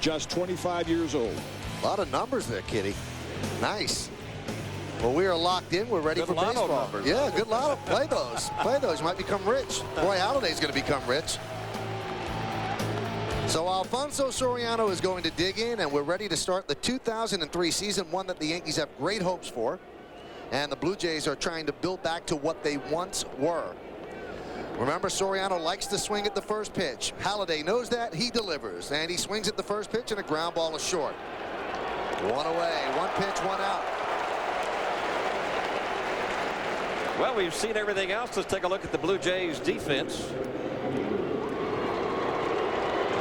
just 25 years old. A lot of numbers there, Kitty. Nice. Well, we are locked in. We're ready Good for lotto baseball. numbers. Yeah, good lotto. Play those. Play those. You might become rich. Roy Halladay's going to become rich. So Alfonso Soriano is going to dig in, and we're ready to start the 2003 season, one that the Yankees have great hopes for. And the Blue Jays are trying to build back to what they once were. Remember, Soriano likes to swing at the first pitch. Halladay knows that. He delivers. And he swings at the first pitch, and a ground ball is short. One away. One pitch, one out. Well, we've seen everything else. Let's take a look at the Blue Jays defense.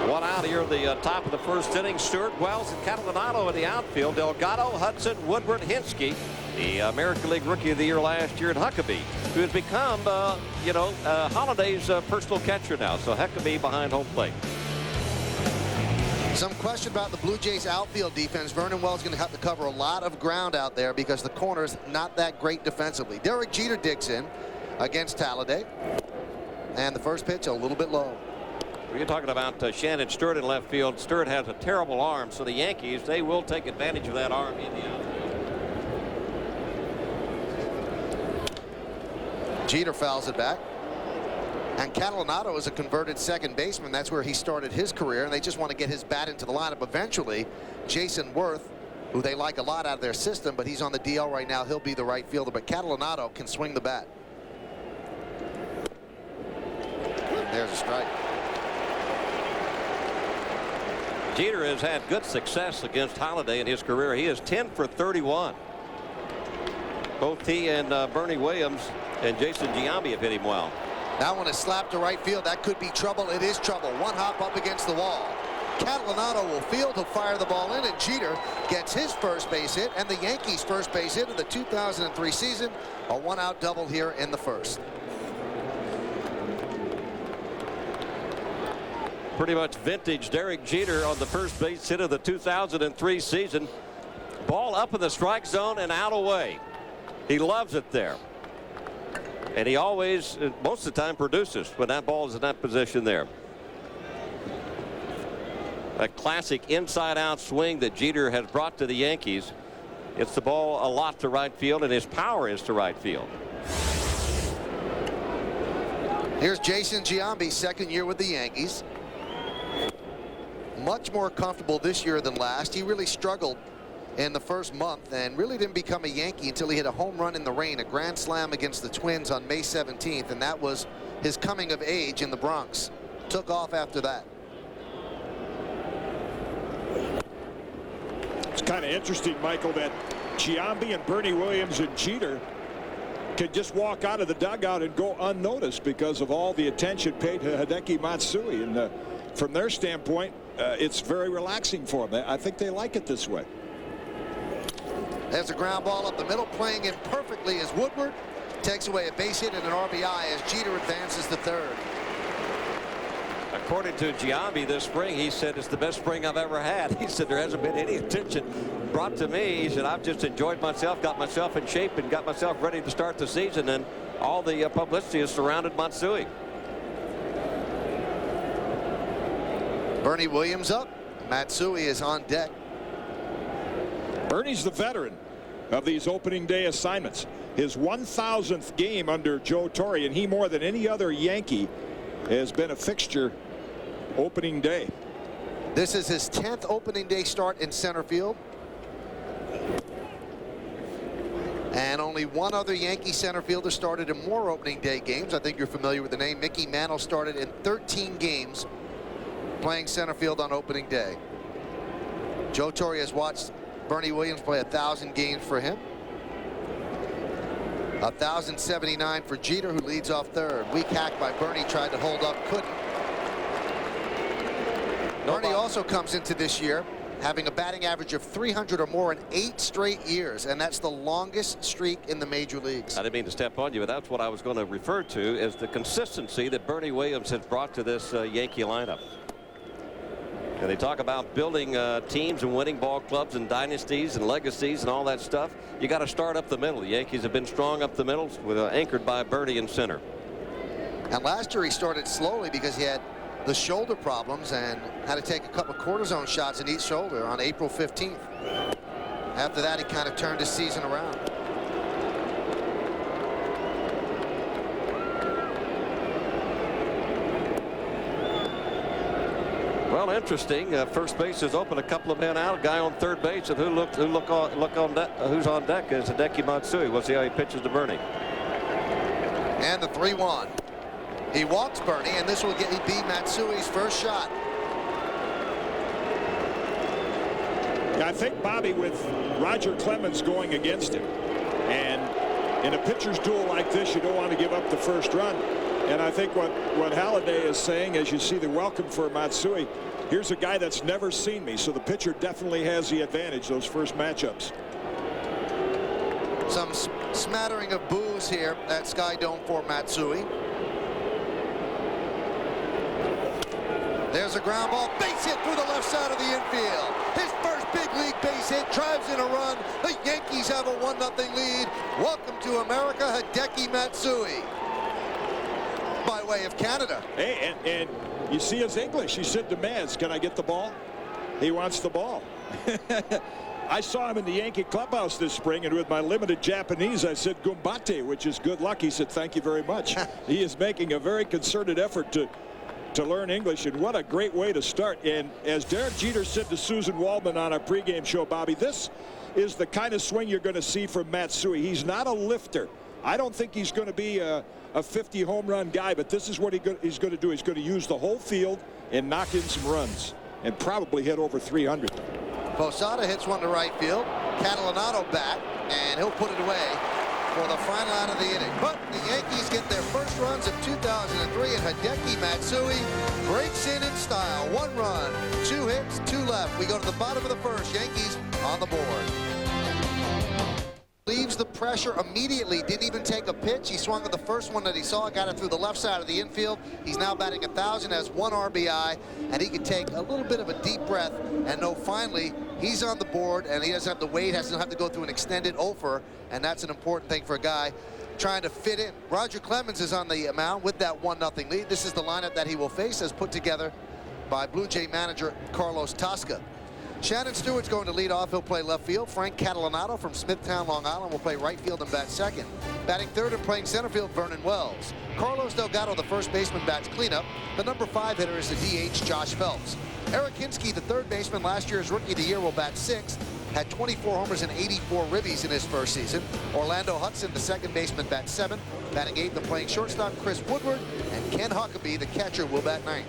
One out here at the top of the first inning. Stuart, Wells, and Catalanotto in the outfield. Delgado, Hudson, Woodward, Hinsky, the American League Rookie of the Year last year, and Huckabee, who has become, Holladay's personal catcher now. So Huckabee behind home plate. Some question about the Blue Jays outfield defense. Vernon Wells going to have to cover a lot of ground out there because the corner's not that great defensively. Derek Jeter digs in against Halladay. And the first pitch a little bit low. We're talking about Shannon Stewart in left field. Stewart has a terrible arm, so the Yankees, they will take advantage of that arm in the outfield. Jeter fouls it back. And Catalanotto is a converted second baseman. That's where he started his career, and they just want to get his bat into the lineup. Eventually, Jason Worth, who they like a lot out of their system, but he's on the DL right now. He'll be the right fielder, but Catalanotto can swing the bat. There's a strike. Jeter has had good success against Halladay in his career. He is 10 for 31. Both he and Bernie Williams and Jason Giambi have hit him well. That one is slapped to right field. That could be trouble. It is trouble. One hop up against the wall. Catalanotto will field. He'll fire the ball in, and Jeter gets his first base hit and the Yankees' first base hit of the 2003 season. A one-out double here in the first. Pretty much vintage Derek Jeter on the first base hit of the 2003 season. Ball up in the strike zone and out away. He loves it there. And he always, most of the time, produces when that ball is in that position there. A classic inside-out swing that Jeter has brought to the Yankees. It's the ball a lot to right field, and his power is to right field. Here's Jason Giambi, second year with the Yankees. Much more comfortable this year than last. He really struggled in the first month and really didn't become a Yankee until he hit a home run in the rain, a grand slam against the Twins on May 17th, and that was his coming of age in the Bronx. Took off after that. It's kind of interesting, Michael, that Giambi and Bernie Williams and Jeter could just walk out of the dugout and go unnoticed because of all the attention paid to Hideki Matsui. And from their standpoint, it's very relaxing for them. I think they like it this way. There's a ground ball up the middle. Playing in perfectly is Woodward. Takes away a base hit and an RBI as Jeter advances to third. According to Giambi this spring, he said it's the best spring I've ever had. He said there hasn't been any attention brought to me. He said I've just enjoyed myself, got myself in shape, and got myself ready to start the season, and all the publicity has surrounded Matsui. Bernie Williams up. Matsui is on deck. Bernie's the veteran of these opening day assignments. His 1,000th game under Joe Torre, and he more than any other Yankee has been a fixture opening day. This is his 10th opening day start in center field. And only one other Yankee center fielder started in more opening day games. I think you're familiar with the name. Mickey Mantle started in 13 games playing center field on opening day. Joe Torre has watched Bernie Williams play 1,000 games for him. 1,079 for Jeter, who leads off third. Weak hack by Bernie, tried to hold up, couldn't. Bernie also comes into this year having a batting average of 300 or more in 8 straight years, and that's the longest streak in the major leagues. I didn't mean to step on you, but that's what I was going to refer to as the consistency that Bernie Williams has brought to this Yankee lineup. And they talk about building teams and winning ball clubs and dynasties and legacies and all that stuff. You got to start up the middle. The Yankees have been strong up the middle, with anchored by Bernie in center. And last year he started slowly because he had the shoulder problems and had to take a couple of cortisone shots in each shoulder on April 15th. After that, he kind of turned his season around. Well, interesting. First base is open, a couple of men out. A guy on third base, and who's on deck is Hideki Matsui. We'll see how he pitches to Bernie. And the 3-1. He walks Bernie, and this will be Matsui's first shot. I think, Bobby, with Roger Clemens going against him, and in a pitcher's duel like this, you don't want to give up the first run. And I think what Halladay is saying, as you see the welcome for Matsui, here's a guy that's never seen me, so the pitcher definitely has the advantage those first matchups. Some smattering of boos here at Sky Dome for Matsui. There's a ground ball, base hit through the left side of the infield. His first big league base hit, drives in a run. The Yankees have a 1-0 lead. Welcome to America, Hideki Matsui, by way of Canada. Hey, and you see his English. He said to Maz, "Can I get the ball?" He wants the ball. I saw him in the Yankee clubhouse this spring, and with my limited Japanese, I said "Gumbate," which is good luck. He said, "Thank you very much." He is making a very concerted effort to learn English, and what a great way to start. And as Derek Jeter said to Susan Waldman on our pregame show, Bobby, this is the kind of swing you're going to see from Matsui. He's not a lifter. I don't think he's going to be a 50 home run guy, but this is what he's going to do. He's going to use the whole field and knock in some runs and probably hit over 300. Posada hits one to right field. Catalanato back, and he'll put it away for the final out of the inning. But the Yankees get their first runs of 2003, and Hideki Matsui breaks in style. 1 run, 2 hits, 2 left. We go to the bottom of the first. Yankees on the board. Leaves the pressure immediately. Didn't even take a pitch. He swung at the first one that he saw, got it through the left side of the infield. He's now batting 1,000, has 1 RBI, and he can take a little bit of a deep breath and know finally he's on the board, and he doesn't have to wait, doesn't have to go through an extended offer, and that's an important thing for a guy trying to fit in. Roger Clemens is on the mound with that 1-0 lead. This is the lineup that he will face, as put together by Blue Jay manager Carlos Tosca. Shannon Stewart's going to lead off. He'll play left field. Frank Catalanato from Smithtown, Long Island, will play right field and bat second. Batting third and playing center field, Vernon Wells. Carlos Delgado, the first baseman, bats cleanup. The number 5 hitter is the DH, Josh Phelps. Eric Hinsky, the third baseman, last year's Rookie of the Year, will bat 6th. Had 24 homers and 84 ribbies in his first season. Orlando Hudson, the second baseman, bats 7th. Batting 8th and playing shortstop, Chris Woodward. And Ken Huckabee, the catcher, will bat 9th.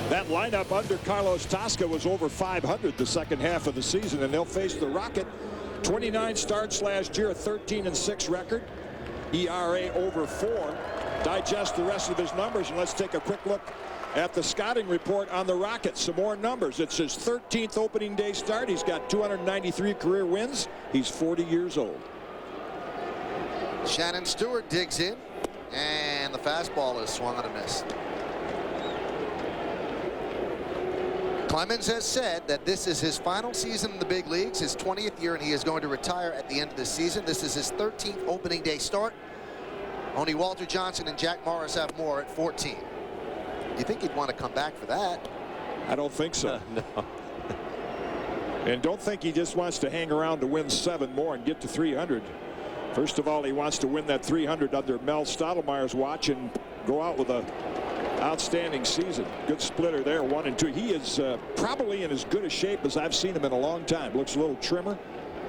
That lineup under Carlos Tosca was over 500 the second half of the season, and they'll face the Rocket. 29 starts last year, a 13-6 record. ERA over 4. Digest the rest of his numbers, and let's take a quick look at the scouting report on the Rockets. Some more numbers. It's his 13th opening day start. He's got 293 career wins. He's 40 years old. Shannon Stewart digs in, and the fastball is swung and a miss. Clemens has said that this is his final season in the big leagues, his 20th year, and he is going to retire at the end of the season. This is his 13th opening day start. Only Walter Johnson and Jack Morris have more at 14. You think he'd want to come back for that? I don't think so. No. And don't think he just wants to hang around to win 7 more and get to 300. First of all, he wants to win that 300 under Mel Stottlemyre's watch and go out with a outstanding season. Good splitter there, 1 and 2. He is probably in as good a shape as I've seen him in a long time. Looks a little trimmer.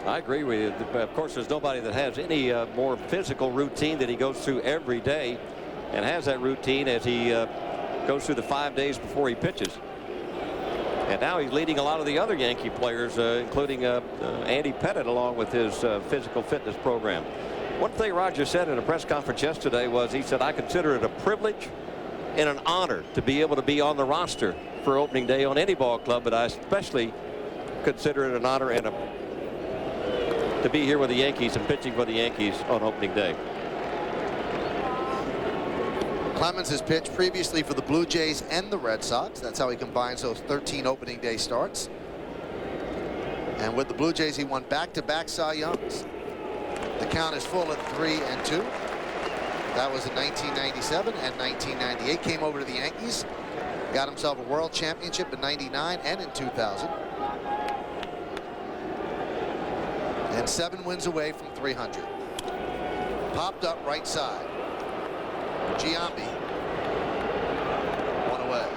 I agree with you. Of course, there's nobody that has any more physical routine that he goes through every day, and has that routine as he goes through the 5 days before he pitches. And now he's leading a lot of the other Yankee players, including Andy Pettitte, along with his physical fitness program. One thing Roger said in a press conference yesterday was, he said, "I consider it a privilege and an honor to be able to be on the roster for opening day on any ball club, but I especially consider it an honor and to be here with the Yankees and pitching for the Yankees on opening day." Clemens has pitched previously for the Blue Jays and the Red Sox. That's how he combines those 13 opening day starts. And with the Blue Jays, he won back-to-back Cy Youngs. The count is full at 3-2. That was in 1997, and 1998 came over to the Yankees. Got himself a world championship in '99 and in 2000. And 7 wins away from 300. Popped up right side. Giambi. 1 away.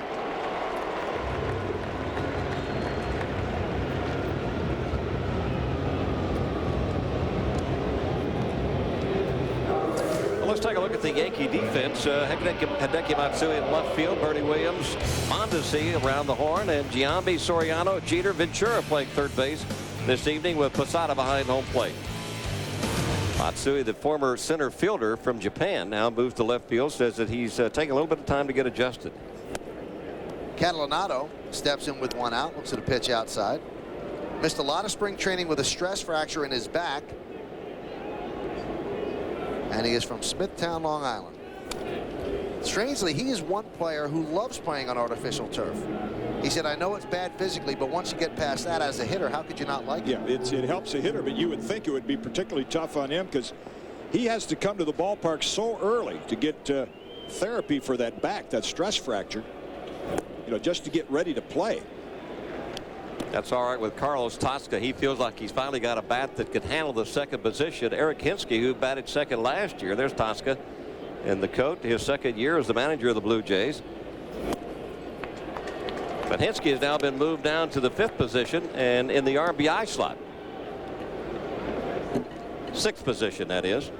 Let's take a look at the Yankee defense. Hideki Matsui in left field, Bernie Williams, Mondesi around the horn, and Giambi, Soriano, Jeter, Ventura playing third base this evening with Posada behind home plate. Matsui, the former center fielder from Japan, now moves to left field, says that he's taking a little bit of time to get adjusted. Catalanotto steps in with 1 out, looks at a pitch outside. Missed a lot of spring training with a stress fracture in his back. And he is from Smithtown, Long Island. Strangely, he is one player who loves playing on artificial turf. He said, I know it's bad physically, but once you get past that as a hitter, how could you not like it? Yeah, it helps a hitter, but you would think it would be particularly tough on him because he has to come to the ballpark so early to get therapy for that back, that stress fracture, you know, just to get ready to play. That's all right with Carlos Tosca. He feels like he's finally got a bat that can handle the second position. Eric Hinske, who batted second last year. There's Tosca in the coat, his second year as the manager of the Blue Jays. But Hinske has now been moved down to the 5th position and in the RBI slot. 6th position, that is.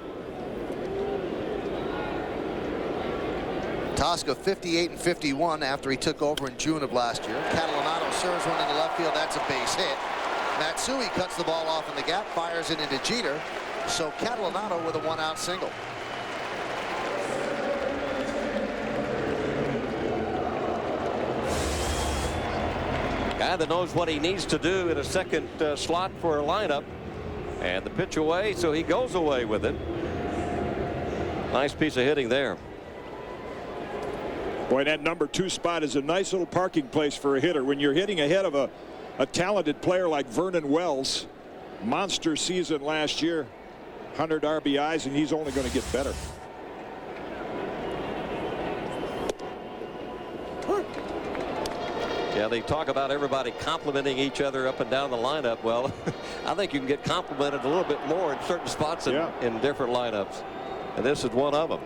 Tosca 58 and 51 after he took over in June of last year. Catalanotto serves one into left field. That's a base hit. Matsui cuts the ball off in the gap, fires it into Jeter. So Catalanotto with a 1-out single. Guy that knows what he needs to do in a second slot for a lineup. And the pitch away, so he goes away with it. Nice piece of hitting there. Boy, that number 2 spot is a nice little parking place for a hitter. When you're hitting ahead of a talented player like Vernon Wells, monster season last year, 100 RBIs, and he's only going to get better. Yeah, they talk about everybody complimenting each other up and down the lineup. Well, I think you can get complimented a little bit more in certain spots in different lineups. And this is one of them.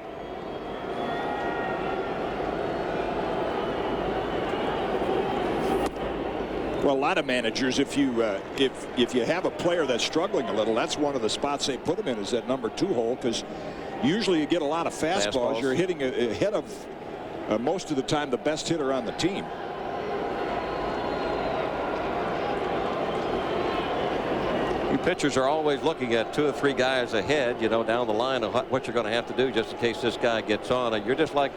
Well, a lot of managers, if you have a player that's struggling a little, that's one of the spots they put him in, is that number 2 hole, because usually you get a lot of fastballs. You're hitting ahead of most of the time the best hitter on the team. You pitchers are always looking at 2 or 3 guys ahead, you know, down the line of what you're going to have to do just in case this guy gets on. And you're like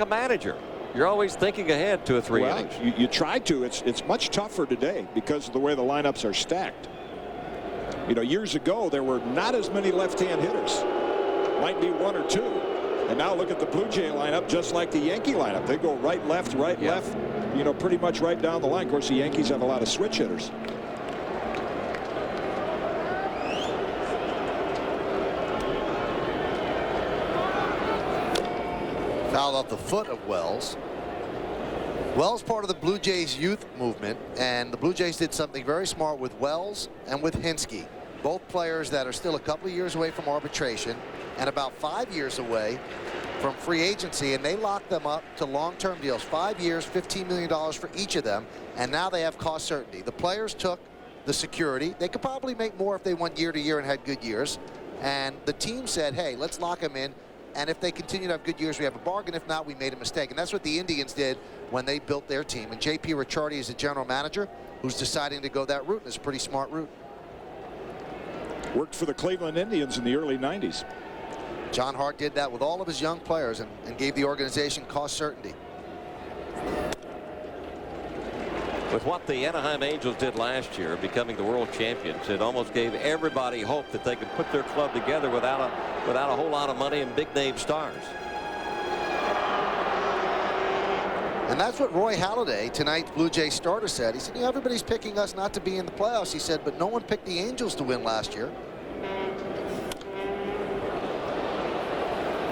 a manager. You're always thinking ahead 2 or 3 innings. You try to. It's much tougher today because of the way the lineups are stacked. You know, years ago there were not as many left-hand hitters. Might be 1 or 2. And now look at the Blue Jay lineup, just like the Yankee lineup. They go right, left, left. You know, pretty much right down the line. Of course, the Yankees have a lot of switch hitters. Fouled off the foot of Wells. Wells part of the Blue Jays youth movement, and the Blue Jays did something very smart with Wells and with Hinske, both players that are still a couple of years away from arbitration and about 5 years away from free agency, and they locked them up to long-term deals, 5 years, $15 million for each of them, and now they have cost certainty. The players took the security. They could probably make more if they went year to year and had good years, and the team said, hey, let's lock them in. And if they continue to have good years, we have a bargain. If not, we made a mistake. And that's what the Indians did when they built their team. And J.P. Ricciardi is the general manager who's deciding to go that route, and it's a pretty smart route. Worked for the Cleveland Indians in the early 90s. John Hart did that with all of his young players and gave the organization cost certainty. With what the Anaheim Angels did last year, becoming the world champions, it almost gave everybody hope that they could put their club together without a whole lot of money and big name stars. And that's what Roy Halladay, tonight's Blue Jays starter, said. He said, you know, everybody's picking us not to be in the playoffs. He said, but no one picked the Angels to win last year.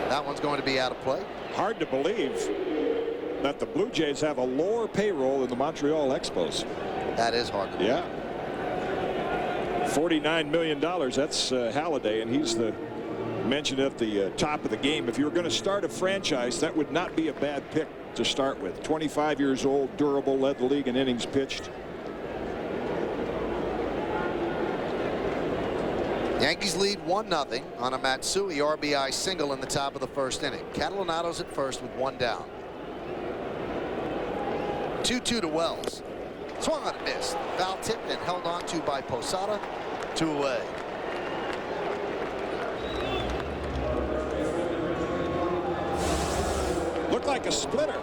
That one's going to be out of play. Hard to believe that the Blue Jays have a lower payroll than the Montreal Expos. That is hard to do. Yeah. $49 million. That's Halladay, and he's the mentioned at the top of the game. If you were going to start a franchise, that would not be a bad pick to start with. 25 years old, durable, led the league in innings pitched. Yankees lead 1-0 on a Matsui RBI single in the top of the first inning. Catalanato's at first with one down. 2-2 to Wells. Swung on and missed. Foul tipped and held on to by Posada. 2 away. Looked like a splitter.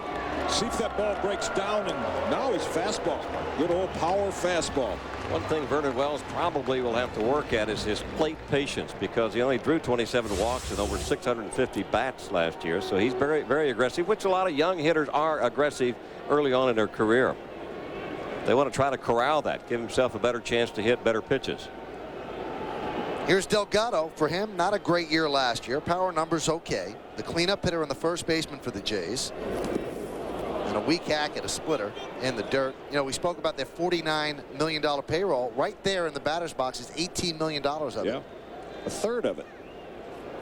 See if that ball breaks down, and now his fastball. Good old power fastball. One thing Vernon Wells probably will have to work at is his plate patience, because he only drew 27 walks and over 650 bats last year. So he's very, very aggressive, which a lot of young hitters are aggressive early on in their career. They want to try to corral that, give himself a better chance to hit better pitches. Here's Delgado. For him, not a great year last year. Power numbers okay. The cleanup hitter and the first baseman for the Jays. And a weak hack at a splitter in the dirt. You know, we spoke about that $49 million payroll. Right there in the batter's box is $18 million of it. Yeah, a third of it.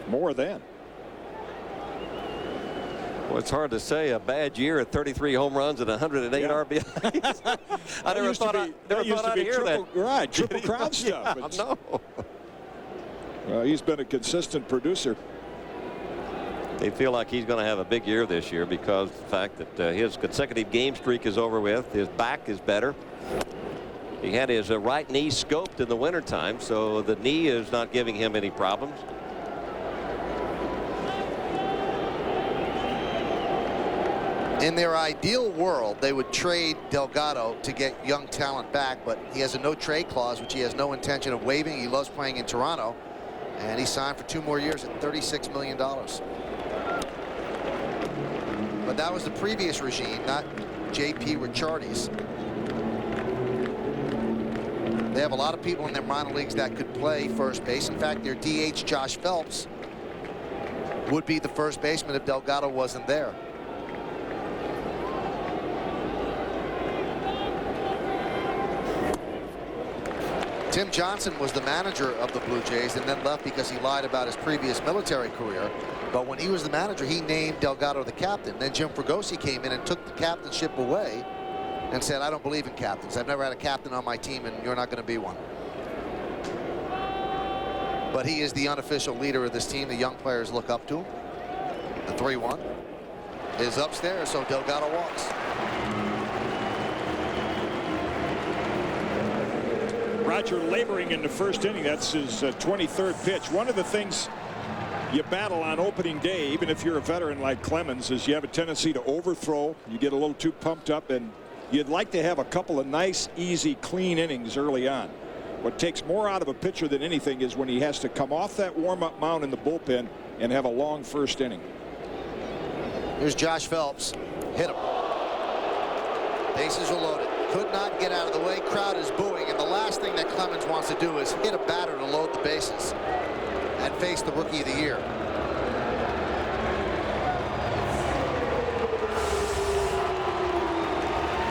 More than. Well, it's hard to say. A bad year at 33 home runs and 108 RBIs. I never thought I'd hear that. Right, triple crown stuff. Yeah, no. Well, he's been a consistent producer. They feel like he's going to have a big year this year because of the fact that his consecutive game streak is over with. His back is better. He had his right knee scoped in the wintertime, so the knee is not giving him any problems. In their ideal world, they would trade Delgado to get young talent back, but he has a no-trade clause, which he has no intention of waiving. He loves playing in Toronto, and he signed for 2 more years at $36 million. But that was the previous regime, not J.P. Ricciardi's. They have a lot of people in their minor leagues that could play first base. In fact, their DH, Josh Phelps, would be the first baseman if Delgado wasn't there. Tim Johnson was the manager of the Blue Jays and then left because he lied about his previous military career. But when he was the manager, he named Delgado the captain. Then Jim Fregosi came in and took the captainship away and said, I don't believe in captains. I've never had a captain on my team, and you're not going to be one. But he is the unofficial leader of this team. The young players look up to him. The 3-1 is upstairs, so Delgado walks. Roger laboring in the first inning. That's his 23rd pitch. One of the things you battle on opening day, even if you're a veteran like Clemens, is you have a tendency to overthrow. You get a little too pumped up, and you'd like to have a couple of nice, easy, clean innings early on. What takes more out of a pitcher than anything is when he has to come off that warm-up mound in the bullpen and have a long first inning. Here's Josh Phelps. Hit him. Bases are loaded. Could not get out of the way. Crowd is booing, and the last thing that Clemens wants to do is hit a batter to load the bases and face the Rookie of the Year.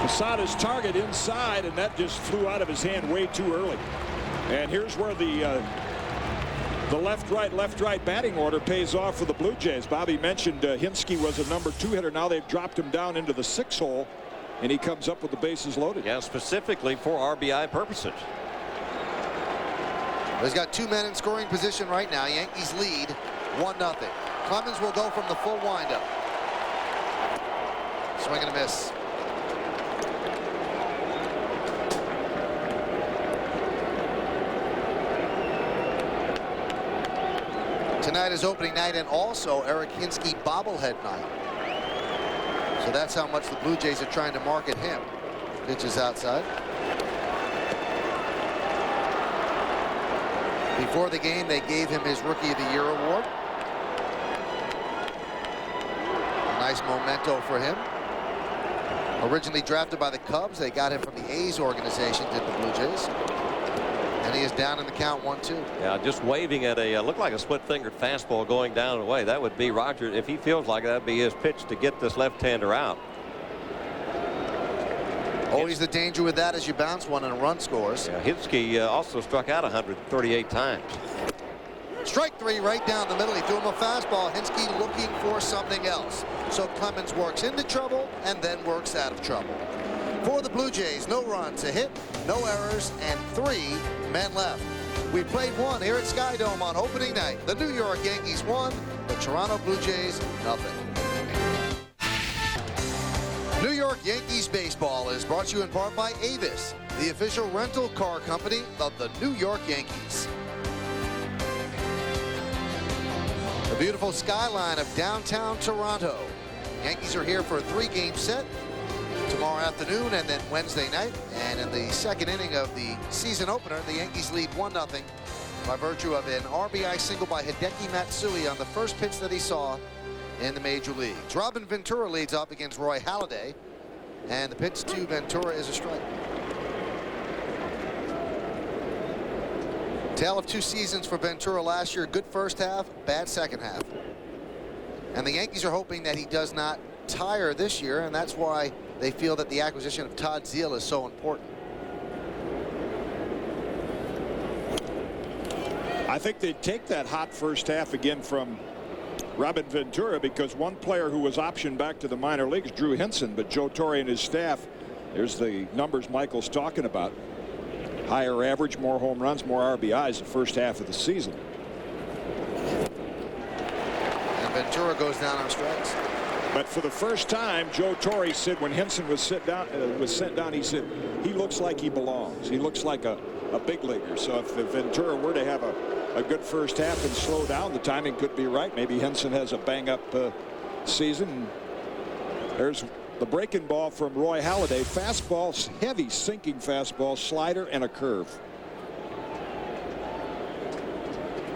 Posada's target inside, and that just flew out of his hand way too early. And here's where the left-right batting order pays off for the Blue Jays. Bobby mentioned Hinske was a number 2 hitter. Now they've dropped him down into the 6 hole, and he comes up with the bases loaded. Yeah, specifically for RBI purposes. He's got 2 men in scoring position right now. Yankees lead 1-0. Clemens will go from the full windup. Swing and a miss. Tonight is opening night and also Eric Hinske bobblehead night. So that's how much the Blue Jays are trying to market him. Pitches outside. Before the game, they gave him his Rookie of the Year award. A nice memento for him. Originally drafted by the Cubs, they got him from the A's organization, did the Blue Jays. And he is down in the count 1-2. Yeah, just waving at a looked like a split-fingered fastball going down and away. That would be Roger. If he feels like that, would be his pitch to get this left-hander out. Always the danger with that as you bounce one and a run scores. Yeah, Hinske also struck out 138 times. Strike three right down the middle. He threw him a fastball. Hinske looking for something else. So Clemens works into trouble and then works out of trouble. For the Blue Jays, no runs, a hit, no errors, and 3 men left. We played one here at Skydome on opening night. The New York Yankees won, the Toronto Blue Jays nothing. New York Yankees baseball is brought to you in part by Avis, the official rental car company of the New York Yankees. The beautiful skyline of downtown Toronto. Yankees are here for a 3-game set tomorrow afternoon and then Wednesday night. And in the second inning of the season opener, the Yankees lead 1-0 by virtue of an RBI single by Hideki Matsui on the first pitch that he saw in the major leagues. Robin Ventura leads up against Roy Halladay, and the pitch to Ventura is a strike. Tale of 2 seasons for Ventura last year. Good first half, bad second half. And the Yankees are hoping that he does not tire this year, and that's why they feel that the acquisition of Todd Zeile is so important. I think they'd take that hot first half again from Robin Ventura, because one player who was optioned back to the minor leagues, Drew Henson, but Joe Torre and his staff, there's the numbers Michael's talking about. Higher average, more home runs, more RBIs the first half of the season. And Ventura goes down on strikes. But for the first time, Joe Torre said when Henson was sent down, he said he looks like he belongs. He looks like a big leaguer. So if Ventura were to have a good first half and slow down, the timing could be right. Maybe Henson has a bang-up season. There's the breaking ball from Roy Halladay. Fastball, heavy sinking fastball, slider, and a curve.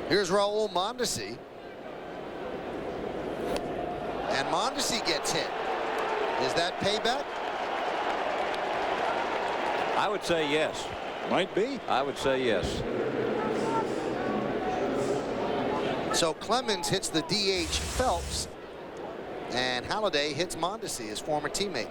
Here's Raul Mondesi. And Mondesi gets hit. Is that payback? I would say yes. Might be. I would say yes. So Clemens hits the DH Phelps, and Halladay hits Mondesi, his former teammate.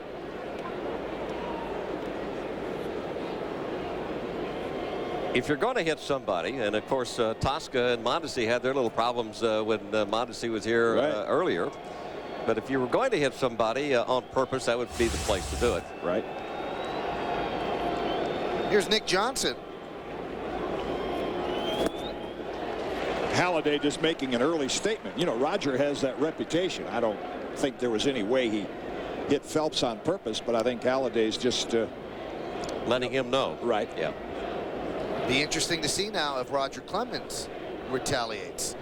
If you're going to hit somebody, and of course Tosca and Mondesi had their little problems when Mondesi was here earlier, but if you were going to hit somebody on purpose, that would be the place to do it. Right. Here's Nick Johnson. Halladay just making an early statement. You know, Roger has that reputation. I don't think there was any way he hit Phelps on purpose, but I think Halladay's just letting him know. Right. Yeah. Be interesting to see now if Roger Clemens retaliates.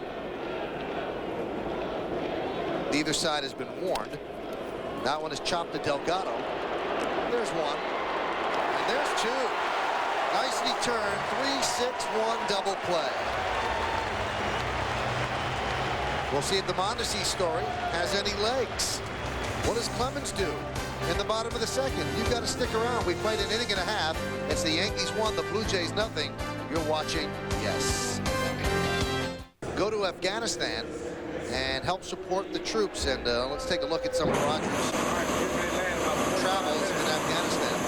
Neither side has been warned. That one is chopped to Delgado. There's one. And there's 2. Nicely turned. 3-6-1 double play. We'll see if the Mondesi story has any legs. What does Clemens do in the bottom of the second? You've got to stick around. We played an inning and a half. It's the Yankees 1, the Blue Jays nothing. You're watching, yes. Go to Afghanistan and help support the troops. And let's take a look at some of Rogers' travels in Afghanistan.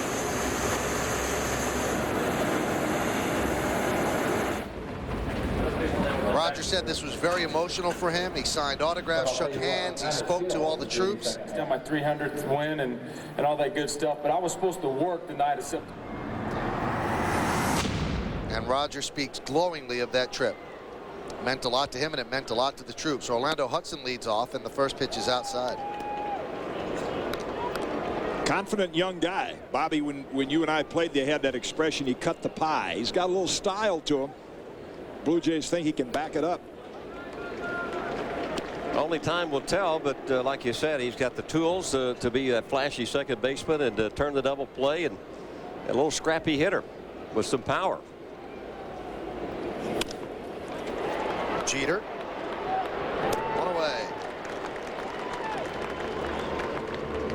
Roger said this was very emotional for him. He signed autographs, shook hands, he spoke to all the troops. It's got my 300th win and all that good stuff, but I was supposed to work the night of September. And Roger speaks glowingly of that trip. It meant a lot to him, and it meant a lot to the troops. Orlando Hudson leads off, and the first pitch is outside. Confident young guy. Bobby, when you and I played, they had that expression, he cut the pie. He's got a little style to him. Blue Jays think he can back it up. Only time will tell, but like you said, he's got the tools to be that flashy second baseman and turn the double play, and a little scrappy hitter with some power. Jeter. One away.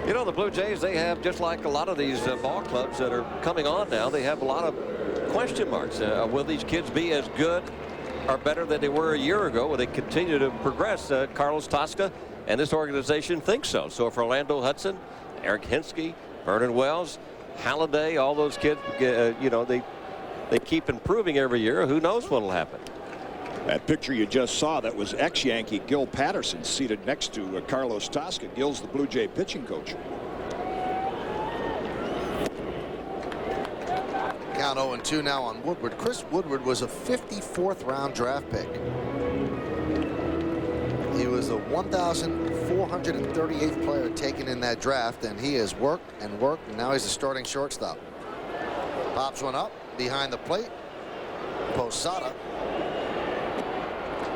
You know, the Blue Jays, they have, just like a lot of these ball clubs that are coming on now, they have a lot of question marks. Will these kids be as good or better than they were a year ago? Will they continue to progress? Carlos Tosca and this organization think so. So for Orlando Hudson, Eric Hinske, Vernon Wells, Halliday, all those kids, you know, they keep improving every year. Who knows what will happen? That picture you just saw, that was ex-Yankee Gil Patterson seated next to Carlos Tosca. Gil's the Blue Jay pitching coach. Count 0-2 now on Woodward. Chris Woodward was a 54th round draft pick. He was the 1,438th player taken in that draft, and he has worked and worked, and now he's a starting shortstop. Pops one up behind the plate. Posada.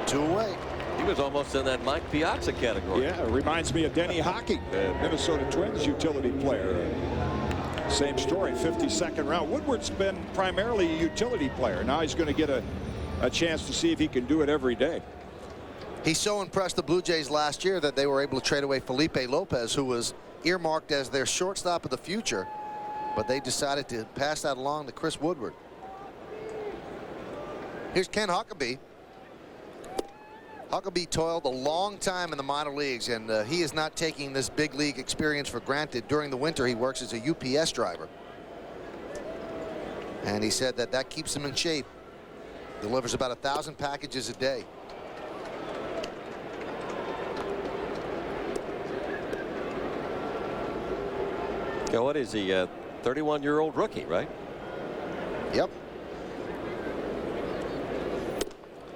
2 away. He was almost in that Mike Piazza category. Yeah, it reminds me of Denny Hockey, the Minnesota Twins utility player. Same story, 52nd round. Woodward's been primarily a utility player. Now he's going to get a chance to see if he can do it every day. He so impressed the Blue Jays last year that they were able to trade away Felipe Lopez, who was earmarked as their shortstop of the future, but they decided to pass that along to Chris Woodward. Here's Ken Huckabee. Huckabee toiled a long time in the minor leagues, and he is not taking this big league experience for granted. During the winter, he works as a UPS driver, and he said that keeps him in shape. Delivers about 1,000 packages a day. Yeah, what is he? 31-year-old rookie, right? Yep.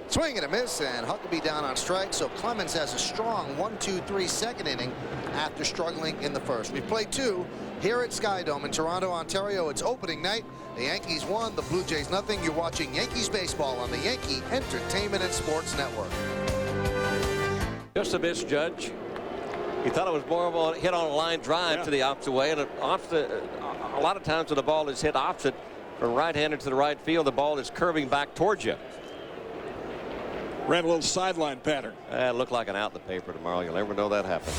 Swing and a miss, and Huckabee down on strike. So Clemens has a strong 1-2-3 second inning after struggling in the first. We played 2 here at Skydome in Toronto, Ontario. It's opening night. The Yankees won, the Blue Jays nothing. You're watching Yankees baseball on the Yankee Entertainment and Sports Network. Just a miss, Judge. He thought it was more of a hit on a line drive to the opposite way, and a lot of times when the ball is hit opposite from right-handed to the right field, the ball is curving back towards you. Ran a little sideline pattern. It looked like an out in the paper tomorrow. You'll never know that happened.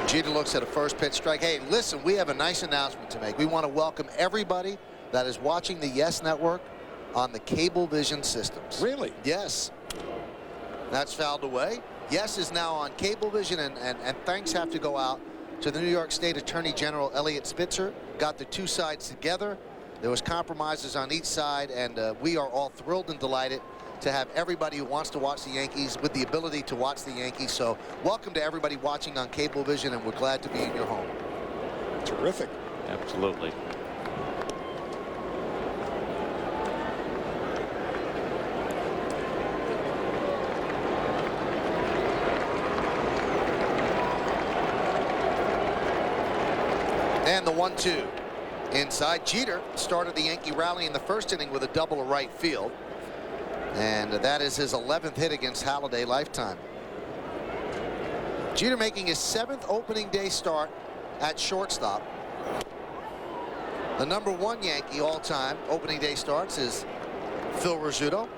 Jeter looks at a first pitch strike. Hey, listen, we have a nice announcement to make. We want to welcome everybody that is watching the Yes Network on the Cablevision systems. Really? Yes. That's fouled away. Yes is now on Cablevision, and thanks have to go out to the New York State Attorney General Elliot Spitzer. Got the 2 sides together. There was compromises on each side, and we are all thrilled and delighted to have everybody who wants to watch the Yankees with the ability to watch the Yankees. So welcome to everybody watching on Cablevision, and we're glad to be in your home. Terrific. Absolutely. And the 1-2 inside. Jeter started the Yankee rally in the first inning with a double to right field, and that is his 11th hit against Halliday lifetime. Jeter making his 7th opening day start at shortstop. The #1 Yankee all-time opening day starts is Phil Rizzuto.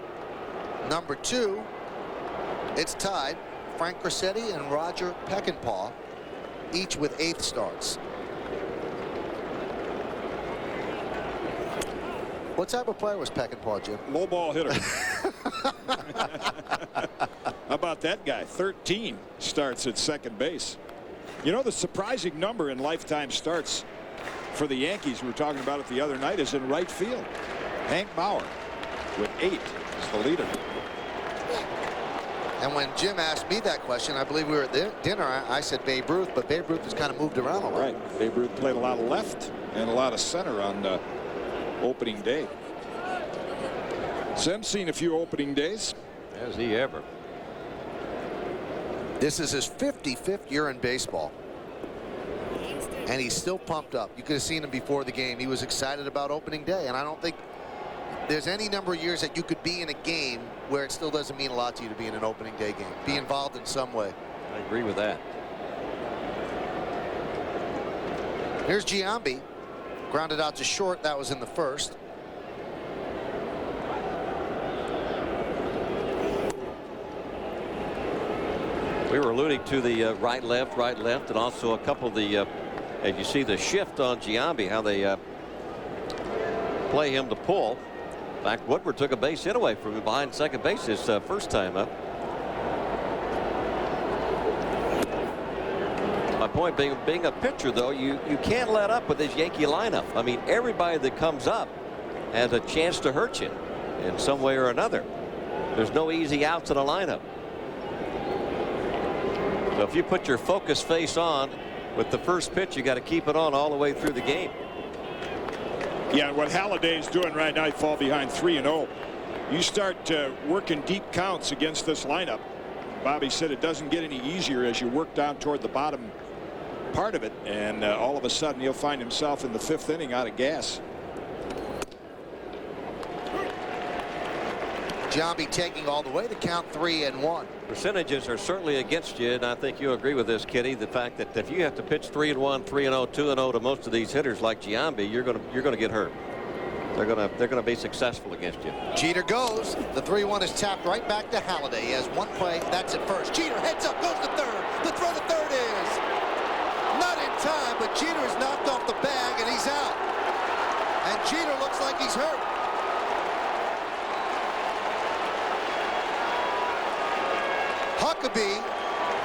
#2, it's tied. Frank Crosetti and Roger Peckinpah, each with 8th starts. What type of player was Peckinpah, Jim? Low ball hitter. How about that guy? 13 starts at second base. You know, the surprising number in lifetime starts for the Yankees, we were talking about it the other night, is in right field. Hank Bauer with 8 is the leader. And when Jim asked me that question, I believe we were at dinner, I said Babe Ruth, but Babe Ruth has kind of moved around a lot. Right. Babe Ruth played a lot of left and a lot of center on opening day. Sim's seen a few opening days. Has he ever? This is his 55th year in baseball, and he's still pumped up. You could have seen him before the game. He was excited about opening day, and I don't think there's any number of years that you could be in a game where it still doesn't mean a lot to you to be in an opening day game. Be involved in some way. I agree with that. Here's Giambi. Grounded out to short. That was in the first. We were alluding to the right, left, and also a couple of the, as you see the shift on Giambi, how they play him to pull. In fact, Woodward took a base hit away from him behind second base his first time up. My point being a pitcher, though, you can't let up with this Yankee lineup. I mean, everybody that comes up has a chance to hurt you in some way or another. There's no easy outs in a lineup. So if you put your focus face on with the first pitch, you got to keep it on all the way through the game. Yeah, what Halliday's doing right now, he fall behind 3-0. You start working deep counts against this lineup. Bobby said it doesn't get any easier as you work down toward the bottom part of it, and all of a sudden he'll find himself in the 5th inning out of gas. Giambi taking all the way to count 3-1. Percentages are certainly against you, and I think you agree with this, Kitty. The fact that if you have to pitch 3-1, 3-0, 2-0 to most of these hitters like Giambi, you're gonna get hurt. They're gonna be successful against you. Jeter goes. The 3-1 is tapped right back to Halladay. He has one play. That's at first. Jeter heads up, goes to third. The throw to third is not in time, but Jeter is knocked off the bag and he's out. And Jeter looks like he's hurt. Huckabee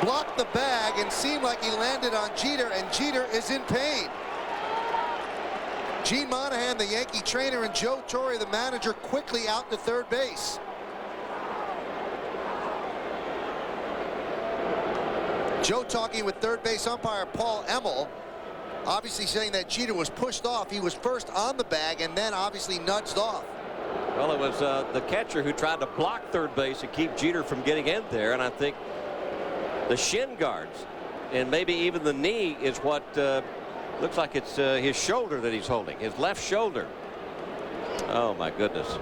blocked the bag and seemed like he landed on Jeter, and Jeter is in pain. Gene Monahan, the Yankee trainer, and Joe Torre, the manager, quickly out to third base. Joe talking with third base umpire Paul Emmel, obviously saying that Jeter was pushed off. He was first on the bag and then obviously nudged off. Well, it was the catcher who tried to block third base and keep Jeter from getting in there, and I think the shin guards and maybe even the knee is what looks like it's his shoulder that he's holding, his left shoulder. Oh my goodness.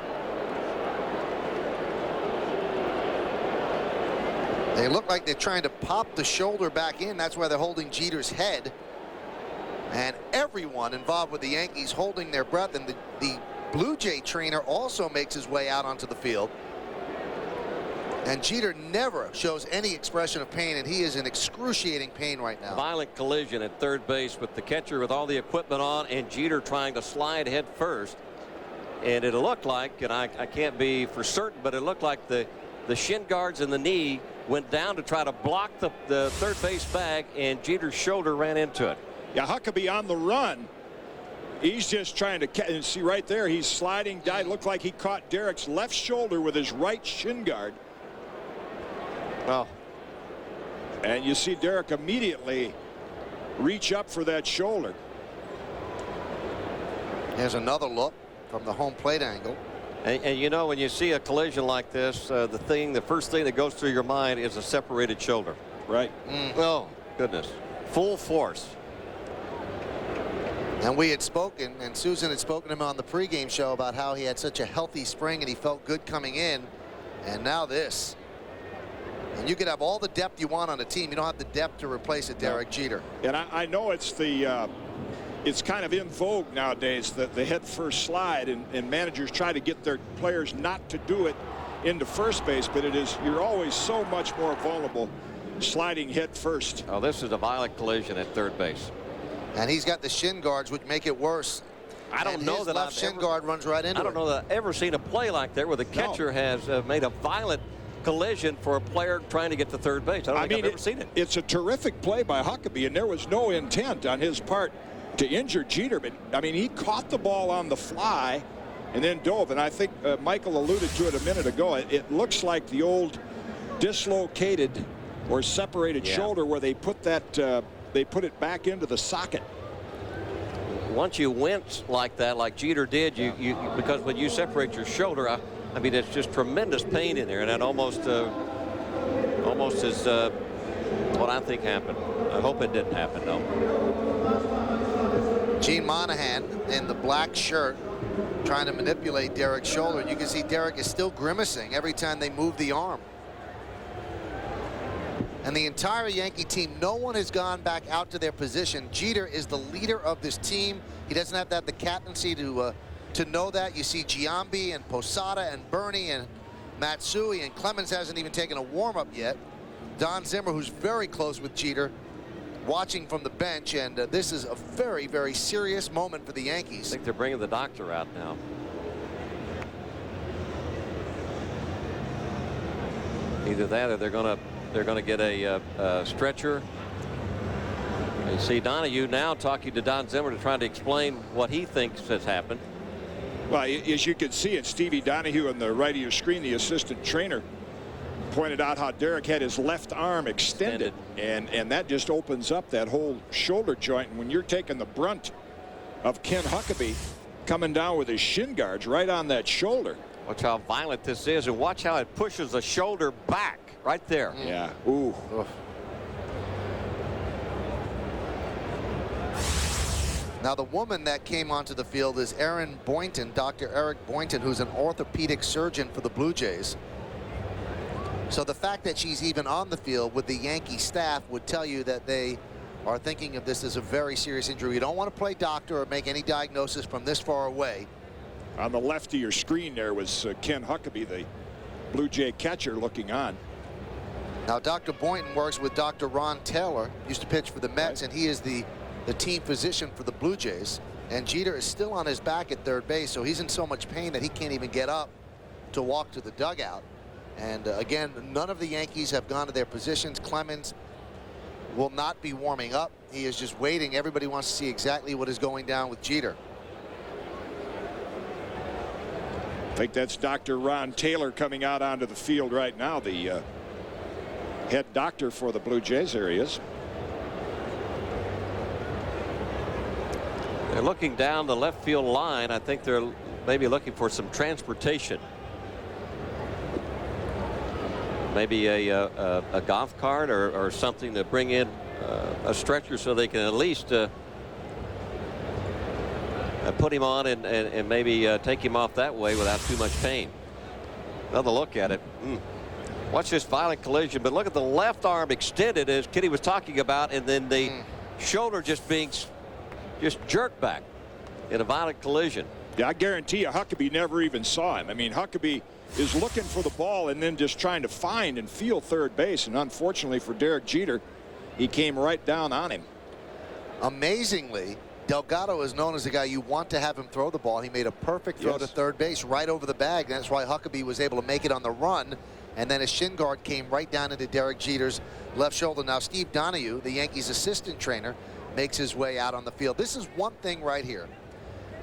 They look like they're trying to pop the shoulder back in. That's why they're holding Jeter's head. And everyone involved with the Yankees holding their breath, and the Blue Jay trainer also makes his way out onto the field. And Jeter never shows any expression of pain, and he is in excruciating pain right now. Violent collision at third base with the catcher with all the equipment on, and Jeter trying to slide head first. And it looked like, and I can't be for certain, but it looked like the shin guards and the knee went down to try to block the third base bag, and Jeter's shoulder ran into it. Yeah, Huckabee on the run. He's just trying to catch, and see right there, he's sliding down. Looked like he caught Derek's left shoulder with his right shin guard. Oh. And you see Derek immediately reach up for that shoulder. Here's another look from the home plate angle. And you know, when you see a collision like this, the first thing that goes through your mind is a separated shoulder. Right. Oh, goodness. Full force. And we had spoken, and Susan had spoken to him on the pregame show about how he had such a healthy spring and he felt good coming in. And now this. And you could have all the depth you want on a team. You don't have the depth to replace a Derek Jeter. And I know it's it's kind of in vogue nowadays, the head first slide, and managers try to get their players not to do it into first base, but you're always so much more vulnerable sliding head first. Oh, this is a violent collision at third base. And he's got the shin guards, which make it worse. I don't know that left shin guard runs right into it. I don't know that I've ever seen a play like that where the catcher has made a violent collision for a player trying to get to third base. I don't think I've ever seen it. It's a terrific play by Huckabee, and there was no intent on his part to injure Jeter, but I mean, he caught the ball on the fly and then dove. And I think Michael alluded to it a minute ago. It looks like the old dislocated or separated shoulder where they put that they put it back into the socket. Once you wince like that, like Jeter did, you because when you separate your shoulder, I mean, it's just tremendous pain in there, and that almost is what I think happened. I hope it didn't happen, though. Gene Monahan in the black shirt trying to manipulate Derek's shoulder. And you can see Derek is still grimacing every time they move the arm. And the entire Yankee team, no one has gone back out to their position. Jeter is the leader of this team. He doesn't have to have the captaincy to know that. You see Giambi and Posada and Bernie and Matsui, and Clemens hasn't even taken a warm-up yet. Don Zimmer, who's very close with Jeter, watching from the bench, and this is a very, very serious moment for the Yankees. I think they're bringing the doctor out now. Either that or they're gonna get a stretcher. You see Donahue now talking to Don Zimmer to try to explain what he thinks has happened. Well, as you can see, it's Stevie Donahue on the right of your screen, the assistant trainer, pointed out how Derek had his left arm extended. And that just opens up that whole shoulder joint. And when you're taking the brunt of Ken Huckabee coming down with his shin guards right on that shoulder. Watch how violent this is, and watch how it pushes the shoulder back right there. Yeah. Ooh. Ugh. Now, the woman that came onto the field is Erin Boynton, Dr. Eric Boynton, who's an orthopedic surgeon for the Blue Jays. So the fact that she's even on the field with the Yankee staff would tell you that they are thinking of this as a very serious injury. You don't want to play doctor or make any diagnosis from this far away. On the left of your screen there was Ken Huckabee, the Blue Jay catcher, looking on. Now, Dr. Boynton works with Dr. Ron Taylor, used to pitch for the Mets, Right. and he is the team physician for the Blue Jays. And Jeter is still on his back at third base, so he's in so much pain that he can't even get up to walk to the dugout. And again, none of the Yankees have gone to their positions. Clemens will not be warming up. He is just waiting. Everybody wants to see exactly what is going down with Jeter. I think that's Dr. Ron Taylor coming out onto the field right now, the head doctor for the Blue Jays. There he is. They're looking down the left field line. I think they're maybe looking for some transportation. Maybe a golf cart or something to bring in a stretcher so they can at least put him on and maybe take him off that way without too much pain. Another look at it. Watch this violent collision, but look at the left arm extended as Kitty was talking about, and then the shoulder just being jerked back in a violent collision. Yeah, I guarantee you Huckabee never even saw him. I mean, Huckabee is looking for the ball and then just trying to find and feel third base. And unfortunately for Derek Jeter, he came right down on him. Amazingly, Delgado is known as the guy you want to have him throw the ball. He made a perfect throw to third base right over the bag. That's why Huckabee was able to make it on the run. And then his shin guard came right down into Derek Jeter's left shoulder. Now, Steve Donahue, the Yankees assistant trainer, makes his way out on the field. This is one thing right here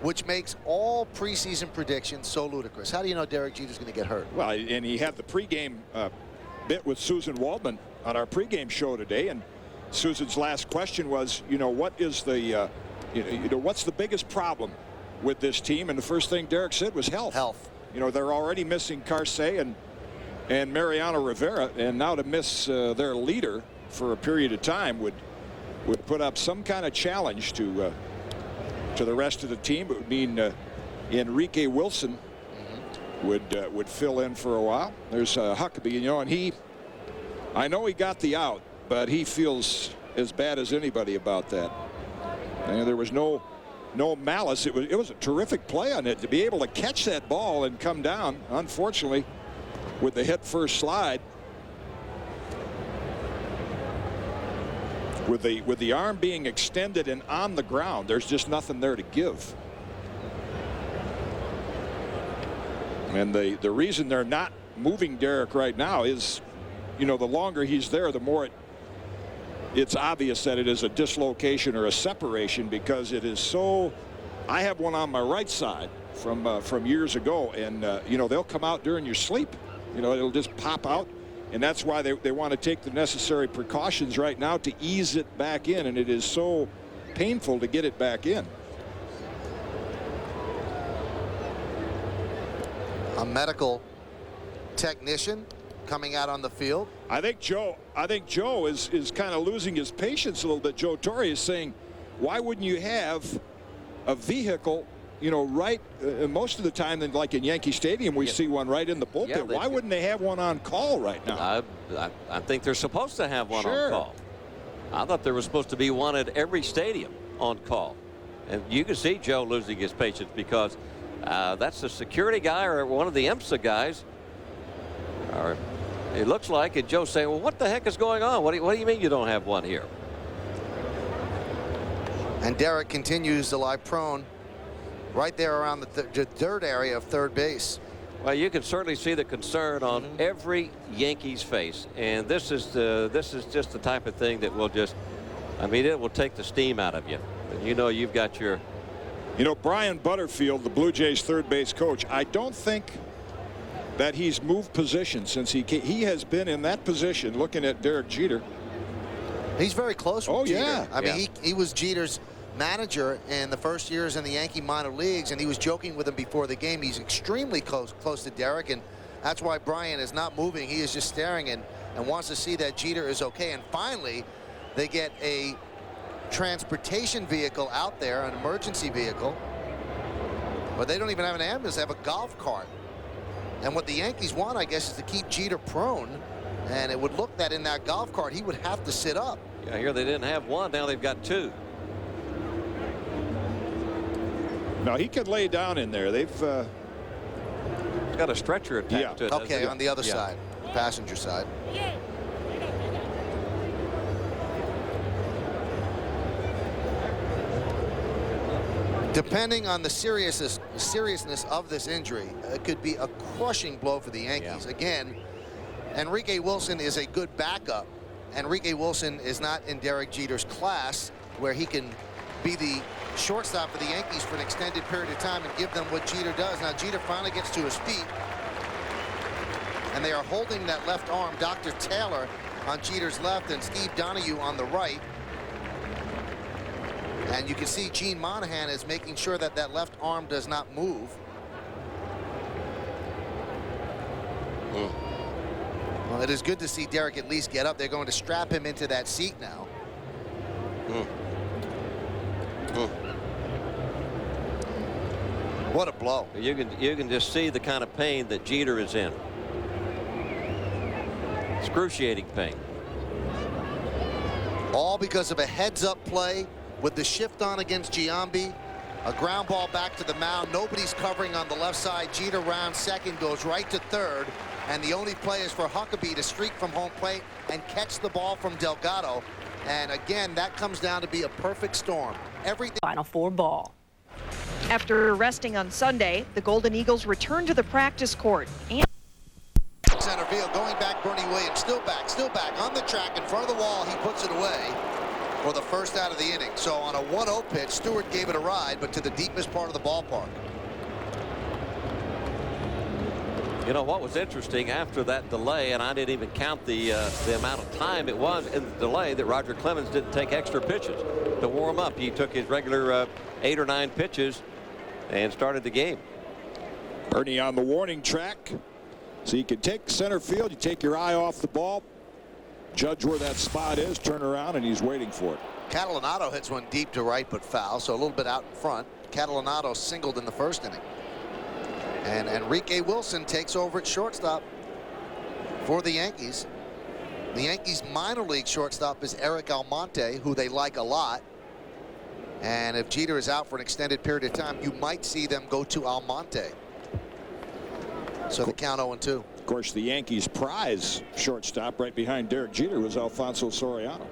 which makes all preseason predictions so ludicrous. How do you know Derek Jeter's going to get hurt? Well, and he had the pregame bit with Susan Waldman on our pregame show today, and Susan's last question was, what is the, what's the biggest problem with this team? And the first thing Derek said was health. Health. They're already missing Carsey and Mariano Rivera, and now to miss their leader for a period of time would put up some kind of challenge to the rest of the team. It would mean Enrique Wilson would fill in for a while. There's Huckabee, and I know he got the out, but he feels as bad as anybody about that. And there was no malice. It was a terrific play on it to be able to catch that ball and come down. Unfortunately, with the hit first slide, with the arm being extended and on the ground, there's just nothing there to give. And the reason they're not moving Derek right now is, the longer he's there, the more it's obvious that it is a dislocation or a separation, because it is so. I have one on my right side from years ago, and they'll come out during your sleep. It'll just pop out. And that's why they want to take the necessary precautions right now to ease it back in. And it is so painful to get it back in. A medical technician coming out on the field. I think Joe is kind of losing his patience a little bit. Joe Torre is saying, why wouldn't you have a vehicle, right most of the time, than like in Yankee Stadium, we see one right in the bullpen. Yeah, why wouldn't they have one on call right now? I think they're supposed to have one Sure. on call. I thought there was supposed to be one at every stadium on call. And you can see Joe losing his patience, because that's the security guy or one of the IMSA guys. Or it looks like, and Joe's saying, well, what the heck is going on? What do you mean you don't have one here? And Derek continues to lie prone right there around the third area of third base. Well, you can certainly see the concern on every Yankees face, and this is just the type of thing that will just, I mean, it will take the steam out of you. You know, you've got your. You know, Brian Butterfield, the Blue Jays third base coach, I don't think that he's moved position since he has been in that position looking at Derek Jeter. He's very close with Jeter. Yeah. I mean, he was Jeter's manager in the first years in the Yankee minor leagues, and he was joking with him before the game. He's extremely close to Derek, and that's why Brian is not moving. He is just staring and wants to see that Jeter is okay. And finally, they get a transportation vehicle out there, an emergency vehicle, but they don't even have an ambulance. They have a golf cart. And what the Yankees want, I guess, is to keep Jeter prone, and it would look that in that golf cart he would have to sit up. Yeah, here they didn't have one. Now they've got two. Now he could lay down in there. They've It's got a stretcher attached to it. doesn't Okay, it? on the other Yeah. side, passenger side. Depending on the seriousness of this injury, it could be a crushing blow for the Yankees. Yeah. Again, Enrique Wilson is a good backup. Enrique Wilson is not in Derek Jeter's class where he can be the shortstop for the Yankees for an extended period of time and give them what Jeter does. Now Jeter finally gets to his feet, and they are holding that left arm. Dr. Taylor on Jeter's left and Steve Donahue on the right. And you can see Gene Monahan is making sure that that left arm does not move. Well, it is good to see Derek at least get up. They're going to strap him into that seat now. What a blow. You can just see the kind of pain that Jeter is in. Excruciating pain. All because of a heads-up play with the shift on against Giambi. A ground ball back to the mound. Nobody's covering on the left side. Jeter rounds second, goes right to third. And the only play is for Huckabee to streak from home plate and catch the ball from Delgado. And again, that comes down to be a perfect storm. Everything. Final four ball. After resting on Sunday, the Golden Eagles return to the practice court. And Center field, going back, Bernie Williams, still back, on the track, in front of the wall, he puts it away for the first out of the inning. So on a 1-0 pitch, Stewart gave it a ride, but to the deepest part of the ballpark. You know what was interesting after that delay, and I didn't even count the amount of time it was in the delay, that Roger Clemens didn't take extra pitches to warm up. He took his regular 8 or 9 pitches and started the game. Bernie on the warning track. So you can take center field, you take your eye off the ball, judge where that spot is, turn around, and he's waiting for it. Catalanotto hits one deep to right but foul, so a little bit out in front. Catalanotto singled in the first inning. And Enrique Wilson takes over at shortstop for the Yankees. The Yankees minor league shortstop is Eric Almonte, who they like a lot. And if Jeter is out for an extended period of time, you might see them go to Almonte. So the count 0-2. Of course, the Yankees' prize shortstop right behind Derek Jeter was Alfonso Soriano.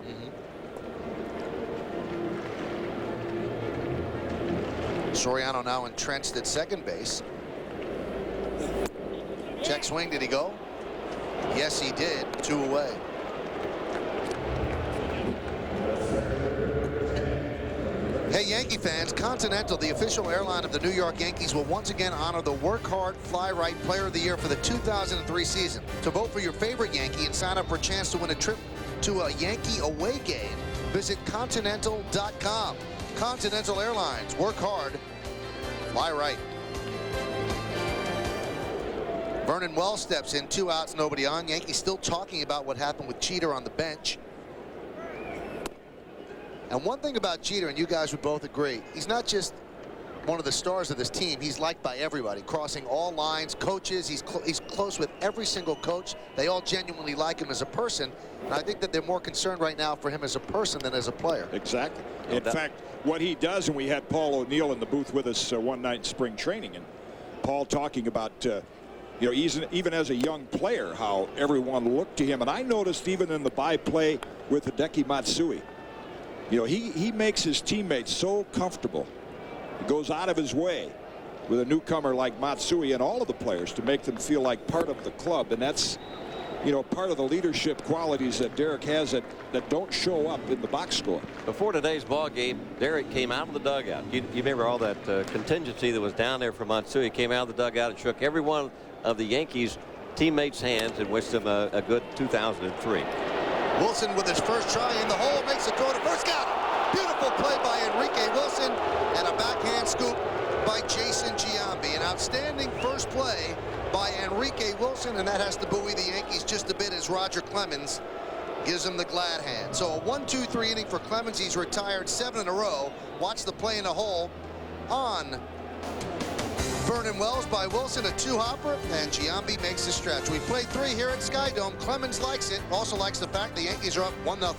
Soriano now entrenched at second base. Check swing, did he go? Yes, he did. 2 away. Hey, Yankee fans, Continental, the official airline of the New York Yankees, will once again honor the Work Hard, Fly Right Player of the Year for the 2003 season. To vote for your favorite Yankee and sign up for a chance to win a trip to a Yankee away game, visit Continental.com. Continental Airlines, work hard, fly right. Vernon Wells steps in, 2 outs, nobody on. Yankees still talking about what happened with Jeter on the bench. And one thing about Jeter, and you guys would both agree, he's not just one of the stars of this team. He's liked by everybody, crossing all lines, coaches. He's close with every single coach. They all genuinely like him as a person. And I think that they're more concerned right now for him as a person than as a player. Exactly. In fact, what he does, and we had Paul O'Neill in the booth with us one night in spring training, and Paul talking about, you know, even as a young player, how everyone looked to him. And I noticed even in the by-play with Hideki Matsui, you know, he makes his teammates so comfortable. He goes out of his way. with a newcomer like Matsui and all of the players to make them feel like part of the club. And that's, you know, part of the leadership qualities that Derek has that don't show up in the box score. Before today's ball game, Derek came out of the dugout. You remember all that contingency that was down there for Matsui. He came out of the dugout and shook every one of the Yankees teammates' hands and wished them a good 2003. Wilson with his first try in the hole, makes a throw to first. Got it. Beautiful play by Enrique Wilson, and a backhand scoop by Jason Giambi. An outstanding first play by Enrique Wilson, and that has to buoy the Yankees just a bit as Roger Clemens gives him the glad hand. So a 1-2-3 inning for Clemens. He's retired 7 in a row. Watch the play in the hole on Vernon Wells by Wilson, a 2-hopper, and Giambi makes the stretch. We played 3 here at Skydome. Clemens likes it. Also likes the fact the Yankees are up 1-0.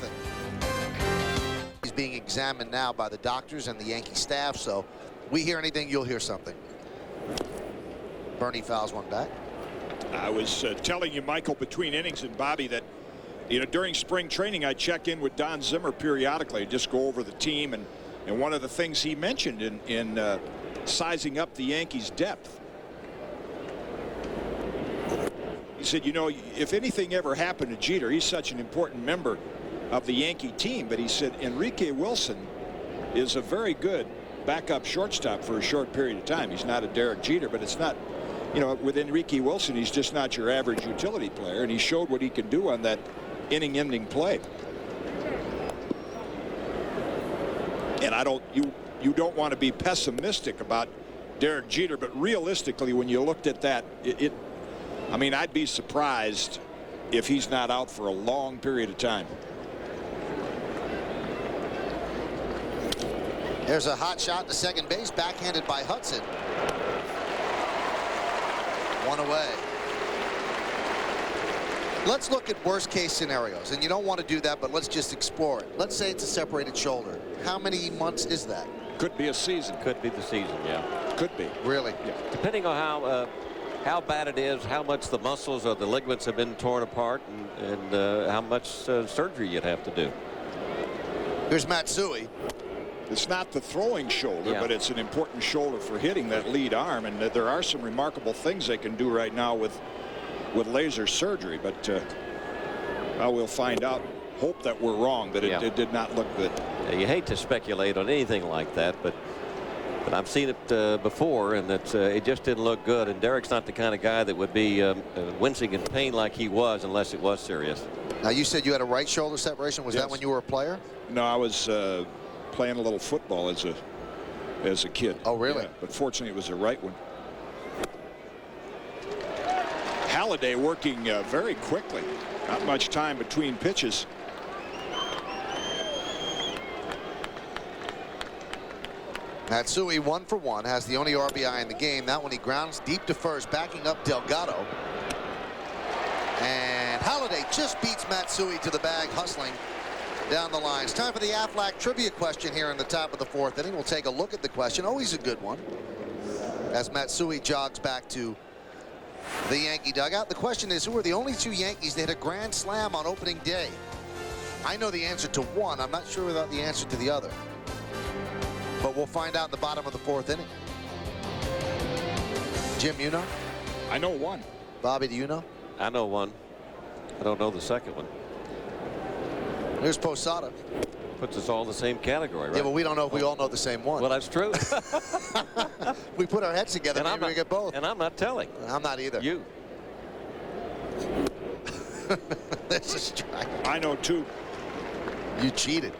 He's being examined now by the doctors and the Yankee staff, so we hear anything, you'll hear something. Bernie fouls one back. I was telling you, Michael, between innings, and Bobby, that, you know, during spring training I check in with Don Zimmer periodically, just go over the team, and one of the things he mentioned in sizing up the Yankees' depth, he said, you know, if anything ever happened to Jeter, he's such an important member of the Yankee team, but he said Enrique Wilson is a very good backup shortstop for a short period of time. He's not a Derek Jeter, but it's not, you know, with Enrique Wilson, he's just not your average utility player, and he showed what he can do on that inning-ending play. And I don't, you don't want to be pessimistic about Derek Jeter, but realistically, when you looked at that, I mean, I'd be surprised if he's not out for a long period of time. There's a hot shot to second base, backhanded by Hudson. One away. Let's look at worst case scenarios, and you don't want to do that, but let's just explore it. Let's say it's a separated shoulder. How many months is that? Could be a season. Could be the season, yeah. Could be. Really? Yeah. Depending on how bad it is, how much the muscles or the ligaments have been torn apart, and how much surgery you'd have to do. Here's Matsui. It's not the throwing shoulder, Yeah. but it's an important shoulder for hitting that lead arm, and there are some remarkable things they can do right now with laser surgery, but we'll find out. Hope that we're wrong, that it did not look good. You hate to speculate on anything like that, but I've seen it before, and it just didn't look good. And Derek's not the kind of guy that would be wincing in pain like he was unless it was serious. Now, you said you had a right shoulder separation. Was that when you were a player? No, I was playing a little football as a kid. Oh, really? Yeah, but fortunately, it was the right one. Halladay working very quickly. Not much time between pitches. Matsui 1 for 1, has the only RBI in the game. That one he grounds deep to first, backing up Delgado. And Halladay just beats Matsui to the bag, hustling down the line. It's time for the Aflac trivia question here in the top of the 4th inning. We'll take a look at the question. Always a good one. As Matsui jogs back to the Yankee dugout. The question is, who are the only 2 Yankees that hit a grand slam on opening day? I know the answer to one. I'm not sure about the answer to the other. But we'll find out in the bottom of the 4th inning. Jim, you know? I know one. Bobby, do you know? I know one. I don't know the second one. Here's Posada. Puts us all in the same category, right? Yeah, but we don't know if we all know the same one. Well, that's true. We put our heads together and we get both. And I'm not telling. I'm not either. You. There's a strike. I know 2. You cheated.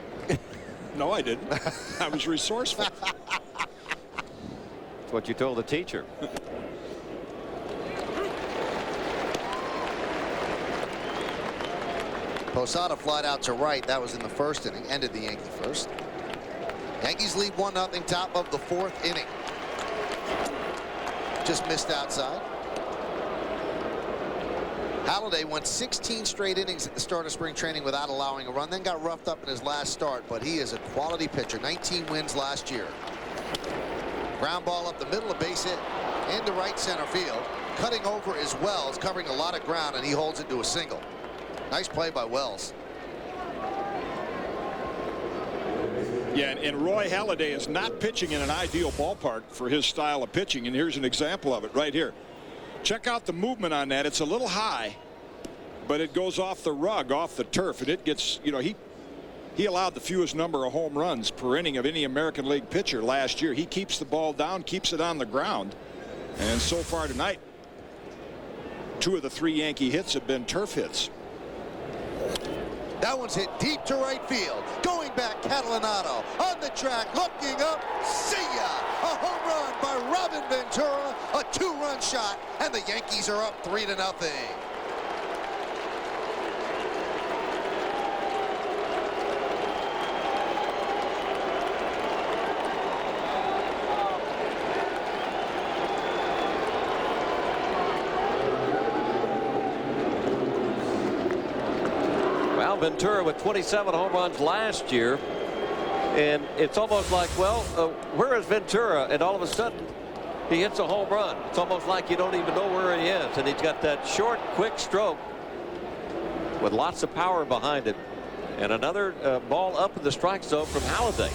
No, I didn't. I was resourceful. That's what you told the teacher. Posada flied out to right. That was in the 1st inning. Ended the Yankee first. Yankees lead 1-0, top of the 4th inning. Just missed outside. Halladay went 16 straight innings at the start of spring training without allowing a run, then got roughed up in his last start, but he is a quality pitcher. 19 wins last year. Ground ball up the middle, a base hit into right center field. Cutting over is Wells, covering a lot of ground, and he holds it to a single. Nice play by Wells. Yeah, and Roy Halladay is not pitching in an ideal ballpark for his style of pitching, and here's an example of it right here. Check out the movement on that. It's a little high, but it goes off the rug, off the turf, and it gets, you know, he allowed the fewest number of home runs per inning of any American League pitcher last year. He keeps the ball down, keeps it on the ground, and so far tonight, 2 of the 3 Yankee hits have been turf hits. That one's hit deep to right field. Going back, Catalanotto on the track, looking up. See ya! A home run by Robin Ventura, a 2-run shot, and the Yankees are up 3-0. Ventura with 27 home runs last year, and it's almost like, well, where is Ventura? And all of a sudden he hits a home run. It's almost like you don't even know where he is, and he's got that short, quick stroke with lots of power behind it. And another ball up in the strike zone from Halladay.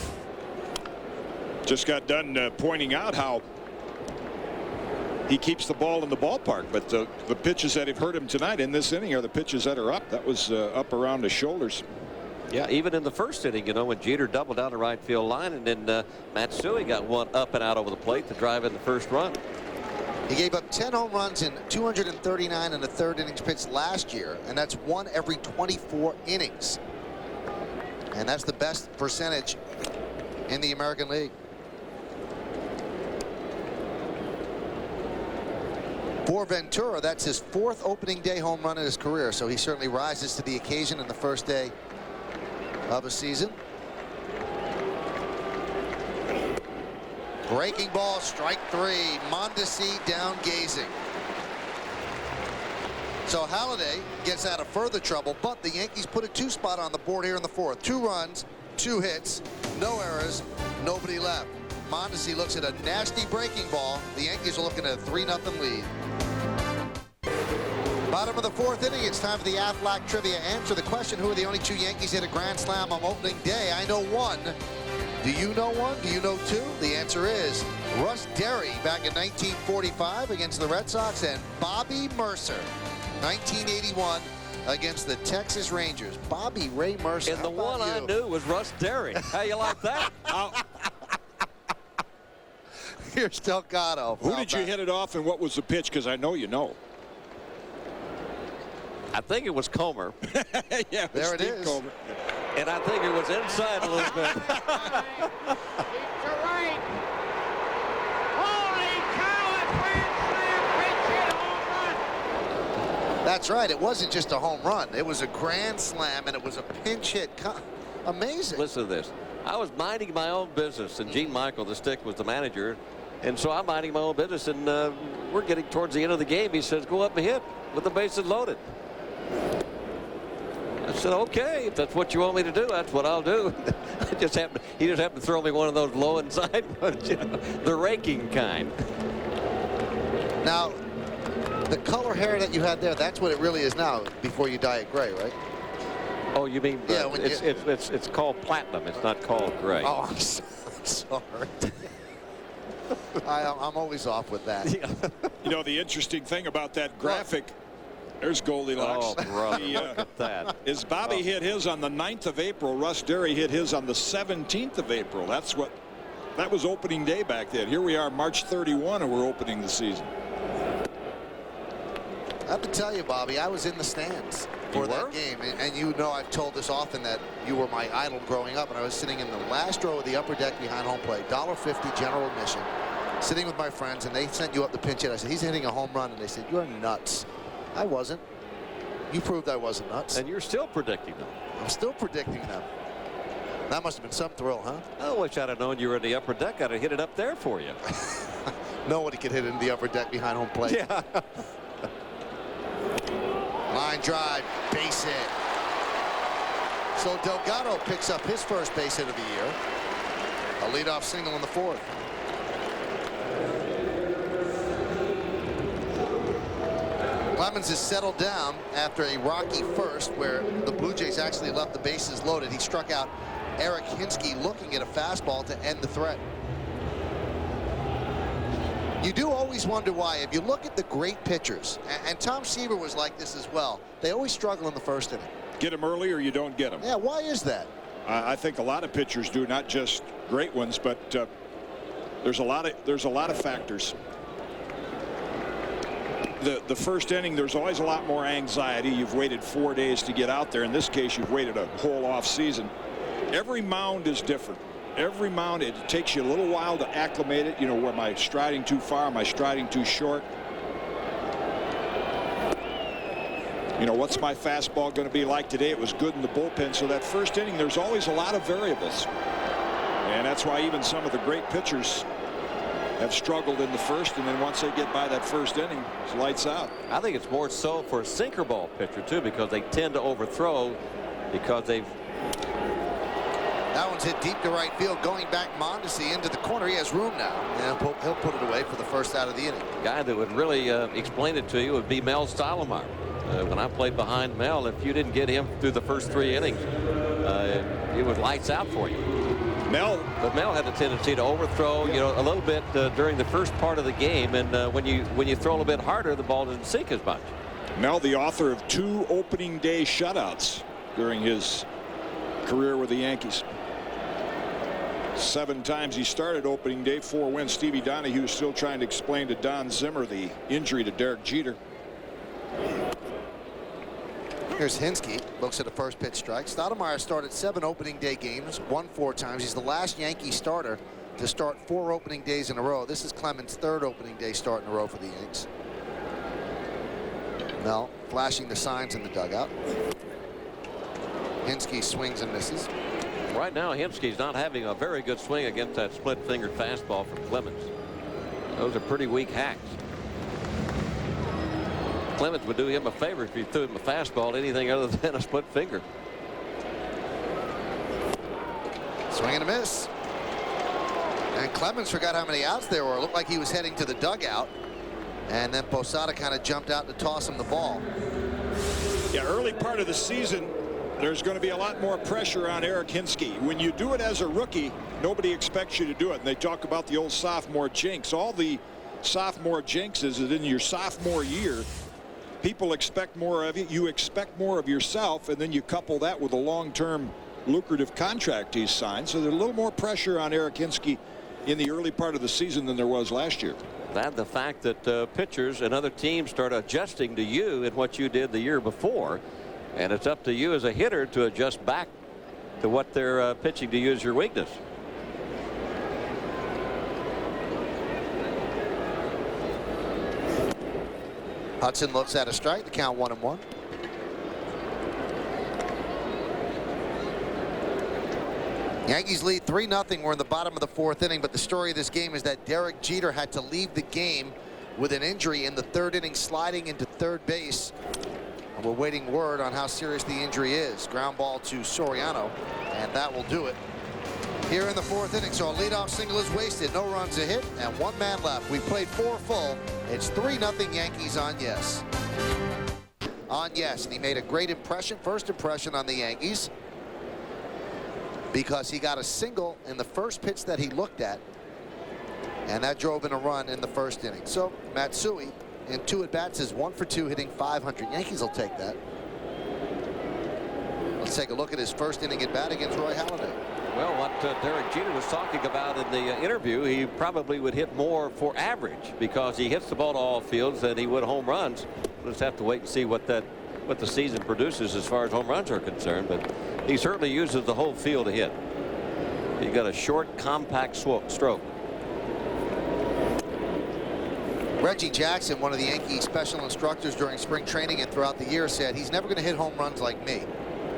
Just got done pointing out how he keeps the ball in the ballpark, but the pitches that have hurt him tonight in this inning are the pitches that are up. That was up around his shoulders. Yeah, even in the first inning, you know, when Jeter doubled down the right field line, and then Matsui got one up and out over the plate to drive in the first run. He gave up 10 home runs in 239 and a third innings pitched last year, and that's 1 every 24 innings. And that's the best percentage in the American League. For Ventura, that's his 4th opening day home run in his career, so he certainly rises to the occasion in the first day of a season. Breaking ball, strike 3. Mondesi down gazing. So Halladay gets out of further trouble, but the Yankees put a 2 spot on the board here in the 4th. 2 runs, 2 hits, no errors, nobody left. Mondesi looks at a nasty breaking ball. The Yankees are looking at a 3-0 lead. Bottom of the 4th inning, it's time for the Aflac Trivia. Answer the question, who are the only 2 Yankees hit a grand slam on opening day? I know 1. Do you know 1? Do you know 2? The answer is Russ Derry back in 1945 against the Red Sox, and Bobby Mercer, 1981 against the Texas Rangers. Bobby Ray Mercer. And the one I knew was Russ Derry. How you like that? Here's Delgado. Who did you hit it off, and what was the pitch? Because I know you know. I think it was Comer. Yeah, there it is. Comer. And I think it was inside a little bit. Right. Holy cow, a grand slam pinch hit home run. That's right. It wasn't just a home run. It was a grand slam, and it was a pinch hit. Amazing. Listen to this. I was minding my own business, and Gene Michael, the stick, was the manager. And so I'm minding my own business, and we're getting towards the end of the game. He says, go up and hit with the bases loaded. I said, okay, if that's what you want me to do, that's what I'll do. He just happened to throw me one of those low inside ones, you know, the raking kind. Now, the color hair that you had there, that's what it really is now before you dye it gray, right? Oh, you mean Yeah, it's called platinum. It's not called gray. Oh, I'm sorry. I'm always off with that. You know, the interesting thing about that graphic, there's Goldilocks. Oh, brother, look at that. Is Bobby hit his on the 9th of April. Russ Derry hit his on the 17th of April. That was opening day back then. Here we are, March 31, and we're opening the season. I have to tell you, Bobby, I was in the stands for that game. And you know I've told this often that you were my idol growing up. And I was sitting in the last row of the upper deck behind home plate, $1.50 general admission, sitting with my friends, and they sent you up the pinch hit. I said, he's hitting a home run. And they said, you're nuts. I wasn't. You proved I wasn't nuts. And you're still predicting them. I'm still predicting them. That must have been some thrill, huh? I wish I'd have known you were in the upper deck. I'd have hit it up there for you. Nobody could hit it in the upper deck behind home plate. Yeah. Line drive, base hit. So Delgado picks up his first base hit of the year. A leadoff single in the 4th. Clemens has settled down after a rocky first where the Blue Jays actually left the bases loaded. He struck out Eric Hinske looking at a fastball to end the threat. You do always wonder why. If you look at the great pitchers, and Tom Seaver was like this as well, they always struggle in the first inning. Get them early or you don't get them. Yeah, why is that? I think a lot of pitchers do, not just great ones, but there's a lot of factors. The first inning, there's always a lot more anxiety. You've waited 4 days to get out there. In this case, you've waited a whole off season. Every mound is different. Every mound, it takes you a little while to acclimate it. You know, am I striding too far? Am I striding too short? You know, what's my fastball going to be like today? It was good in the bullpen. So that first inning, there's always a lot of variables. And that's why even some of the great pitchers have struggled in the first, and then once they get by that first inning, it's lights out. I think it's more so for a sinker ball pitcher, too, because they tend to overthrow because they've. That one's hit deep to right field. Going back, Mondesi into the corner. He has room now. And he'll put it away for the first out of the inning. The guy that would really explain it to you would be Mel Stottlemyre. When I played behind Mel, if you didn't get him through the first 3 innings, it was lights out for you. But Mel had a tendency to overthrow, you know, a little bit during the first part of the game, and when you throw a little bit harder, the ball doesn't sink as much. Mel, the author of 2 opening day shutouts during his career with the Yankees. 7 times he started opening day, 4 wins. Stevie Donahue still trying to explain to Don Zimmer the injury to Derek Jeter. Here's Hinske, looks at a first pitch strike. Stottlemyre started 7 opening day games, won 4 times. He's the last Yankee starter to start 4 opening days in a row. This is Clemens' 3rd opening day start in a row for the Yanks. Mel flashing the signs in the dugout. Hinske swings and misses. Right now, Hinske's not having a very good swing against that split-fingered fastball from Clemens. Those are pretty weak hacks. Clemens would do him a favor if he threw him a fastball, anything other than a split finger. Swing and a miss. And Clemens forgot how many outs there were. It looked like he was heading to the dugout. And then Posada kind of jumped out to toss him the ball. Yeah, early part of the season, there's going to be a lot more pressure on Eric Hinske. When you do it as a rookie, nobody expects you to do it. And they talk about the old sophomore jinx. All the sophomore jinx is that in your sophomore year, people expect more of you. You expect more of yourself, and then you couple that with a long-term lucrative contract he's signed. So there's a little more pressure on Eric Hinske in the early part of the season than there was last year. That the fact that pitchers and other teams start adjusting to you and what you did the year before. And it's up to you as a hitter to adjust back to what they're pitching to you as your weakness. Hudson looks at a strike. The count 1-1. Yankees lead 3-0. We're in the bottom of the 4th inning, but the story of this game is that Derek Jeter had to leave the game with an injury in the 3rd inning, sliding into 3rd base. And we're waiting word on how serious the injury is. Ground ball to Soriano, and that will do it here in the 4th inning. So a leadoff single is wasted. No runs a hit, and 1 man left. We played 4 full. It's 3-0 Yankees on Yes. On Yes, and he made a great impression, first impression on the Yankees, because he got a single in the first pitch that he looked at, and that drove in a run in the 1st inning. So Matsui in 2 at-bats is 1 for 2, hitting .500. Yankees will take that. Let's take a look at his 1st inning at bat against Roy Halladay. Well, what Derek Jeter was talking about in the interview, he probably would hit more for average because he hits the ball to all fields than he would home runs. We'll just have to wait and see what the season produces as far as home runs are concerned, but he certainly uses the whole field to hit. He got a short, compact stroke. Reggie Jackson, one of the Yankee special instructors during spring training and throughout the year, said he's never going to hit home runs like me.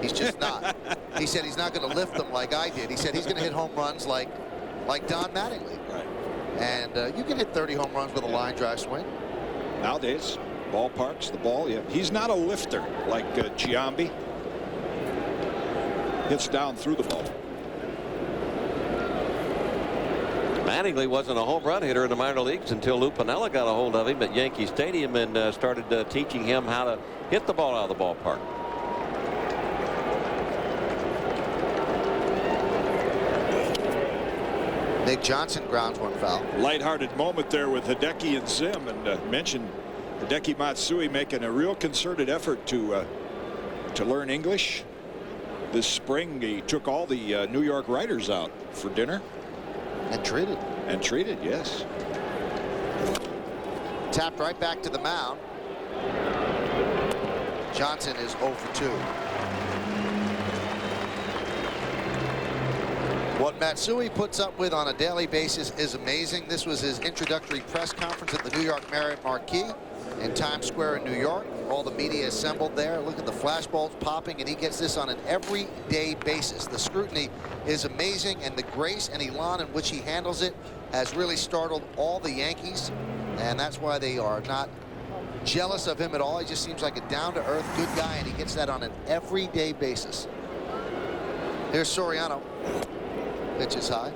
He's just not. He said he's not going to lift them like I did. He said he's going to hit home runs like Don Mattingly. Right. And you can hit 30 home runs with a line drive swing. Nowadays, ballparks, the ball, yeah. He's not a lifter like Giambi. Hits down through the ball. Mattingly wasn't a home run hitter in the minor leagues until Lou Piniella got a hold of him at Yankee Stadium and started teaching him how to hit the ball out of the ballpark. Nick Johnson grounds one foul. Lighthearted moment there with Hideki and Zim, and mentioned Hideki Matsui making a real concerted effort to learn English. This spring he took all the New York writers out for dinner. And treated. And treated, yes. Tapped right back to the mound. Johnson is 0 for 2. What Matsui puts up with on a daily basis is amazing. This was his introductory press conference at the New York Marriott Marquis in Times Square in New York. All the media assembled there. Look at the flashbulbs popping, and he gets this on an everyday basis. The scrutiny is amazing, and the grace and elan in which he handles it has really startled all the Yankees, and that's why they are not jealous of him at all. He just seems like a down-to-earth good guy, and he gets that on an everyday basis. Here's Soriano. Pitch is high.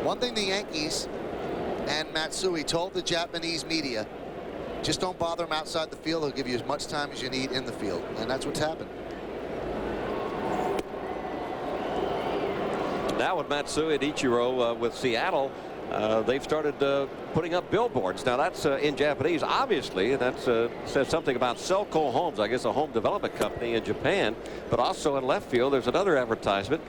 One thing the Yankees and Matsui told the Japanese media, just don't bother him outside the field. He'll give you as much time as you need in the field, and that's what's happened. Now with Matsui and Ichiro with Seattle, they've started putting up billboards. Now that's in Japanese, obviously, and that says something about Selco Homes, I guess a home development company in Japan. But also in left field, there's another advertisement,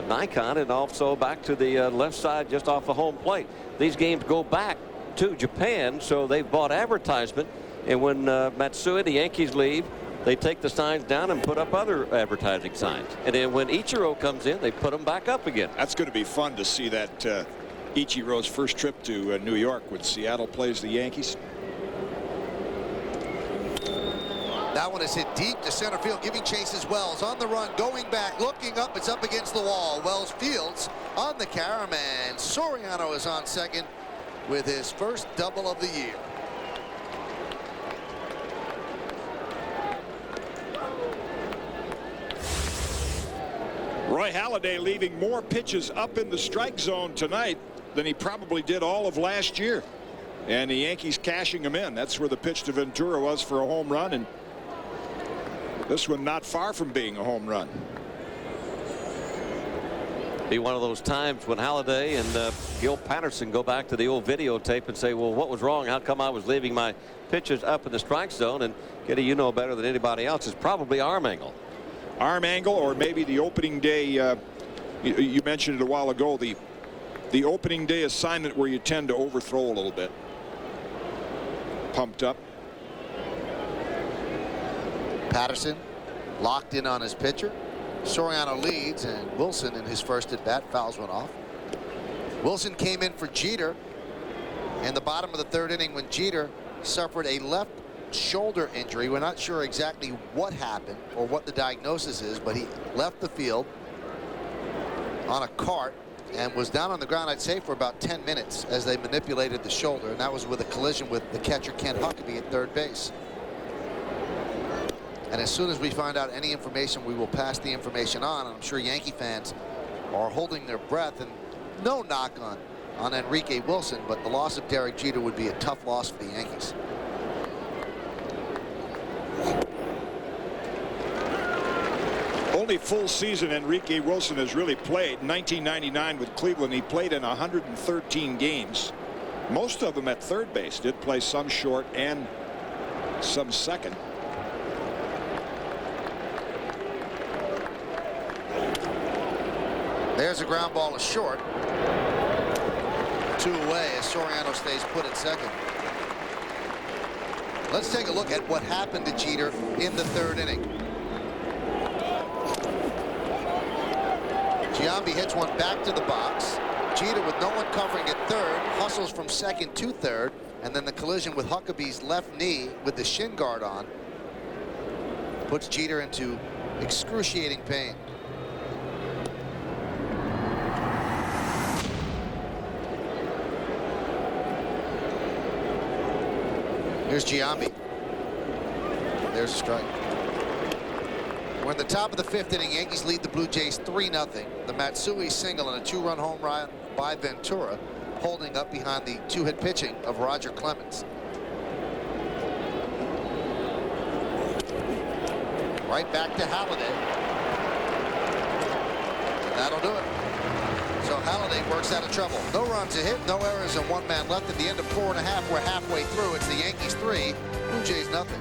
Nikon, and also back to the left side just off the home plate. These games go back to Japan, so they've bought advertisement, and when Matsui, the Yankees, leave, they take the signs down and put up other advertising signs. And then when Ichiro comes in, they put them back up again. That's going to be fun to see that Ichiro's first trip to New York when Seattle plays the Yankees. That one is hit deep to center field, giving chase as Wells on the run, going back, looking up. It's up against the wall. Wells fields on the carom, and Soriano is on second with his first double of the year. Roy Halladay leaving more pitches up in the strike zone tonight than he probably did all of last year. And the Yankees cashing him in. That's where the pitch to Ventura was for a home run, and this one not far from being a home run. Be one of those times when Halladay and Gil Patterson go back to the old videotape and say, well, what was wrong? How come I was leaving my pitches up in the strike zone? And Kitty, you know better than anybody else, it's probably arm angle. Arm angle, or maybe the opening day, you mentioned it a while ago, the opening day assignment where you tend to overthrow a little bit. Pumped up. Patterson locked in on his pitcher. Soriano leads, and Wilson in his first at bat fouls one off. Wilson came in for Jeter in the bottom of the third inning when Jeter suffered a left shoulder injury. We're not sure exactly what happened or what the diagnosis is, but he left the field on a cart and was down on the ground, I'd say, for about 10 minutes as they manipulated the shoulder, and that was with a collision with the catcher Kent Huckabee at third base. And as soon as we find out any information, we will pass the information on. And I'm sure Yankee fans are holding their breath, and no knock on Enrique Wilson, but the loss of Derek Jeter would be a tough loss for the Yankees. Only full season Enrique Wilson has really played. 1999 with Cleveland, he played in 113 games. Most of them at third base. Did play some short and some second. There's a ground ball to short. 2 away as Soriano stays put at second. Let's take a look at what happened to Jeter in the third inning. Giambi hits one back to the box. Jeter, with no one covering at third, hustles from second to third, and then the collision with Huckabee's left knee with the shin guard on puts Jeter into excruciating pain. Here's Giambi. There's a strike. We're in the top of the 5th inning. Yankees lead the Blue Jays 3-0. The Matsui single and a 2-run home run by Ventura, holding up behind the 2-hit pitching of Roger Clemens. Right back to Halladay. And that'll do it. So Halladay works out of trouble. No runs, a hit, no errors, and 1 man left at the end of 4 1/2. We're halfway through. It's the Yankees 3, Blue Jays nothing.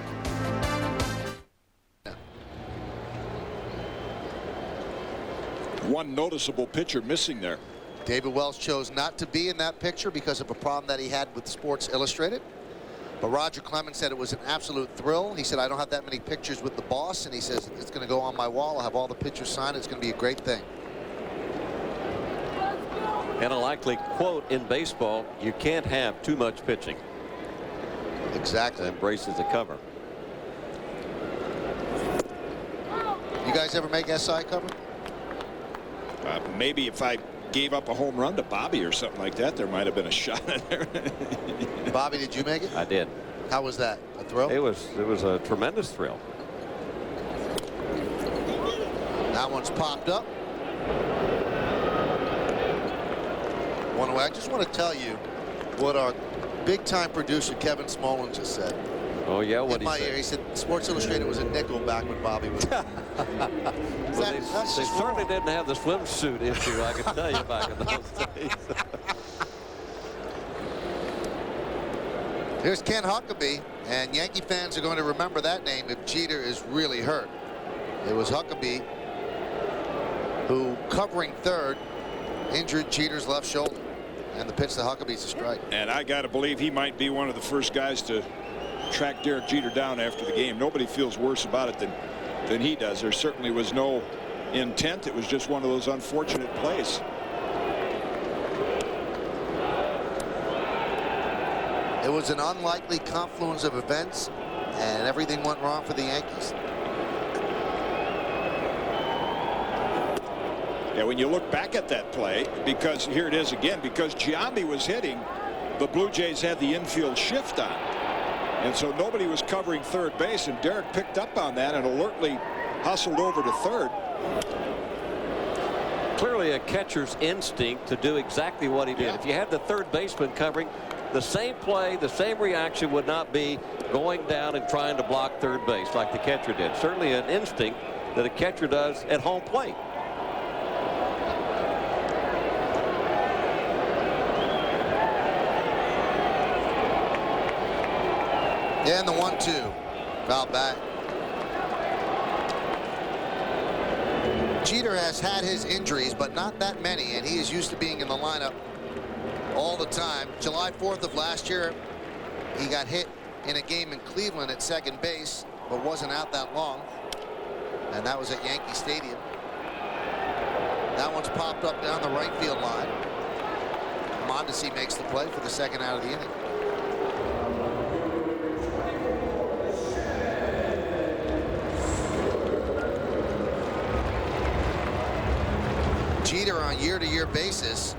One noticeable pitcher missing there. David Wells chose not to be in that picture because of a problem that he had with Sports Illustrated. But Roger Clemens said it was an absolute thrill. He said, I don't have that many pictures with the boss. And he says, it's going to go on my wall. I'll have all the pictures signed. It's going to be a great thing. And a likely quote in baseball, you can't have too much pitching. Exactly. Embraces the cover. You guys ever make SI cover? Maybe if I gave up a home run to Bobby or something like that, there might have been a shot in there. Bobby, did you make it? I did. How was that? A thrill? It was a tremendous thrill. That one's popped up. One away. I just want to tell you what our big-time producer Kevin Smolin just said. Oh yeah, what In my ear, he said Sports Illustrated was a nickel back when Bobby was. Well, they certainly didn't have the swimsuit issue, I can tell you, back in those days. Here's Ken Huckabee, and Yankee fans are going to remember that name if Jeter is really hurt. It was Huckabee who, covering third, injured Jeter's left shoulder, and the pitch to Huckabee's a strike. And I got to believe he might be one of the first guys to track Derek Jeter down after the game. Nobody feels worse about it than he does. There certainly was no intent. It was just one of those unfortunate plays. It was an unlikely confluence of events, and everything went wrong for the Yankees. Yeah, when you look back at that play, because here it is again, because Giambi was hitting, the Blue Jays had the infield shift on. And so nobody was covering third base, and Derek picked up on that and alertly hustled over to third. Clearly a catcher's instinct to do exactly what he did. Yeah. If you had the third baseman covering, the same play, the same reaction would not be going down and trying to block third base like the catcher did. Certainly an instinct that a catcher does at home plate. And the 1-2. Foul back. Jeter has had his injuries, but not that many, and he is used to being in the lineup all the time. July 4th of last year, he got hit in a game in Cleveland at second base, but wasn't out that long. And that was at Yankee Stadium. That one's popped up down the right field line. Mondesi makes the play for the second out of the inning. Jeter on year-to-year basis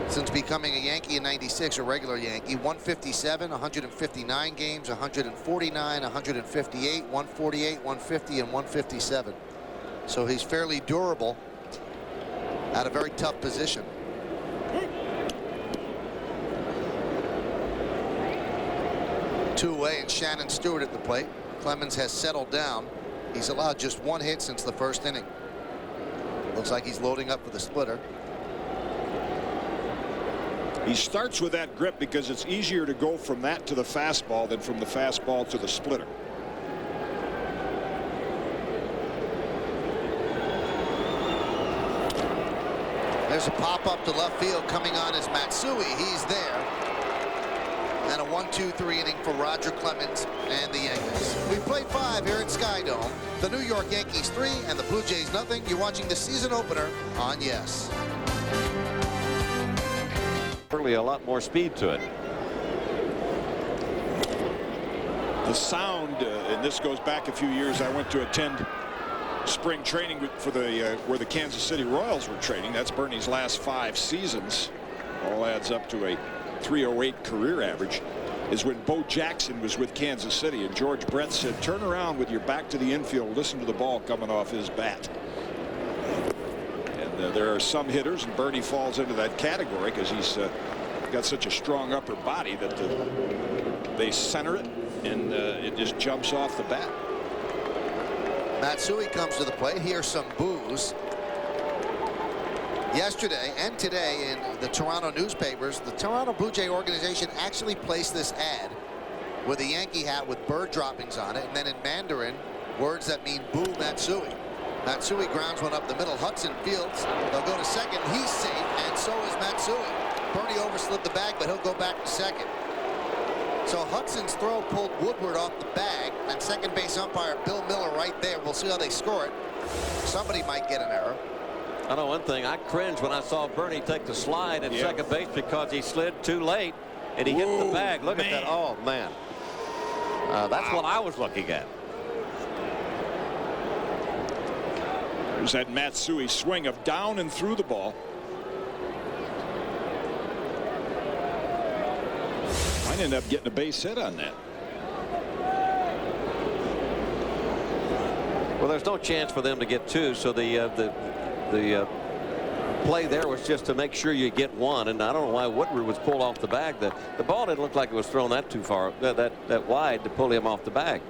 since becoming a Yankee in '96, a regular Yankee, 157, 159 games, 149, 158, 148, 150, and 157. So he's fairly durable at a very tough position. Two away, and Shannon Stewart at the plate. Clemens has settled down. He's allowed just 1 hit since the first inning. Looks like he's loading up for the splitter. He starts with that grip because it's easier to go from that to the fastball than from the fastball to the splitter. There's a pop-up to left field. Coming on is Matsui. He's there. And a 1-2-3 inning for Roger Clemens and the Yankees. We played 5 here at Skydome. The New York Yankees 3 and the Blue Jays nothing. You're watching the season opener on Yes. Certainly a lot more speed to it. The sound, and this goes back a few years, I went to attend spring training for where the Kansas City Royals were training. That's Bernie's last 5 seasons. All adds up to a .308 career average. Is when Bo Jackson was with Kansas City, and George Brett said, turn around with your back to the infield, listen to the ball coming off his bat. And there are some hitters, and Bernie falls into that category because he's got such a strong upper body that they center it, and it just jumps off the bat. Matsui comes to the plate. Here's some boos. Yesterday and today in the Toronto newspapers, the Toronto Blue Jay organization actually placed this ad with a Yankee hat with bird droppings on it, and then in Mandarin, words that mean boo Matsui. Matsui grounds one up the middle. Hudson fields. They'll go to second. He's safe, and so is Matsui. Bernie overslid the bag, but he'll go back to second. So Hudson's throw pulled Woodward off the bag, and second base umpire Bill Miller right there. We'll see how they score it. Somebody might get an error. I know one thing. I cringed when I saw Bernie take the slide at second base because he slid too late and he hit the bag. Look at that. Oh, man. That's what I was looking at. There's that Matsui swing of down and through the ball. Might end up getting a base hit on that. Well, there's no chance for them to get two, so the play there was just to make sure you get one, and I don't know why Woodward was pulled off the bag. The ball didn't look like it was thrown that too far, that wide to pull him off the bag.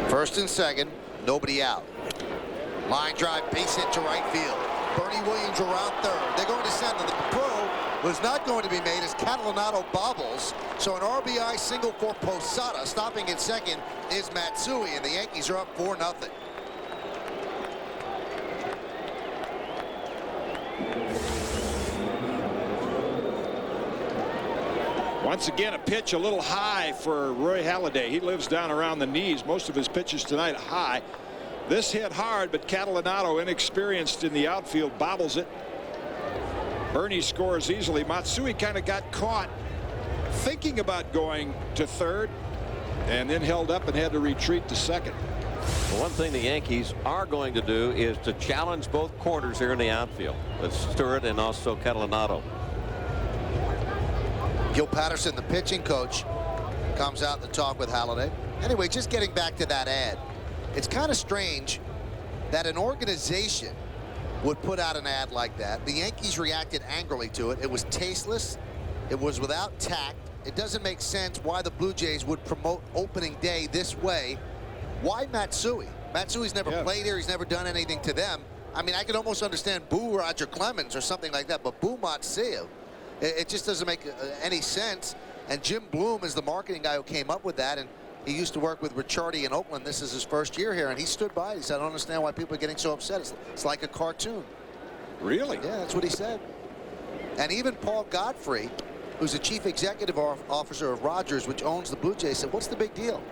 First and second, nobody out. Line drive, base hit to right field. Bernie Williams around third. They're going to send him. The throw was not going to be made as Catalanato bobbles. So an RBI single for Posada. Stopping at second is Matsui, and the Yankees are up 4-0. Once again, a pitch a little high for Roy Halladay. He lives down around the knees. Most of his pitches tonight high. This hit hard, but Catalanato, inexperienced in the outfield, bobbles it. Bernie scores easily. Matsui kind of got caught thinking about going to third and then held up and had to retreat to second. Well, one thing the Yankees are going to do is to challenge both corners here in the outfield. That's Stewart and also Catalanato. Gil Patterson, the pitching coach, comes out to talk with Halladay. Anyway, just getting back to that ad. It's kind of strange that an organization would put out an ad like that. The Yankees reacted angrily to it. It was tasteless. It was without tact. It doesn't make sense why the Blue Jays would promote opening day this way. Why Matsui? Matsui's never played here. He's never done anything to them. I mean, I could almost understand boo Roger Clemens or something like that, but boo Matsui. It just doesn't make any sense. And Jim Bloom is the marketing guy who came up with that, and he used to work with Ricciardi in Oakland. This is his first year here, and he stood by it. He said, I don't understand why people are getting so upset. It's like a cartoon. Really? Yeah, that's what he said. And even Paul Godfrey, who's the chief executive officer of Rogers, which owns the Blue Jays, said, what's the big deal?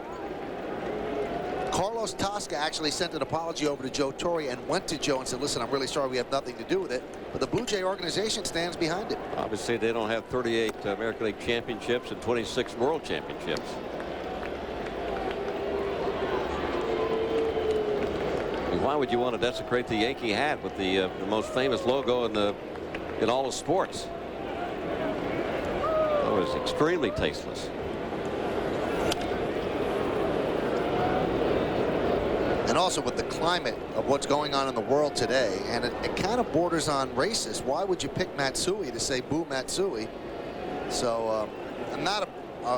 Carlos Tosca actually sent an apology over to Joe Torre and went to Joe and said, listen, I'm really sorry, we have nothing to do with it. But the Blue Jay organization stands behind it. Obviously, they don't have 38 American League championships and 26 world championships. Why would you want to desecrate the Yankee hat with the most famous logo in all of sports? That was extremely tasteless. And also with the climate of what's going on in the world today, and it kind of borders on racist. Why would you pick Matsui to say boo Matsui? So not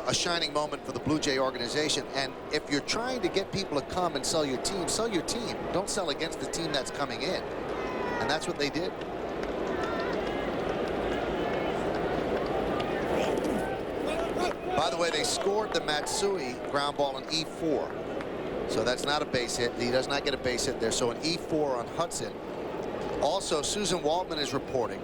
a shining moment for the Blue Jay organization. And if you're trying to get people to come and sell your team, sell your team. Don't sell against the team that's coming in. And that's what they did. By the way, they scored the Matsui ground ball in E4. So that's not a base hit. He does not get a base hit there. So an E4 on Hudson. Also, Susan Waldman is reporting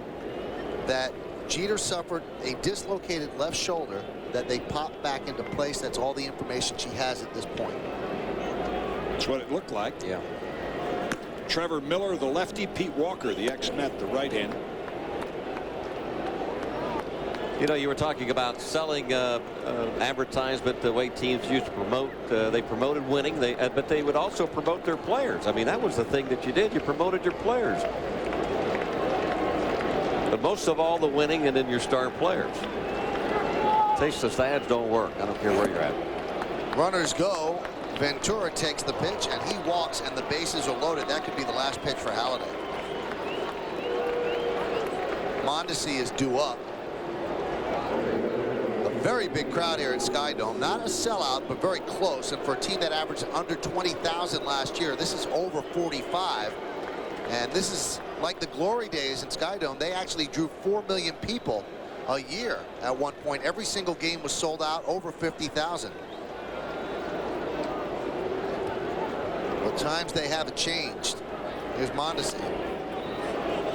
that Jeter suffered a dislocated left shoulder that they popped back into place. That's all the information she has at this point. That's what it looked like. Yeah. Trevor Miller, the lefty. Pete Walker, the ex-Met, the right-hander. You know, you were talking about selling advertisement the way teams used to promote. They promoted winning, but they would also promote their players. I mean, that was the thing that you did. You promoted your players. But most of all, the winning and then your star players. Tasteless ads don't work. I don't care where you're at. Runners go. Ventura takes the pitch, and he walks, and the bases are loaded. That could be the last pitch for Halladay. Mondesi is due up. The Very big crowd here at Sky Dome. Not a sellout, but very close. And for a team that averaged under 20,000 last year, this is over 45. And this is like the glory days in Sky Dome. They actually drew 4 million people a year at one point. Every single game was sold out, over 50,000. Well, times they have changed. Here's Mondesi.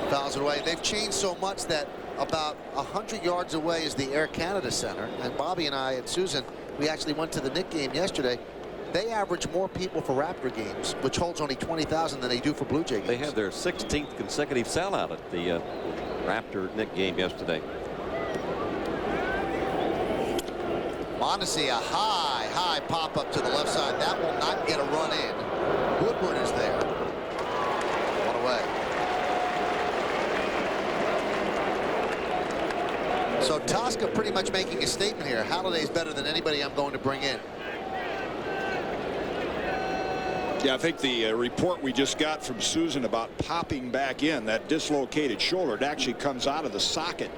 Fouls it away. They've changed so much that about 100 yards away is the Air Canada Center. And Bobby and I and Susan, we actually went to the Knick game yesterday. They average more people for Raptor games, which holds only 20,000 than they do for Blue Jay games. They had their 16th consecutive sellout at the Raptor Knick game yesterday. Mondesi, a high pop up to the left side. That will not get a run in. Woodward is there. One away. So Tosca pretty much making a statement here. Halliday's better than anybody I'm going to bring in. Yeah, I think the report we just got from Susan about popping back in, that dislocated shoulder, it actually comes out of the socket.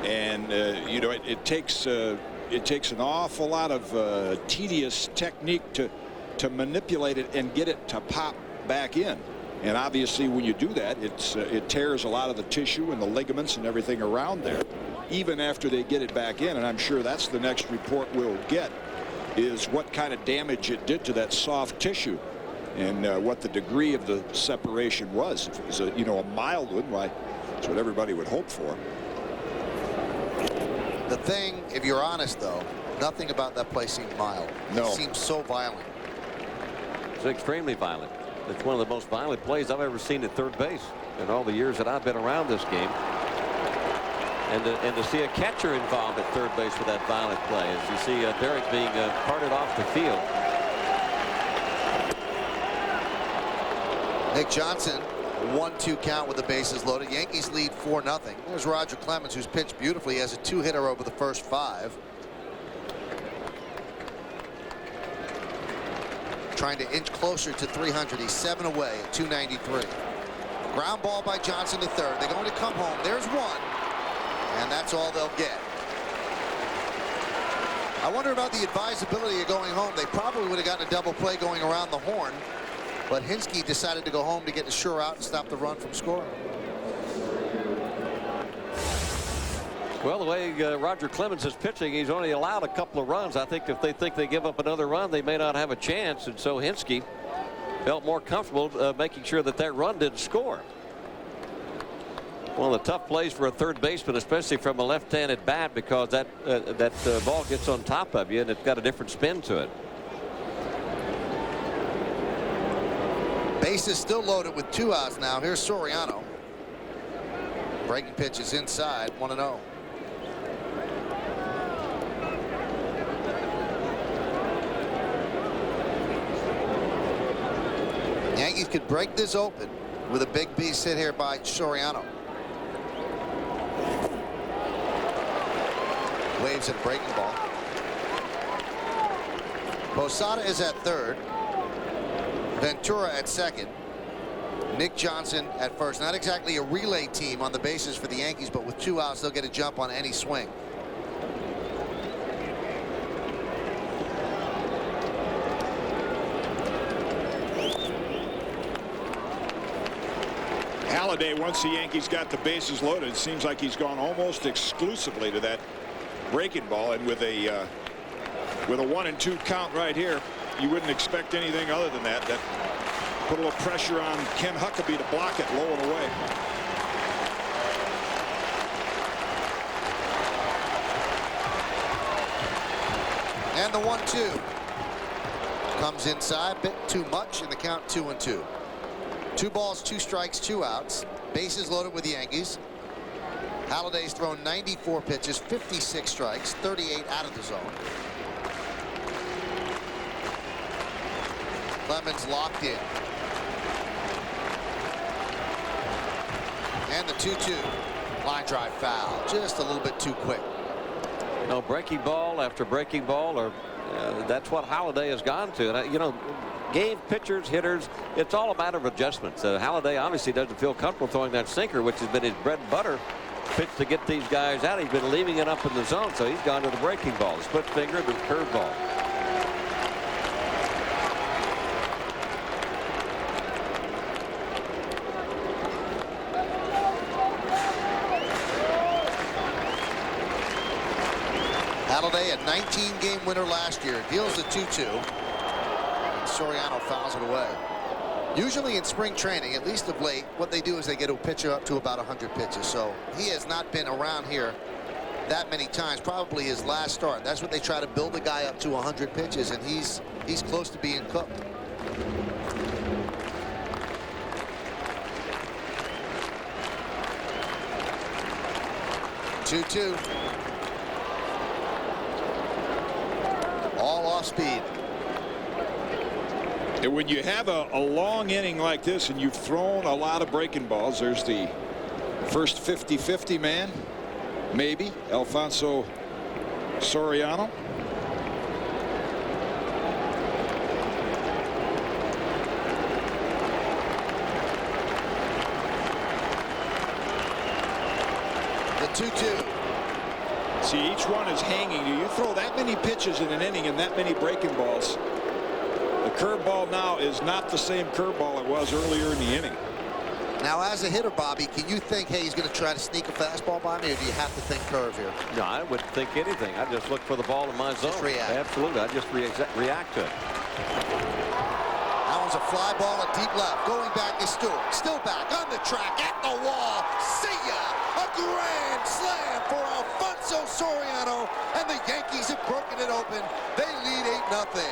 And, you know, it takes an awful lot of tedious technique to manipulate it and get it to pop back in. And obviously when you do that, it tears a lot of the tissue and the ligaments and everything around there, even after they get it back in. And I'm sure that's the next report we'll get, is what kind of damage it did to that soft tissue and what the degree of the separation was. If it was a mild one, why, that's what everybody would hope for. The thing, if you're honest though, nothing about that play seemed mild. No. It seems so violent. It's extremely violent. It's one of the most violent plays I've ever seen at third base in all the years that I've been around this game. And to see a catcher involved at third base with that violent play, as you see Derek being carted off the field. Nick Johnson, 1-2 count with the bases loaded. Yankees lead 4-0. There's Roger Clemens, who's pitched beautifully. He has a 2-hitter over the first 5. Trying to inch closer to 300. He's 7 away at 293. Ground ball by Johnson to third. They're going to come home. There's one. And that's all they'll get. I wonder about the advisability of going home. They probably would have gotten a double play going around the horn. But Hinske decided to go home to get the sure out and stop the run from scoring. Well, the way Roger Clemens is pitching, he's only allowed a couple of runs. I think if they think they give up another run, they may not have a chance. And so Hinske felt more comfortable making sure that that run didn't score. One of the tough plays for a third baseman, especially from a left-handed bat, because that ball gets on top of you and it's got a different spin to it. Base is still loaded with 2 outs now. Here's Soriano. Breaking pitch is inside, 1-0. Yankees could break this open with a big base hit here by Soriano. Waves at breaking ball. Posada is at third. Ventura at second. Nick Johnson at first. Not exactly a relay team on the bases for the Yankees, but with 2 outs, they'll get a jump on any swing. Halladay, once the Yankees got the bases loaded, it seems like he's gone almost exclusively to that breaking ball. And with a 1-2 count right here, you wouldn't expect anything other than that. That put a little pressure on Ken Huckabee to block it low and away. And the 1-2 comes inside, bit too much, in the count 2-2. 2 balls, 2 strikes, 2 outs. Bases loaded with the Yankees. Halladay's thrown 94 pitches, 56 strikes, 38 out of the zone. Clemens locked in. And the 2-2. Line drive foul. Just a little bit too quick. No, breaking ball after breaking ball, or that's what Halladay has gone to. And, you know, game pitchers, hitters, it's all a matter of adjustments. Halladay obviously doesn't feel comfortable throwing that sinker, which has been his bread and butter pitch to get these guys out. He's been leaving it up in the zone, so he's gone to the breaking ball. Split finger to the curveball. Halladay, a 19-game winner last year, deals the 2-2. Soriano fouls it away. Usually in spring training, at least of late, what they do is they get a pitcher up to about 100 pitches. So he has not been around here that many times, probably his last start. That's what they try to build a guy up to 100 pitches, and he's close to being cooked. Two-two. All off speed. And when you have a long inning like this and you've thrown a lot of breaking balls, there's the first 50-50 man, maybe, Alfonso Soriano. The 2-2. See, each one is hanging. You throw that many pitches in an inning and that many breaking balls. The curveball now is not the same curveball it was earlier in the inning. Now, as a hitter, Bobby, can you think, hey, he's going to try to sneak a fastball by me, or do you have to think curve here? No, I wouldn't think anything. I just look for the ball in my zone. Just react. Absolutely. I just react to it. That one's a fly ball at deep left. Going back is Stewart. Still back on the track at the wall. See ya! A grand slam for Alfonso Soriano, and the Yankees have broken it open. They lead 8-0.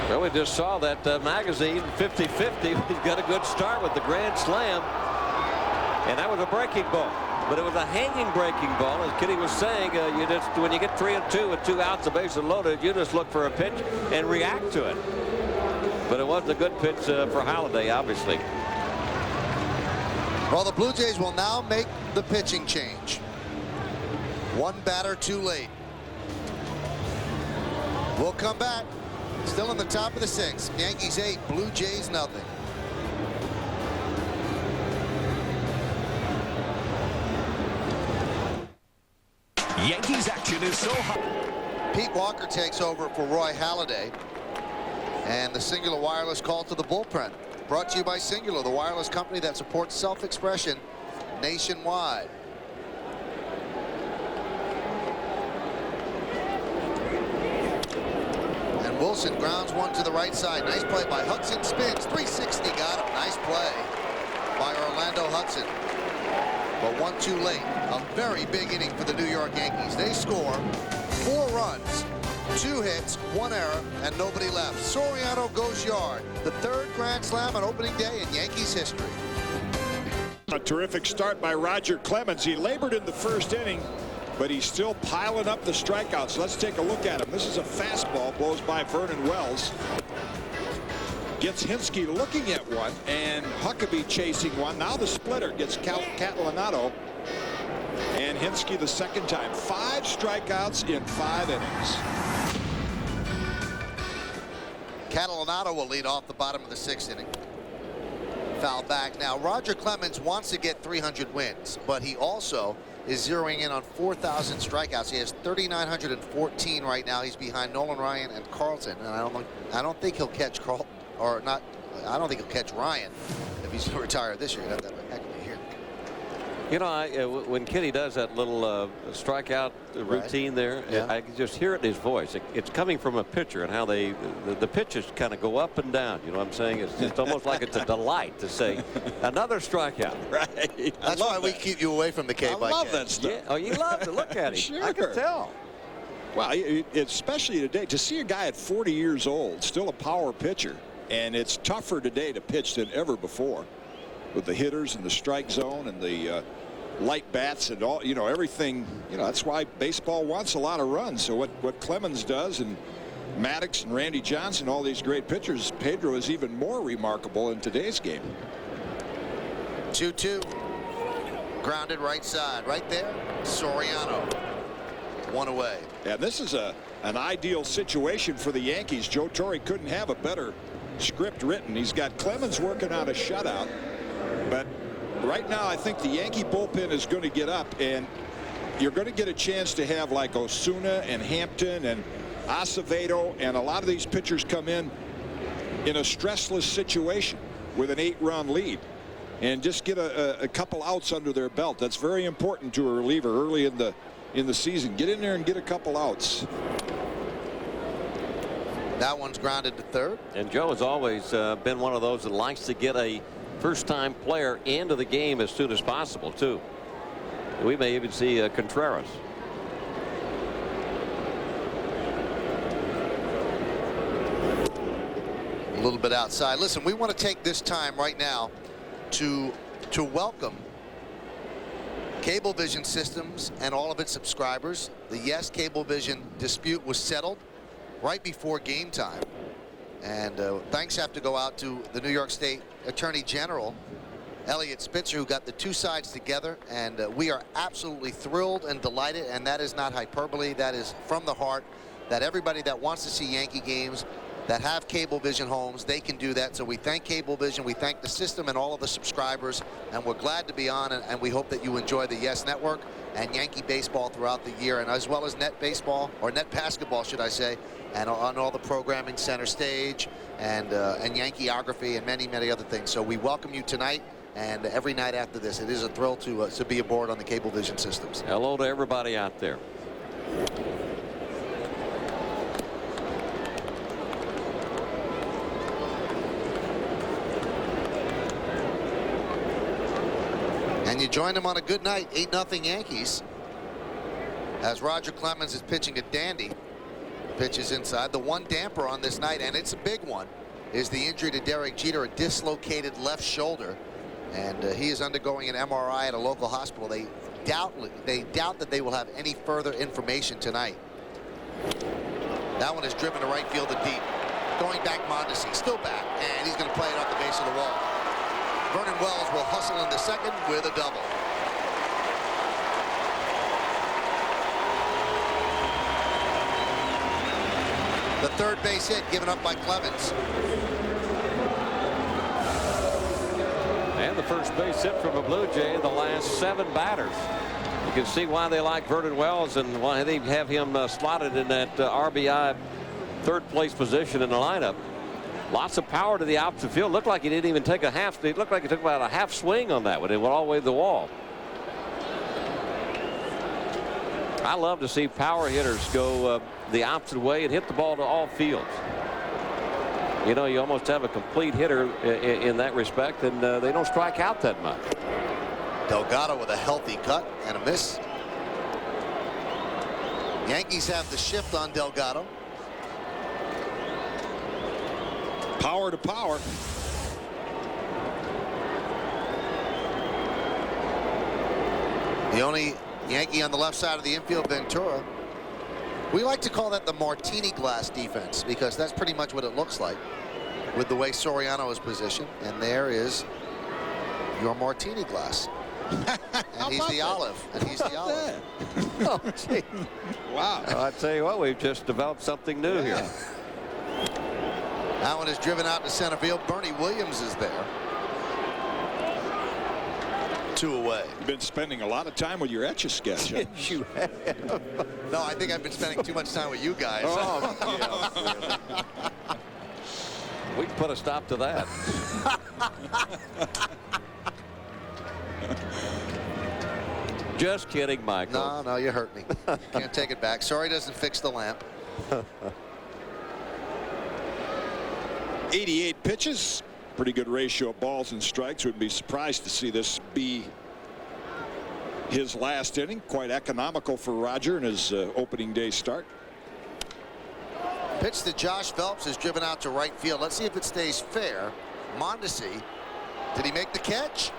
Well, we just saw that magazine 50-50. He's got a good start with the grand slam. And that was a breaking ball. But it was a hanging breaking ball. As Kitty was saying, you just when you get 3-2 with 2 outs, the bases loaded, you just look for a pitch and react to it. But it wasn't a good pitch for Halladay, obviously. Well, the Blue Jays will now make the pitching change. One batter too late. We'll come back. Still in the top of the 6th. Yankees 8, Blue Jays nothing. Yankees action is so hot. Pete Walker takes over for Roy Halladay. And the Singular Wireless call to the bullpen. Brought to you by Singular, the wireless company that supports self-expression nationwide. And Wilson grounds one to the right side. Nice play by Hudson. Spins. 360. Got him. Nice play by Orlando Hudson. But one too late. A very big inning for the New York Yankees. They score 4 runs, 2 hits, 1 error, and nobody left. Soriano goes yard. The 3rd grand slam on opening day in Yankees history. A terrific start by Roger Clemens. He labored in the first inning, but he's still piling up the strikeouts. Let's take a look at him. This is a fastball, blows by Vernon Wells. Gets Hinske looking at one, and Huckabee chasing one. Now the splitter gets Catalanato, and Hinske the second time. 5 strikeouts in 5 innings. Catalanato will lead off the bottom of the 6th inning. Foul back. Now, Roger Clemens wants to get 300 wins, but he also is zeroing in on 4,000 strikeouts. He has 3,914 right now. He's behind Nolan Ryan and Carlton, and I don't think he'll catch Carlton, or not. I don't think he'll catch Ryan if he's retired this year. He'd have that heck of a year. You know, when Kitty does that little strikeout routine there, Yeah. I can just hear it in his voice. It's coming from a pitcher and how the pitches kind of go up and down. You know what I'm saying? It's just almost like it's a delight to say another strikeout. Right. That's why we keep you away from the K. I love that stuff. Yeah. Oh, you love to look at him. Sure. I can tell. Well, especially today, to see a guy at 40 years old, still a power pitcher, and it's tougher today to pitch than ever before with the hitters and the strike zone and the light bats and all, everything. That's why baseball wants a lot of runs. So what Clemens does, and Maddox and Randy Johnson, all these great pitchers, Pedro is even more remarkable in today's game. 2-2. Grounded right side. Right there, Soriano. One away. And this is an ideal situation for the Yankees. Joe Torre couldn't have a better script written. He's got Clemens working on a shutout. But right now, I think the Yankee bullpen is going to get up, and you're going to get a chance to have like Osuna and Hampton and Acevedo, and a lot of these pitchers come in a stressless situation with an 8-run lead and just get a couple outs under their belt. That's very important to a reliever early in the season. Get in there and get a couple outs. That one's grounded to third. And Joe has always been one of those that likes to get a first-time player into the game as soon as possible, too. We may even see Contreras. A little bit outside. Listen, we want to take this time right now to welcome Cablevision Systems and all of its subscribers. The Yes Cablevision dispute was settled right before game time. And thanks have to go out to the New York State Attorney General, Elliot Spitzer, who got the two sides together. And we are absolutely thrilled and delighted. And that is not hyperbole. That is from the heart, that everybody that wants to see Yankee games, that have Cablevision homes, they can do that. So we thank Cablevision, we thank the system and all of the subscribers, and we're glad to be on, and we hope that you enjoy the Yes Network and Yankee baseball throughout the year, and as well as Net Baseball, or Net Basketball, should I say, and on all the programming, Center Stage and Yankeeography and many other things. So we welcome you tonight and every night after this. It is a thrill to be aboard on the Cablevision systems. Hello to everybody out there. And you join them on a good night, 8-0 Yankees, as Roger Clemens is pitching a dandy. Pitches inside. The one damper on this night, and it's a big one, is the injury to Derek Jeter, a dislocated left shoulder, and he is undergoing an MRI at a local hospital. They doubt that they will have any further information tonight. That one is driven to right field and deep. Going back, Mondesi, still back, and he's going to play it off the base of the wall. Vernon Wells will hustle in the second with a double. The third base hit given up by Clemens. And the first base hit from a Blue Jay in the last 7 batters. You can see why they like Vernon Wells and why they have him slotted in that RBI third place position in the lineup. Lots of power to the opposite field. Looked like he didn't even take a half. It looked like he took about a half swing on that one. It went all the way to the wall. I love to see power hitters go the opposite way and hit the ball to all fields. You know, you almost have a complete hitter in that respect, and they don't strike out that much. Delgado with a healthy cut and a miss. Yankees have the shift on Delgado. Power to power. The only Yankee on the left side of the infield, Ventura. We like to call that the martini glass defense because that's pretty much what it looks like with the way Soriano is positioned. And there is your martini glass. And he's the olive. And he's the olive. Oh, gee. Wow. Well, I tell you what, we've just developed something new here. That one is driven out to center field. Bernie Williams is there. 2 away. You've been spending a lot of time with your Etch-a-Sketch. Yes, you have. No, I think I've been spending too much time with you guys. We can put a stop to that. Just kidding, Michael. No, you hurt me. Can't take it back. Sorry doesn't fix the lamp. 88 pitches. Pretty good ratio of balls and strikes. Wouldn't be surprised to see this be his last inning. Quite economical for Roger in his opening day start. Pitch to Josh Phelps is driven out to right field. Let's see if it stays fair. Mondesi, did he make the catch?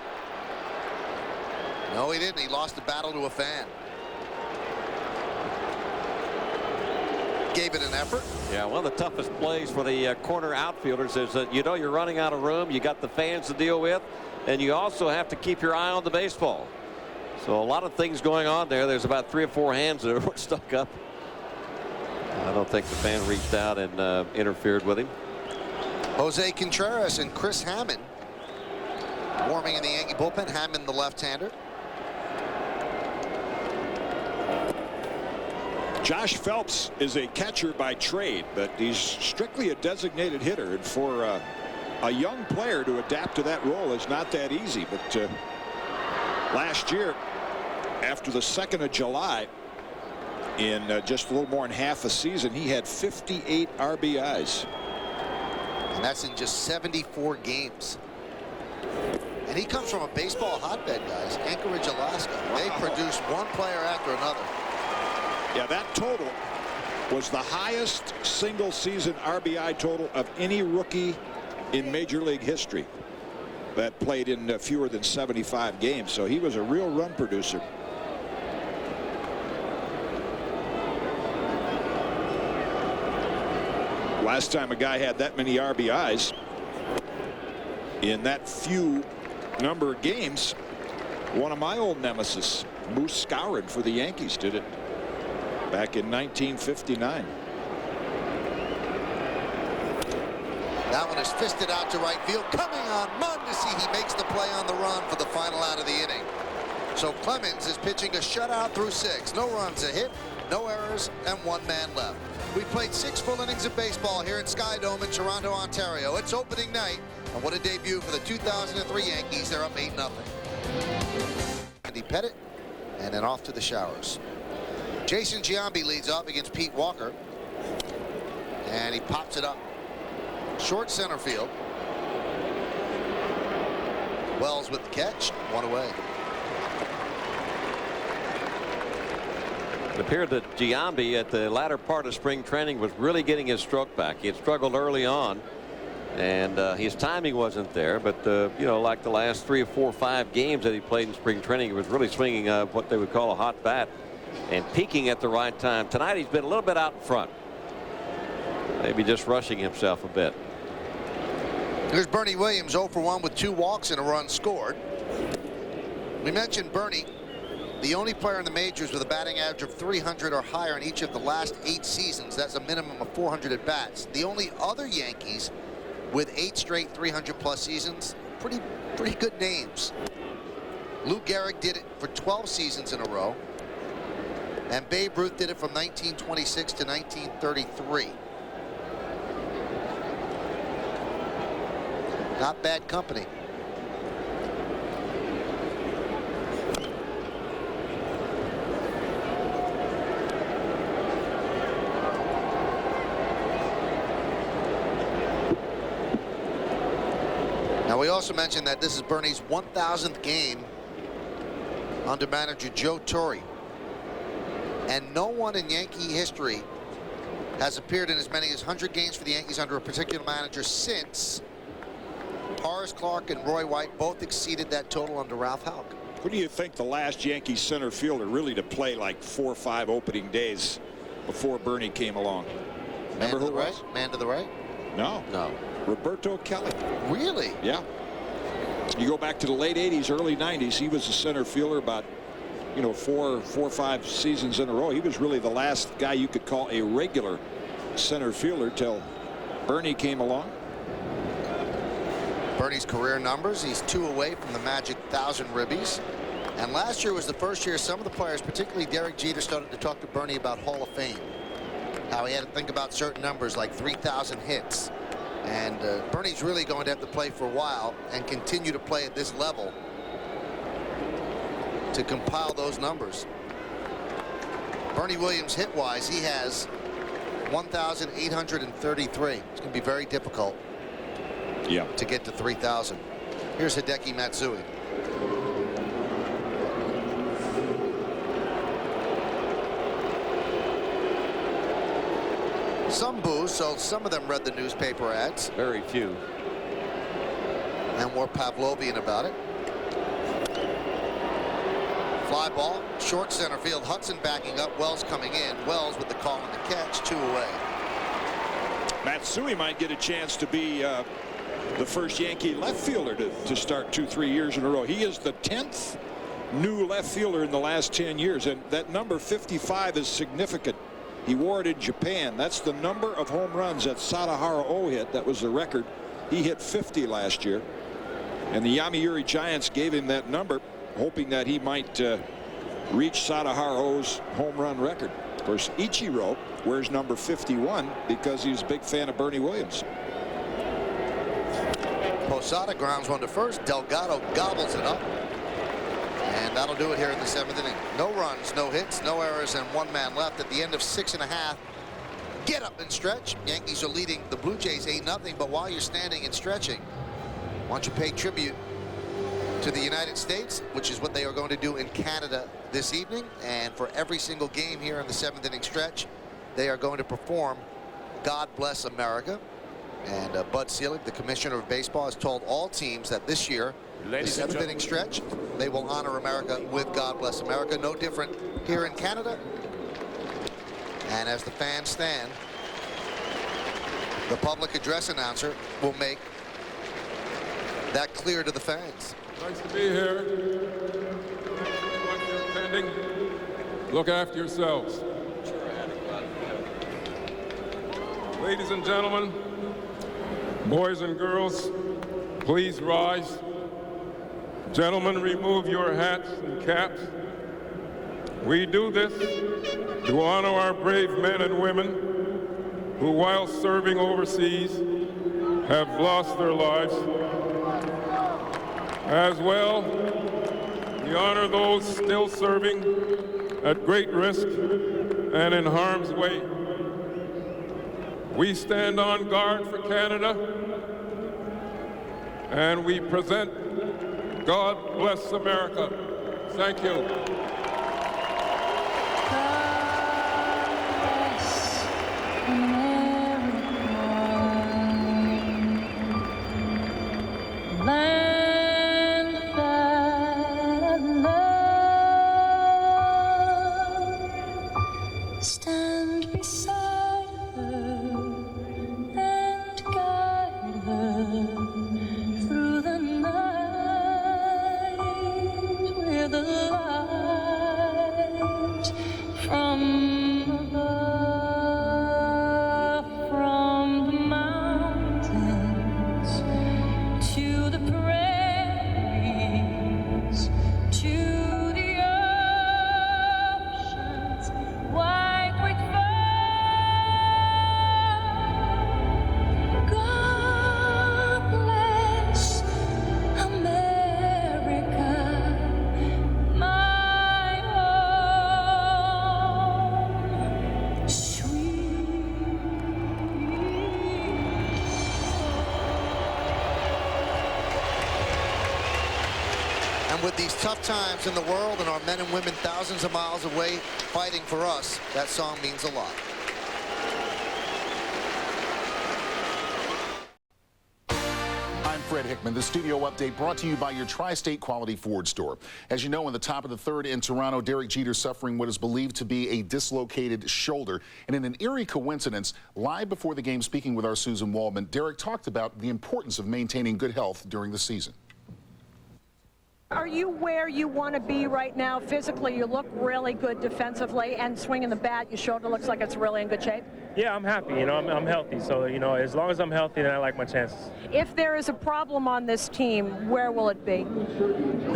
No, he didn't. He lost the battle to a fan. Gave it an effort. Yeah, one of the toughest plays for the corner outfielders is that you're running out of room. You got the fans to deal with, and you also have to keep your eye on the baseball. So a lot of things going on there. There's about 3 or 4 hands that were stuck up. I don't think the fan reached out and interfered with him. Jose Contreras and Chris Hammond warming in the Yankee bullpen. Hammond, the left-hander. Josh Phelps is a catcher by trade, but he's strictly a designated hitter. And for a young player to adapt to that role is not that easy. But last year, after the 2nd of July, in just a little more than half a season, he had 58 RBIs. And that's in just 74 games. And he comes from a baseball hotbed, guys. Anchorage, Alaska. They produce one player after another. Yeah, that total was the highest single season RBI total of any rookie in Major League history that played in fewer than 75 games. So he was a real run producer. Last time a guy had that many RBIs in that few number of games, one of my old nemesis, Moose Skowron for the Yankees, did it back in 1959. That one is fisted out to right field. Coming on Mondesi. He makes the play on the run for the final out of the inning. So Clemens is pitching a shutout through 6. No runs, a hit, no errors, and 1 man left. We played 6 full innings of baseball here at Sky Dome in Toronto, Ontario. It's opening night, and what a debut for the 2003 Yankees. They're up 8-0. Andy Pettit, and then off to the showers. Jason Giambi leads off against Pete Walker, and he pops it up short center field. Wells with the catch, 1 away. It appeared that Giambi at the latter part of spring training was really getting his stroke back. He had struggled early on, and his timing wasn't there. But like the last 3 or 4 or 5 games that he played in spring training, he was really swinging what they would call a hot bat and peaking at the right time. Tonight he's been a little bit out in front, maybe just rushing himself a bit. Here's Bernie Williams, 0 for 1 with 2 walks and a run scored. We mentioned Bernie, the only player in the majors with a batting average of 300 or higher in each of the last 8 seasons. That's a minimum of 400 at bats. The only other Yankees with 8 straight 300+ seasons, pretty good names. Lou Gehrig did it for 12 seasons in a row, and Babe Ruth did it from 1926 to 1933. Not bad company. Now, we also mentioned that this is Bernie's 1,000th game under manager Joe Torre. And no one in Yankee history has appeared in as many as 100 games for the Yankees under a particular manager since Horace Clarke and Roy White both exceeded that total under Ralph Houck. Who do you think the last Yankee center fielder really to play like 4 or 5 opening days before Bernie came along? Remember who it was? Man to the right? No. Roberto Kelly. Really? Yeah. You go back to the late 80s, early 90s. He was a center fielder about 4 or 5 seasons in a row. He was really the last guy you could call a regular center fielder till Bernie came along. Bernie's career numbers, he's 2 away from the magic 1,000 ribbies. And last year was the first year some of the players, particularly Derek Jeter, started to talk to Bernie about Hall of Fame. How he had to think about certain numbers like 3,000 hits. And Bernie's really going to have to play for a while and continue to play at this level to compile those numbers. Bernie Williams, hit-wise, he has 1,833. It's going to be very difficult to get to 3,000. Here's Hideki Matsui. Some boos, so some of them read the newspaper ads. Very few. And were Pavlovian about it. Fly ball, short center field. Hudson backing up. Wells coming in. Wells with the call and the catch. 2 away. Matsui might get a chance to be the first Yankee left fielder to start 2-3 years in a row. He is the 10th new left fielder in the last 10 years, and that number 55 is significant. He wore it in Japan. That's the number of home runs that Sadahara O hit. That was the record. He hit 50 last year, and the Yomiuri Giants gave him that number, hoping that he might reach Sadahara O's home run record. Of course, Ichiro wears number 51 because he's a big fan of Bernie Williams. Posada grounds one to first. Delgado gobbles it up. And that'll do it here in the 7th inning. No runs, no hits, no errors, and 1 man left at the end of 6.5. Get up and stretch. Yankees are leading the Blue Jays 8-0. But while you're standing and stretching, why don't you pay tribute to the United States, which is what they are going to do in Canada this evening. And for every single game here in the 7th inning stretch, they are going to perform God Bless America. And Bud Selig, the commissioner of baseball, has told all teams that this year, the 7th inning stretch, they will honor America with God Bless America. No different here in Canada. And as the fans stand, the public address announcer will make that clear to the fans. Nice to be here. Like you're attending. Look after yourselves. Ladies and gentlemen, boys and girls, please rise. Gentlemen, remove your hats and caps. We do this to honor our brave men and women who, while serving overseas, have lost their lives. As well, we honor those still serving at great risk and in harm's way. We stand on guard for Canada, and we present God Bless America. Thank you. Stand beside her and guide her through the night with a light from above, from the mountains to the prairies, to the oceans. Wide great God bless America, my home, sweet. And with these tough times in the world and our men and women thousands of miles away fighting for us, that song means a lot. I'm Fred Hickman. The studio update brought to you by your Tri-State Quality Ford store. As you know, in the top of the 3rd in Toronto, Derek Jeter suffering what is believed to be a dislocated shoulder. And in an eerie coincidence, live before the game speaking with our Susan Waldman, Derek talked about the importance of maintaining good health during the season. Are you where you want to be right now physically? You look really good defensively, and swinging the bat, your shoulder looks like it's really in good shape. Yeah, I'm happy. You know, I'm healthy. So, you know, as long as I'm healthy, then I like my chances. If there is a problem on this team, where will it be?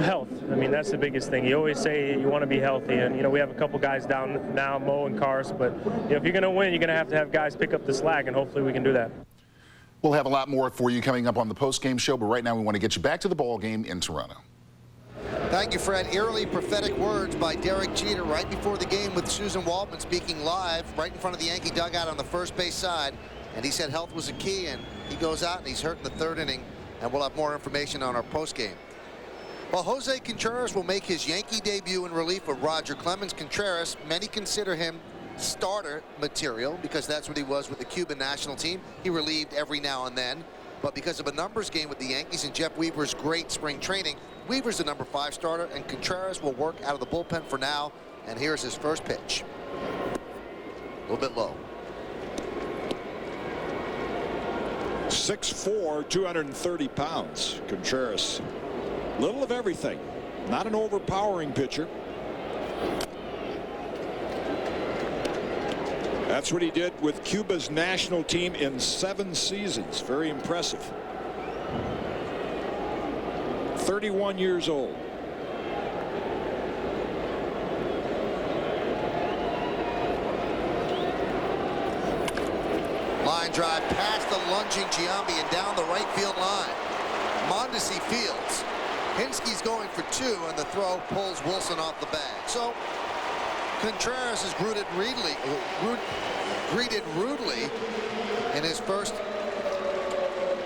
Health. I mean, that's the biggest thing. You always say you want to be healthy, and, you know, we have a couple guys down now, Mo and Cars, but, you know, if you're going to win, you're going to have guys pick up the slack, and hopefully we can do that. We'll have a lot more for you coming up on the post-game show, but right now we want to get you back to the ball game in Toronto. Thank you, Fred. Eerily prophetic words by Derek Jeter right before the game with Susan Waldman speaking live right in front of the Yankee dugout on the first base side. And he said health was a key, and he goes out and he's hurt in the 3rd inning. And we'll have more information on our post game. Well, Jose Contreras will make his Yankee debut in relief of Roger Clemens. Contreras, many consider him starter material because that's what he was with the Cuban national team. He relieved every now and then. But because of a numbers game with the Yankees and Jeff Weaver's great spring training, Weaver's the number 5 starter, and Contreras will work out of the bullpen for now. And here's his first pitch. A little bit low. 6'4", 230 pounds. Contreras. Little of everything. Not an overpowering pitcher. That's what he did with Cuba's national team in 7 seasons. Very impressive. 31 years old. Line drive past the lunging Giambi and down the right field line. Mondesi fields. Hinsky's going for 2, and the throw pulls Wilson off the bag. So Contreras is greeted rudely in his first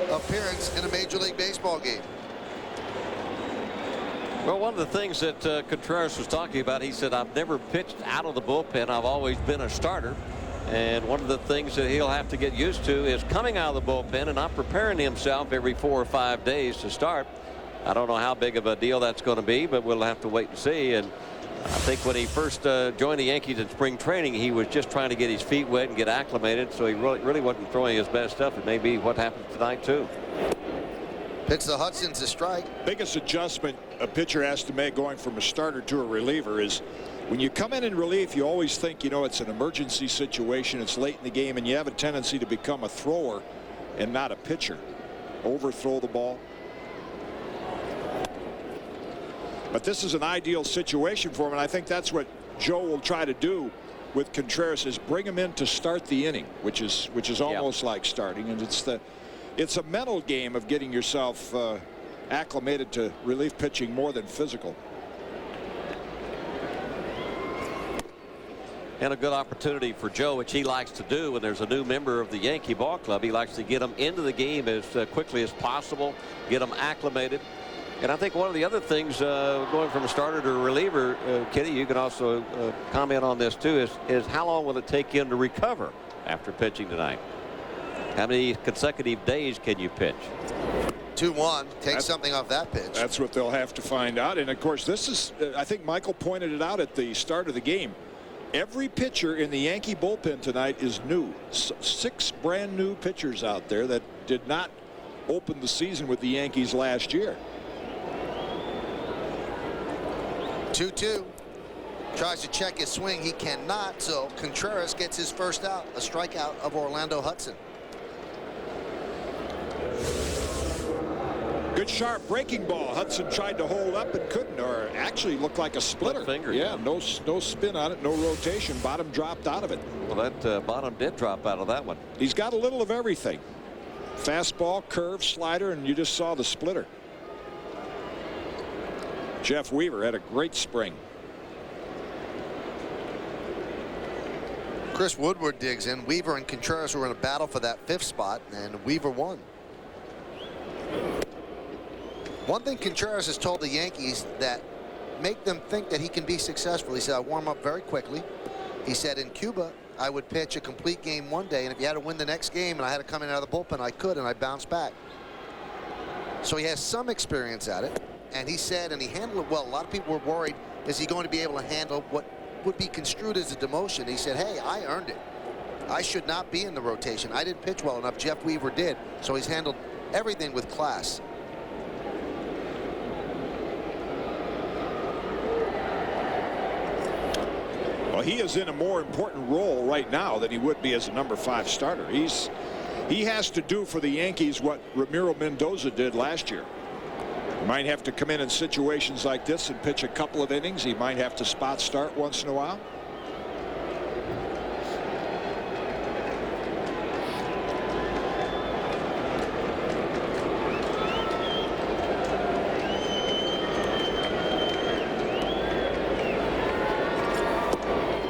appearance in a Major League Baseball game. Well, one of the things that Contreras was talking about, he said, I've never pitched out of the bullpen. I've always been a starter. And one of the things that he'll have to get used to is coming out of the bullpen and not preparing himself every 4 or 5 days to start. I don't know how big of a deal that's going to be, but we'll have to wait and see. And I think when he first joined the Yankees in spring training, he was just trying to get his feet wet and get acclimated, so he really wasn't throwing his best stuff. It may be what happens tonight, too. Pitch to Hudson's a strike. Biggest adjustment a pitcher has to make going from a starter to a reliever is when you come in relief, you always think, you know, it's an emergency situation. It's late in the game, and you have a tendency to become a thrower and not a pitcher. Overthrow the ball. But this is an ideal situation for him, and I think that's what Joe will try to do with Contreras, is bring him in to start the inning, which is almost like starting. And it's a mental game of getting yourself acclimated to relief pitching more than physical. And a good opportunity for Joe, which he likes to do when there's a new member of the Yankee ball club. He likes to get them into the game as quickly as possible, get them acclimated. And I think one of the other things going from a starter to a reliever, Kitty, you can also comment on this too, is how long will it take him to recover after pitching tonight? How many consecutive days can you pitch? 2-1. Take something off that pitch. That's what they'll have to find out. And of course, this is, I think Michael pointed it out at the start of the game. Every pitcher in the Yankee bullpen tonight is new. 6 brand new pitchers out there that did not open the season with the Yankees last year. 2-2. Tries to check his swing. He cannot. So Contreras gets his first out. A strikeout of Orlando Hudson. Good sharp breaking ball. Hudson tried to hold up and couldn't, or actually looked like a splitter. Finger. Yeah, no spin on it, no rotation. Bottom dropped out of it. Well, that bottom did drop out of that one. He's got a little of everything. Fastball, curve, slider, and you just saw the splitter. Jeff Weaver had a great spring. Chris Woodward digs in. Weaver and Contreras were in a battle for that 5th spot, and Weaver won. One thing Contreras has told the Yankees that make them think that he can be successful. He said, I warm up very quickly. He said, in Cuba, I would pitch a complete game one day, and if you had to win the next game and I had to come in out of the bullpen, I could, and I bounced back. So he has some experience at it, and he said, and he handled it well. A lot of people were worried, is he going to be able to handle what would be construed as a demotion? He said, hey, I earned it. I should not be in the rotation. I didn't pitch well enough. Jeff Weaver did. So he's handled everything with class. Well, he is in a more important role right now than he would be as a number 5 starter. He has to do for the Yankees what Ramiro Mendoza did last year. He might have to come in situations like this and pitch a couple of innings. He might have to spot start once in a while.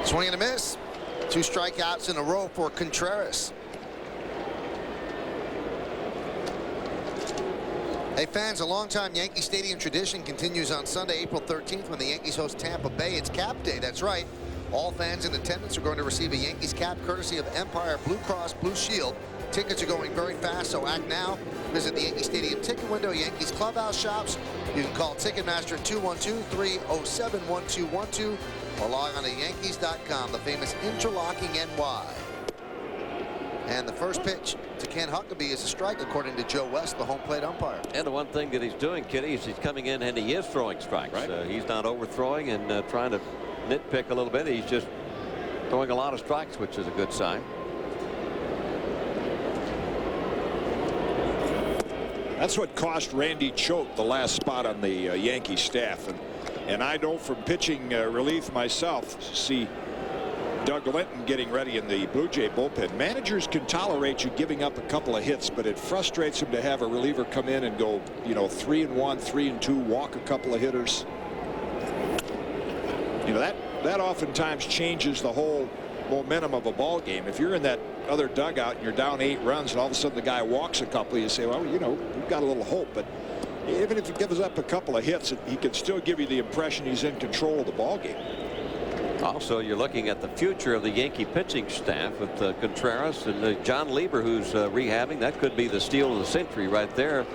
Swing and a miss. 2 strikeouts in a row for Contreras. Hey fans, a longtime Yankee Stadium tradition continues on Sunday, April 13th, when the Yankees host Tampa Bay. It's Cap Day. That's right. All fans in attendance are going to receive a Yankees cap courtesy of Empire Blue Cross Blue Shield Tickets are going very fast, so act now. Visit the Yankee Stadium ticket window, Yankees clubhouse shops. You can call Ticketmaster at 212-307-1212 or log on to Yankees.com, the famous interlocking NY. And the first pitch to Ken Huckabee is a strike, according to Joe West, the home plate umpire. And the one thing that he's doing, Kitty, is he's coming in and he is throwing strikes. Right. He's not overthrowing and trying to nitpick a little bit. He's just throwing a lot of strikes, which is a good sign. That's what cost Randy Choate the last spot on the Yankee staff. And I know from pitching relief myself, see Doug Linton getting ready in the Blue Jay bullpen. Managers can tolerate you giving up a couple of hits, but it frustrates them to have a reliever come in and go, 3-1, 3-2, walk a couple of hitters. That oftentimes changes the whole momentum of a ball game. If you're in that other dugout and you're down 8 runs and all of a sudden the guy walks a couple, you say, well, we've got a little hope. But even if he gives up a couple of hits, he can still give you the impression he's in control of the ball game. Also, you're looking at the future of the Yankee pitching staff with Contreras and John Lieber, who's rehabbing. That could be the steal of the century right there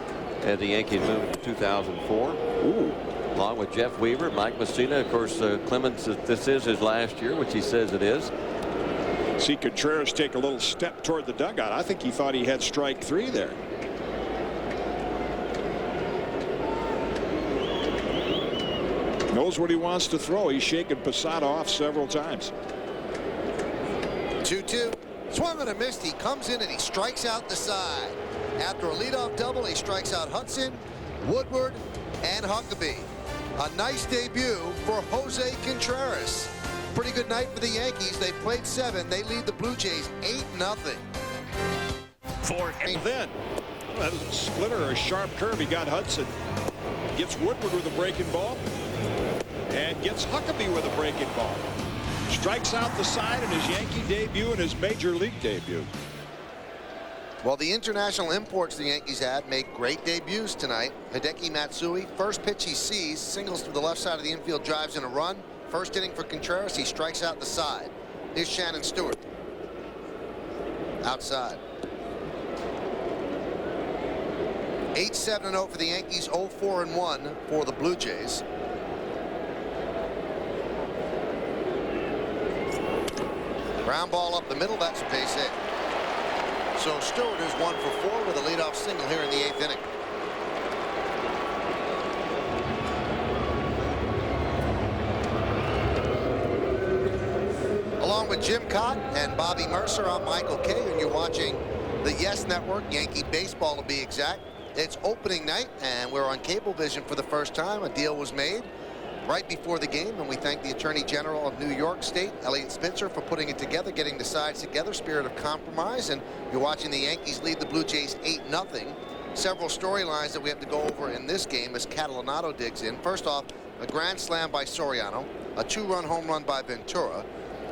as the Yankees move to 2004. Ooh. Along with Jeff Weaver, Mike Messina. Of course, Clemens, this is his last year, which he says it is. See Contreras take a little step toward the dugout. I think he thought he had strike 3 there. Knows what he wants to throw. He's shaken Posada off several times. 2-2. Swung and a missed. He comes in and he strikes out the side. After a leadoff double, he strikes out Hudson, Woodward, and Huckabee. A nice debut for Jose Contreras. Pretty good night for the Yankees. They've played 7. They lead the Blue Jays 8-0. And then that was a splitter or a sharp curve. He got Hudson. Gets Woodward with a breaking ball. And gets Huckabee with a breaking ball. Strikes out the side in his Yankee debut and his major league debut. Well, the international imports the Yankees had made great debuts tonight. Hideki Matsui, first pitch he sees, singles to the left side of the infield, drives in a run. First inning for Contreras, he strikes out the side. Here's Shannon Stewart. Outside. 8-7-0 for the Yankees, 0-4-1 for the Blue Jays. Ground ball up the middle, that's a base hit. So Stewart is 1 for 4 with a leadoff single here in the 8th inning. Along with Jim Cott and Bobby Mercer, I'm Michael Kay, and you're watching the Yes Network, Yankee Baseball to be exact. It's opening night, and we're on Cablevision for the first time. A deal was made right before the game, and we thank the Attorney General of New York State, Elliot Spitzer, for putting it together, getting the sides together, spirit of compromise. And you're watching the Yankees lead the Blue Jays 8-0. Several storylines that we have to go over in this game as Catalanotto digs in. First off, a grand slam by Soriano, a 2-run home run by Ventura.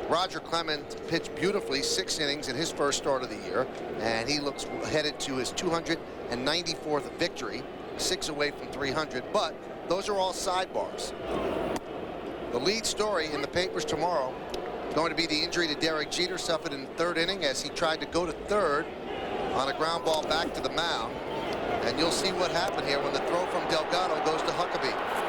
Roger Clemens pitched beautifully, 6 innings in his first start of the year, and he looks headed to his 294th victory, 6 away from 300. But those are all sidebars. The lead story in the papers tomorrow going to be the injury to Derek Jeter, suffered in the 3rd inning as he tried to go to 3rd on a ground ball back to the mound. And you'll see what happened here when the throw from Delgado goes to Huckabee.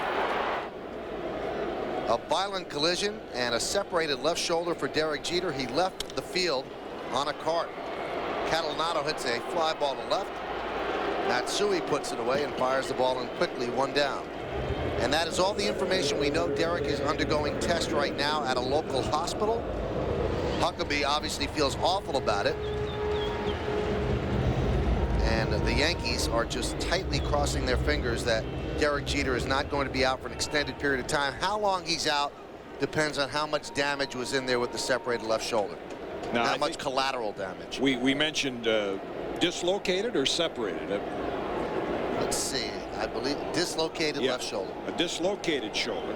A violent collision and a separated left shoulder for Derek Jeter. He left the field on a cart. Catalanotto hits a fly ball to left. Matsui puts it away and fires the ball in quickly, 1 down. And that is all the information we know. Derek is undergoing tests right now at a local hospital. Huckabee obviously feels awful about it. And the Yankees are just tightly crossing their fingers that Derek Jeter is not going to be out for an extended period of time. How long he's out depends on how much damage was in there with the separated left shoulder. Now, how much collateral damage. We mentioned dislocated or separated. Let's see. I believe dislocated left shoulder. A dislocated shoulder,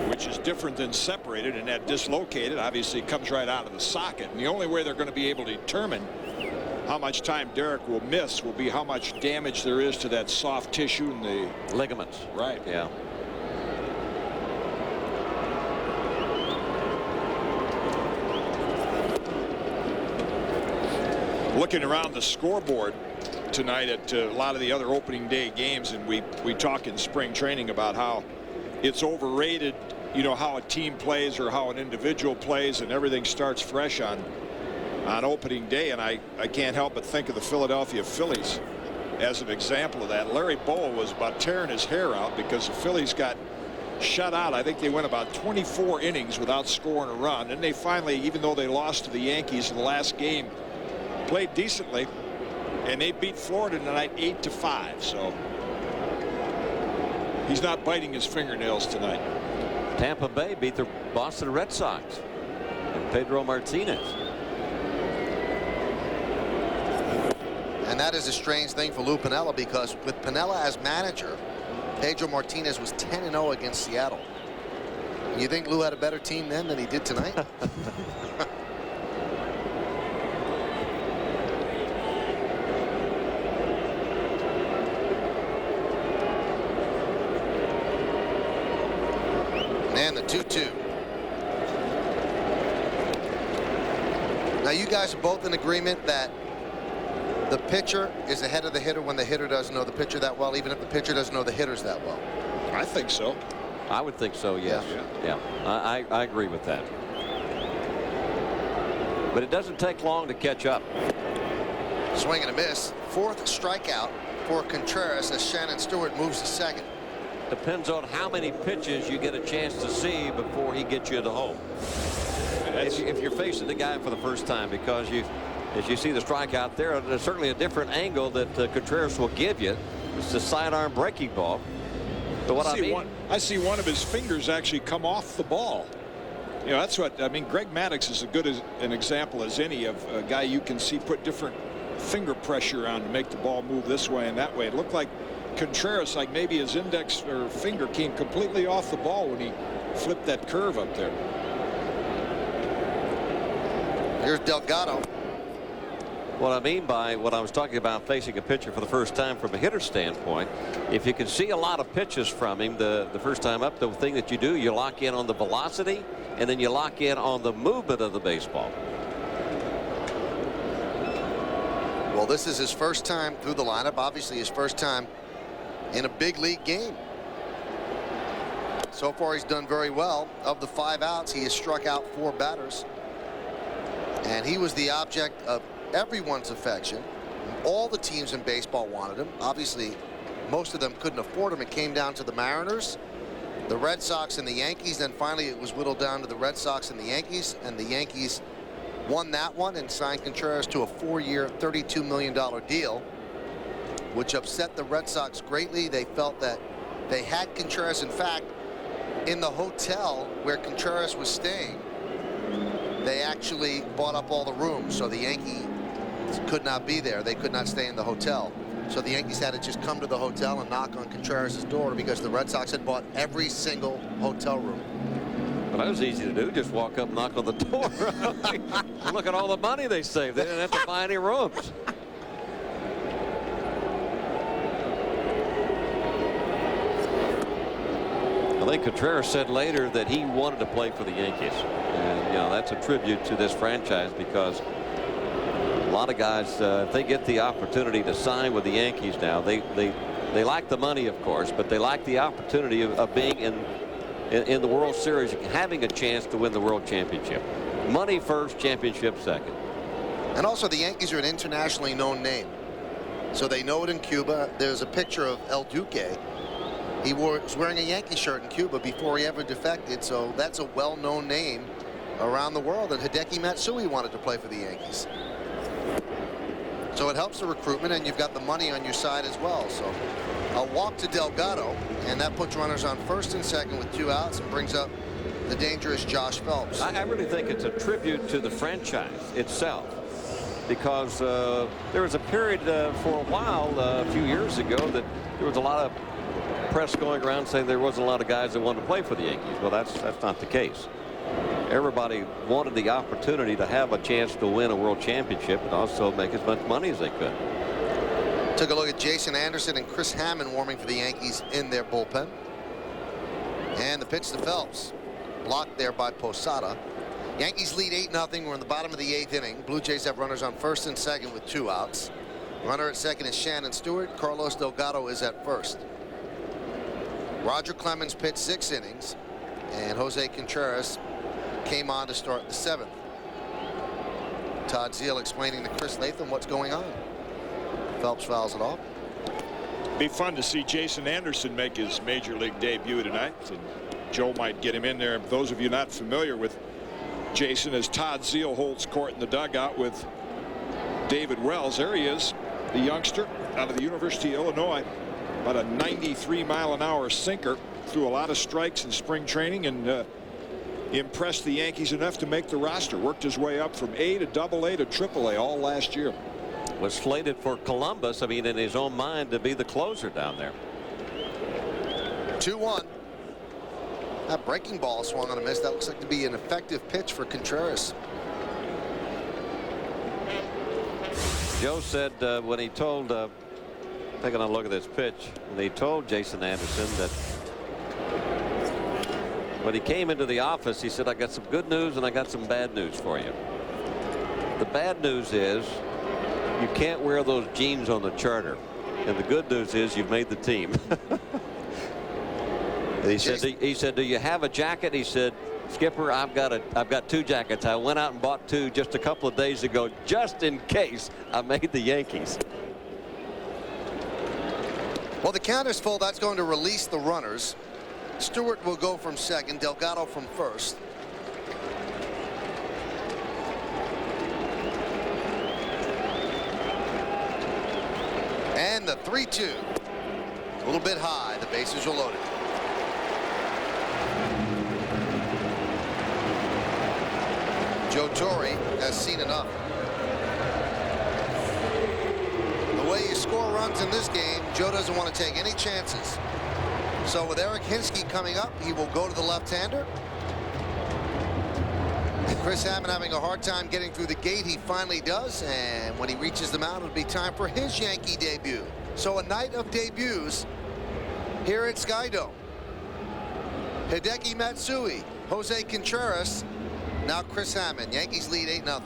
which is different than separated, and that dislocated obviously comes right out of the socket. And the only way they're going to be able to determine how much time Derek will miss will be how much damage there is to that soft tissue and the ligaments. Right. Yeah. looking around the scoreboard tonight at a lot of the other opening day games, and we talk in spring training about how it's overrated, you know, how a team plays or how an individual plays, and everything starts fresh on opening day. And I can't help but think of the Philadelphia Phillies as an example of that. Larry Bowa was about tearing his hair out because the Phillies got shut out. I think they went about 24 innings without scoring a run, and they finally, even though they lost to the Yankees in the last game, played decently, and they beat Florida tonight 8-5. So he's not biting his fingernails tonight. Tampa Bay beat the Boston Red Sox and Pedro Martinez. And that is a strange thing for Lou Piniella, because with Piniella as manager, Pedro Martinez was 10-0 against Seattle. You think Lou had a better team then than he did tonight? And the 2-2. Now you guys are both in agreement that the pitcher is ahead of the hitter when the hitter doesn't know the pitcher that well, even if the pitcher doesn't know the hitters that well. I think so. I would think so, yes. Yeah. I agree with that. But it doesn't take long to catch up. Swing and a miss. Fourth strikeout for Contreras as Shannon Stewart moves to second. Depends on how many pitches you get a chance to see before he gets you to home. If you're facing the guy for the first time, because as you see the strikeout there's certainly a different angle that Contreras will give you. It's a sidearm breaking ball. But what I see one of his fingers actually come off the ball. You know, that's what I mean. Greg Maddux is as good as an example as any of a guy you can see put different finger pressure on to make the ball move this way and that way. It looked like Contreras, like maybe his index or finger came completely off the ball when he flipped that curve up there. Here's Delgado. What I mean by what I was talking about, facing a pitcher for the first time from a hitter standpoint, if you can see a lot of pitches from him the first time up, the thing that you do, you lock in on the velocity, and then you lock in on the movement of the baseball. Well, this is his first time through the lineup, obviously his first time in a big league game. So far he's done very well. Of the 5 outs, he has struck out 4 batters, and he was the object of everyone's affection. All the teams in baseball wanted him. Obviously most of them couldn't afford him. It came down to the Mariners, the Red Sox, and the Yankees. Then finally it was whittled down to the Red Sox and the Yankees, and the Yankees won that one and signed Contreras to a 4-year $32 million deal, which upset the Red Sox greatly. They felt that they had Contreras. In fact, in the hotel where Contreras was staying, they actually bought up all the rooms, so the Yankees could not be there. They could not stay in the hotel. So the Yankees had to just come to the hotel and knock on Contreras' door, because the Red Sox had bought every single hotel room. But that was easy to do. Just walk up, knock on the door. Look at all the money they saved. They didn't have to buy any rooms. I think Contreras said later that he wanted to play for the Yankees. And, you know, that's a tribute to this franchise, because a lot of guys, if they get the opportunity to sign with the Yankees now, they like the money, of course, but they like the opportunity of being in the World Series, having a chance to win the World Championship. Money first, championship second. And also the Yankees are an internationally known name, so they know it in Cuba. There's a picture of El Duque. He was wearing a Yankee shirt in Cuba before he ever defected, so that's a well-known name around the world. And Hideki Matsui wanted to play for the Yankees. So it helps the recruitment, and you've got the money on your side as well. So a walk to Delgado, and that puts runners on first and second with 2 outs and brings up the dangerous Josh Phelps. I really think it's a tribute to the franchise itself, because there was a period for a while a few years ago that there was a lot of press going around saying there wasn't a lot of guys that wanted to play for the Yankees. Well, that's not the case. Everybody wanted the opportunity to have a chance to win a world championship and also make as much money as they could. Took a look at Jason Anderson and Chris Hammond warming for the Yankees in their bullpen. And the pitch to Phelps, blocked there by Posada. Yankees lead 8-0. We're in the bottom of the 8th inning. Blue Jays have runners on first and second with 2 outs. Runner at second is Shannon Stewart. Carlos Delgado is at first. Roger Clemens pitched 6 innings, and Jose Contreras came on to start the 7th. Todd Zeile explaining to Chris Latham what's going on. Phelps fouls it off. Be fun to see Jason Anderson make his major league debut tonight, and Joe might get him in there. Those of you not familiar with Jason, as Todd Zeile holds court in the dugout with David Wells. There he is, the youngster out of the University of Illinois. About a 93-mile-an-hour sinker. Threw a lot of strikes in spring training and impressed the Yankees enough to make the roster. Worked his way up from A to AA to AAA all last year. Was slated for Columbus, I mean, in his own mind, to be the closer down there. 2-1. That breaking ball swung on a miss. That looks like to be an effective pitch for Contreras. Joe said when he told, taking a look at this pitch, when he told Jason Anderson that when he came into the office, he said, I got some good news and I got some bad news for you. The bad news is you can't wear those jeans on the charter. And the good news is you've made the team. He said, do you have a jacket? He said, Skipper, I've got 2 jackets. I went out and bought 2 just a couple of days ago, just in case I made the Yankees. Well, the count is full. That's going to release the runners. Stewart will go from second, Delgado from first. And the 3-2. A little bit high. The bases are loaded. Joe Torre has seen enough. The way you score runs in this game, Joe doesn't want to take any chances. So with Eric Hinsky coming up, he will go to the left-hander. Chris Hammond having a hard time getting through the gate. He finally does, and when he reaches the mound, it'll be time for his Yankee debut. So a night of debuts here at Skydome. Hideki Matsui, Jose Contreras, now Chris Hammond. Yankees lead 8-0.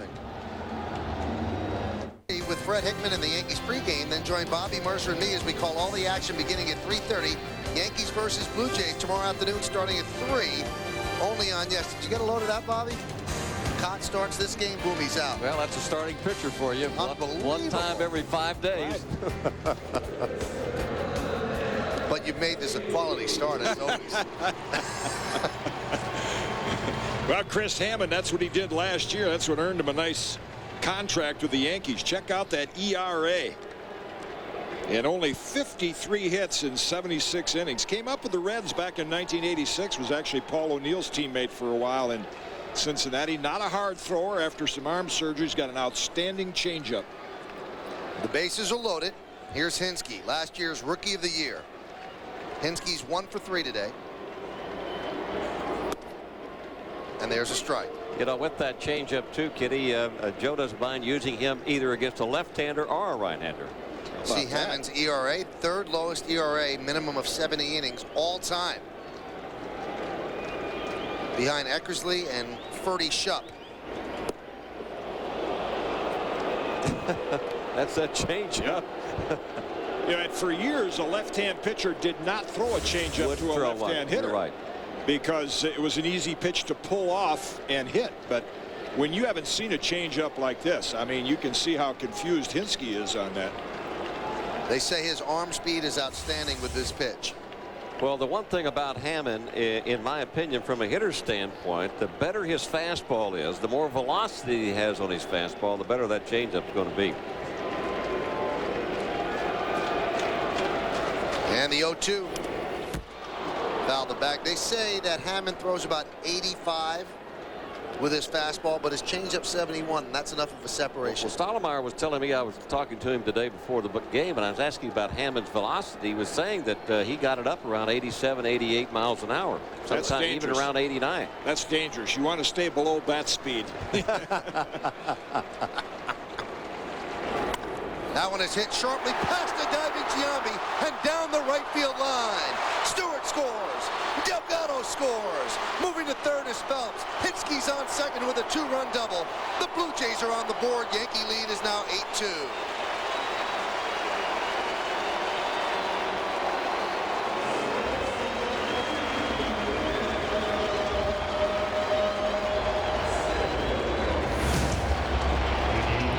With Fred Hickman in the Yankees pregame, then join Bobby Mercer and me as we call all the action beginning at 3:30. Yankees versus Blue Jays tomorrow afternoon starting at 3. Only on Yes. Did you get a load of that, Bobby? Cott starts this game, boom, he's out. Well, that's a starting pitcher for you. One time every 5 days. Right. But you've made this a quality start, as always. Well, Chris Hammond, that's what he did last year. That's what earned him a nice contract with the Yankees. Check out that ERA. And only 53 hits in 76 innings. Came up with the Reds back in 1986. Was actually Paul O'Neill's teammate for a while in Cincinnati. Not a hard thrower after some arm surgery. He's got an outstanding changeup. The bases are loaded. Here's Hinsky, last year's Rookie of the Year. Hinsky's 1 for 3 today. And there's a strike. You know, with that changeup too, Kitty, Joe doesn't mind using him either against a left-hander or a right-hander. See Hammond's ERA, 3rd lowest ERA, minimum of 70 innings all time. Behind Eckersley and Ferdy Shupp. That's a changeup. You know, and for years, a left-hand pitcher did not throw a changeup to a left-hand hitter. You're right. Because it was an easy pitch to pull off and hit. But when you haven't seen a changeup like this, I mean, you can see how confused Hinsky is on that. They say his arm speed is outstanding with this pitch. Well, the one thing about Hammond, in my opinion, from a hitter's standpoint, the better his fastball is, the more velocity he has on his fastball, the better that changeup is going to be. And the 0-2. Foul the back. They say that Hammond throws about 85 with his fastball, but his changeup 71. And that's enough of a separation. Well, Stottlemyre was telling me, I was talking to him today before the game, and I was asking about Hammond's velocity. He was saying that he got it up around 87, 88 miles an hour. Sometimes even around 89. That's dangerous. You want to stay below bat speed. That one is hit sharply past the diving Giambi and down the right field line. Stewart scores. Delgado scores. Moving to third is Phelps. Hinsky's on second with a 2-run double. The Blue Jays are on the board. Yankee lead is now 8-2.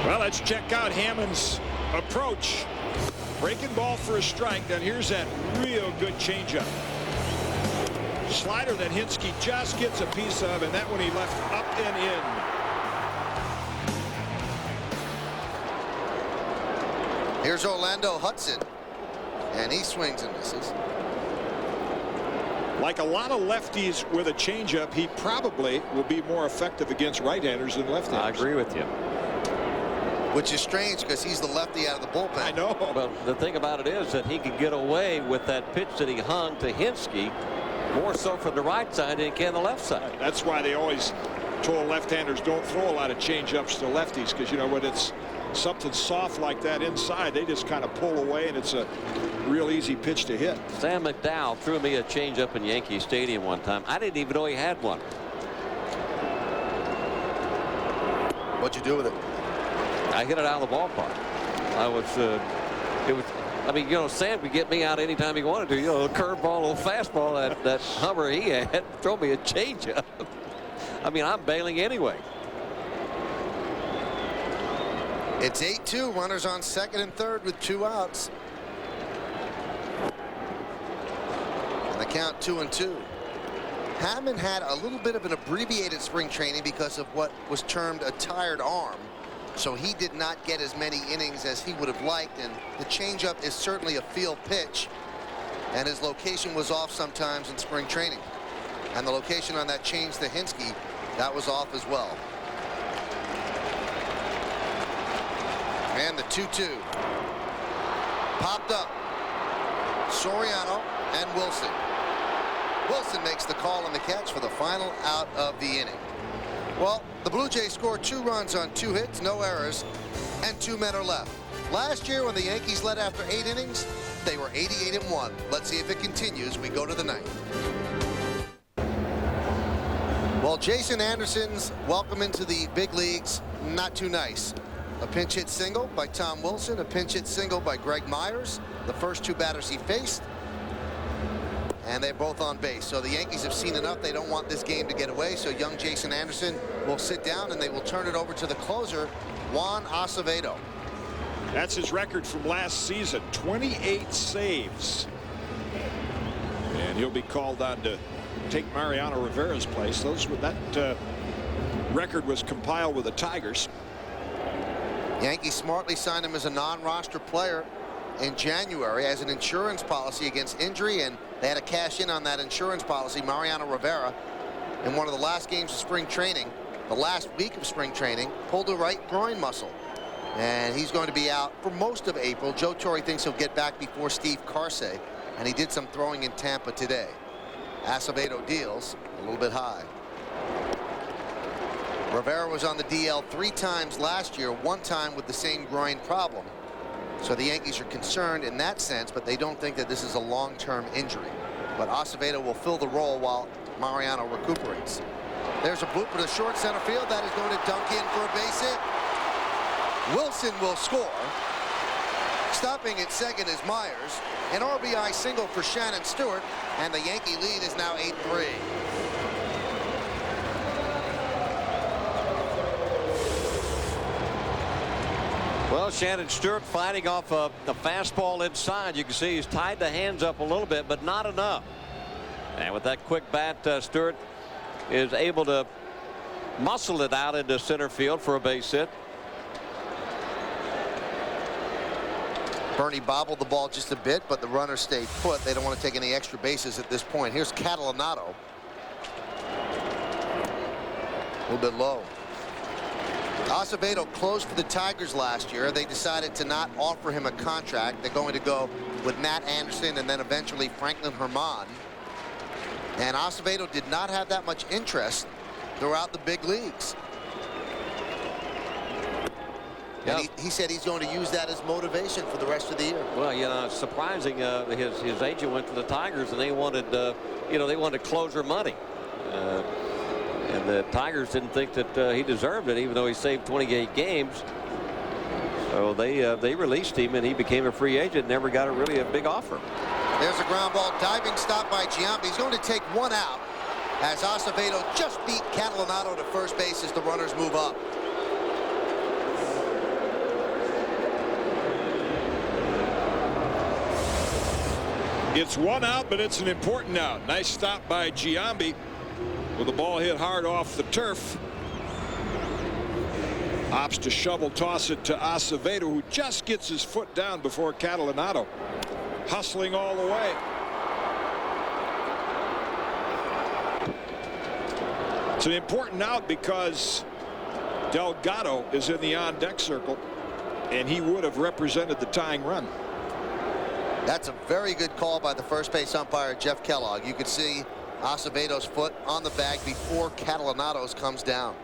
Well, let's check out Hammond's approach. Breaking ball for a strike. Then here's that real good changeup. Slider that Hinske just gets a piece of, and that one he left up and in. Here's Orlando Hudson, and he swings and misses. Like a lot of lefties with a changeup, he probably will be more effective against right-handers than left-handers. I agree with you. Which is strange because he's the lefty out of the bullpen. I know. Well, the thing about it is that he could get away with that pitch that he hung to Hinske more so from the right side than he can the left side. That's why they always told left-handers don't throw a lot of change-ups to lefties, because, you know, when it's something soft like that inside, they just kind of pull away, and it's a real easy pitch to hit. Sam McDowell threw me a changeup in Yankee Stadium one time. I didn't even know he had one. What'd you do with it? I hit it out of the ballpark. I mean, you know, Sam could get me out anytime he wanted to. You know, a curveball, a fastball, that Hummer he had, throw me a changeup. I mean, I'm bailing anyway. It's 8-2. Runners on second and third with 2 outs. And the count 2-2. Hammond had a little bit of an abbreviated spring training because of what was termed a tired arm. So he did not get as many innings as he would have liked, and the changeup is certainly a field pitch, and his location was off sometimes in spring training, and the location on that change to Hinske, that was off as well. And the 2-2 popped up. Soriano and Wilson. Wilson makes the call on the catch for the final out of the inning. Well, the Blue Jays scored 2 runs on 2 hits, no errors, and 2 men are left. Last year, when the Yankees led after 8 innings, they were 88-1. Let's see if it continues. We go to the 9th. Well, Jason Anderson's welcome into the big leagues, not too nice. A pinch hit single by Tom Wilson, a pinch hit single by Greg Myers, the first 2 batters he faced. And they're both on base. So the Yankees have seen enough. They don't want this game to get away. So young Jason Anderson will sit down, and they will turn it over to the closer, Juan Acevedo. That's his record from last season, 28 saves. And he'll be called on to take Mariano Rivera's place. That record was compiled with the Tigers. Yankees smartly signed him as a non-roster player in January as an insurance policy against injury, and they had to cash in on that insurance policy. Mariano Rivera, in one of the last games of spring training, the last week of spring training, pulled a right groin muscle, and he's going to be out for most of April. Joe Torre thinks he'll get back before Steve Karsay, and he did some throwing in Tampa today. Acevedo deals a little bit high. Rivera was on the DL 3 times last year, 1 time with the same groin problem. So the Yankees are concerned in that sense, but they don't think that this is a long-term injury. But Acevedo will fill the role while Mariano recuperates. There's a bloop in the short center field. That is going to dunk in for a base hit. Wilson will score. Stopping at second is Myers. An RBI single for Shannon Stewart, and the Yankee lead is now 8-3. Well, Shannon Stewart fighting off the fastball inside. You can see he's tied the hands up a little bit, but not enough. And with that quick bat, Stewart is able to muscle it out into center field for a base hit. Bernie bobbled the ball just a bit, but the runner stayed put. They don't want to take any extra bases at this point. Here's Catalanato. A little bit low. Acevedo closed for the Tigers last year. They decided to not offer him a contract. They're going to go with Matt Anderson and then eventually Franklin Herman. And Acevedo did not have that much interest throughout the big leagues. Yep. And he said he's going to use that as motivation for the rest of the year. Well, you know, it's surprising. His agent went to the Tigers, and they wanted they wanted closer money. And the Tigers didn't think that he deserved it, even though he saved 28 games. So they released him, and he became a free agent. Never got really a big offer. There's a ground ball, diving stop by Giambi. He's going to take one out as Acevedo just beat Catalanato to first base as the runners move up. It's one out, but it's an important out. Nice stop by Giambi with the ball hit hard off the turf. Opts to shovel toss it to Acevedo, who just gets his foot down before Catalanato. Hustling all the way. It's an important out because Delgado is in the on-deck circle, and he would have represented the tying run. That's a very good call by the first base umpire, Jeff Kellogg. You could see Acevedo's foot on the bag before Catalanato's comes down.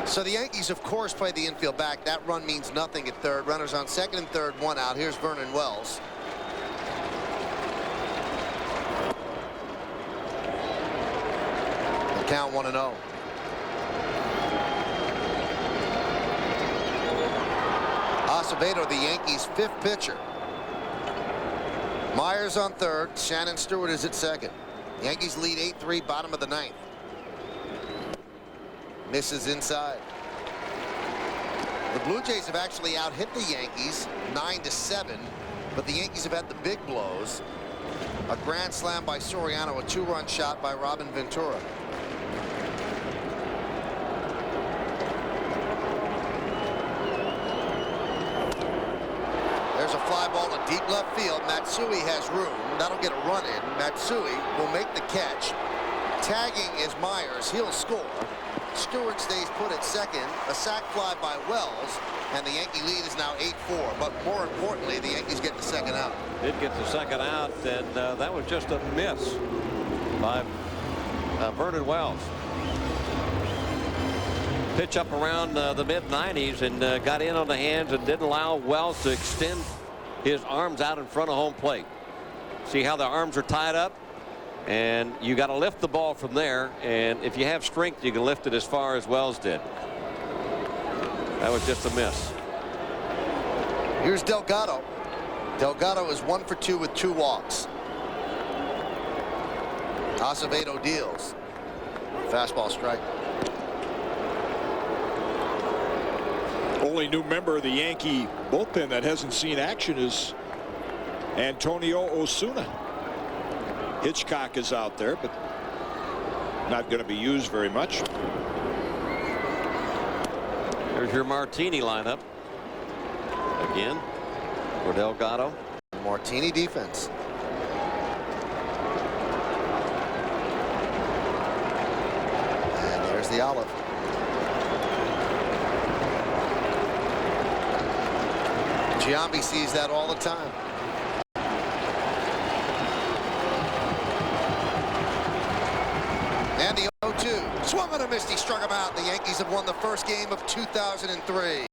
So the Yankees, of course, play the infield back. That run means nothing at third. Runners on second and third, one out. Here's Vernon Wells. The count 1-0. Acevedo, the Yankees' fifth pitcher. Myers on third. Shannon Stewart is at second. The Yankees lead 8-3, bottom of the ninth. Misses inside. The Blue Jays have actually out-hit the Yankees 9-7, but the Yankees have had the big blows. A grand slam by Soriano, a two-run shot by Robin Ventura. There's a fly ball to deep left field. Matsui has room. That'll get a run in. Matsui will make the catch. Tagging is Myers. He'll score. Stewart stays put at second. A sac fly by Wells, and the Yankee lead is now 8-4. But more importantly, the Yankees get the second out. Did get the second out, and that was just a miss by Vernon Wells. Pitch up around the mid-90s and got in on the hands and didn't allow Wells to extend his arms out in front of home plate. See how the arms are tied up? And you got to lift the ball from there, and if you have strength, you can lift it as far as Wells did. That was just a miss. Here's Delgado. Delgado is 1 for 2 with 2 walks. Acevedo deals. Fastball strike. Only new member of the Yankee bullpen that hasn't seen action is Antonio Osuna. Hitchcock is out there, but not going to be used very much. There's your Martini lineup again for Delgado. Martini defense. And there's the olive. Giambi sees that all the time. And the 0-2. Swung on a miss. He struck him out. The Yankees have won the first game of 2003.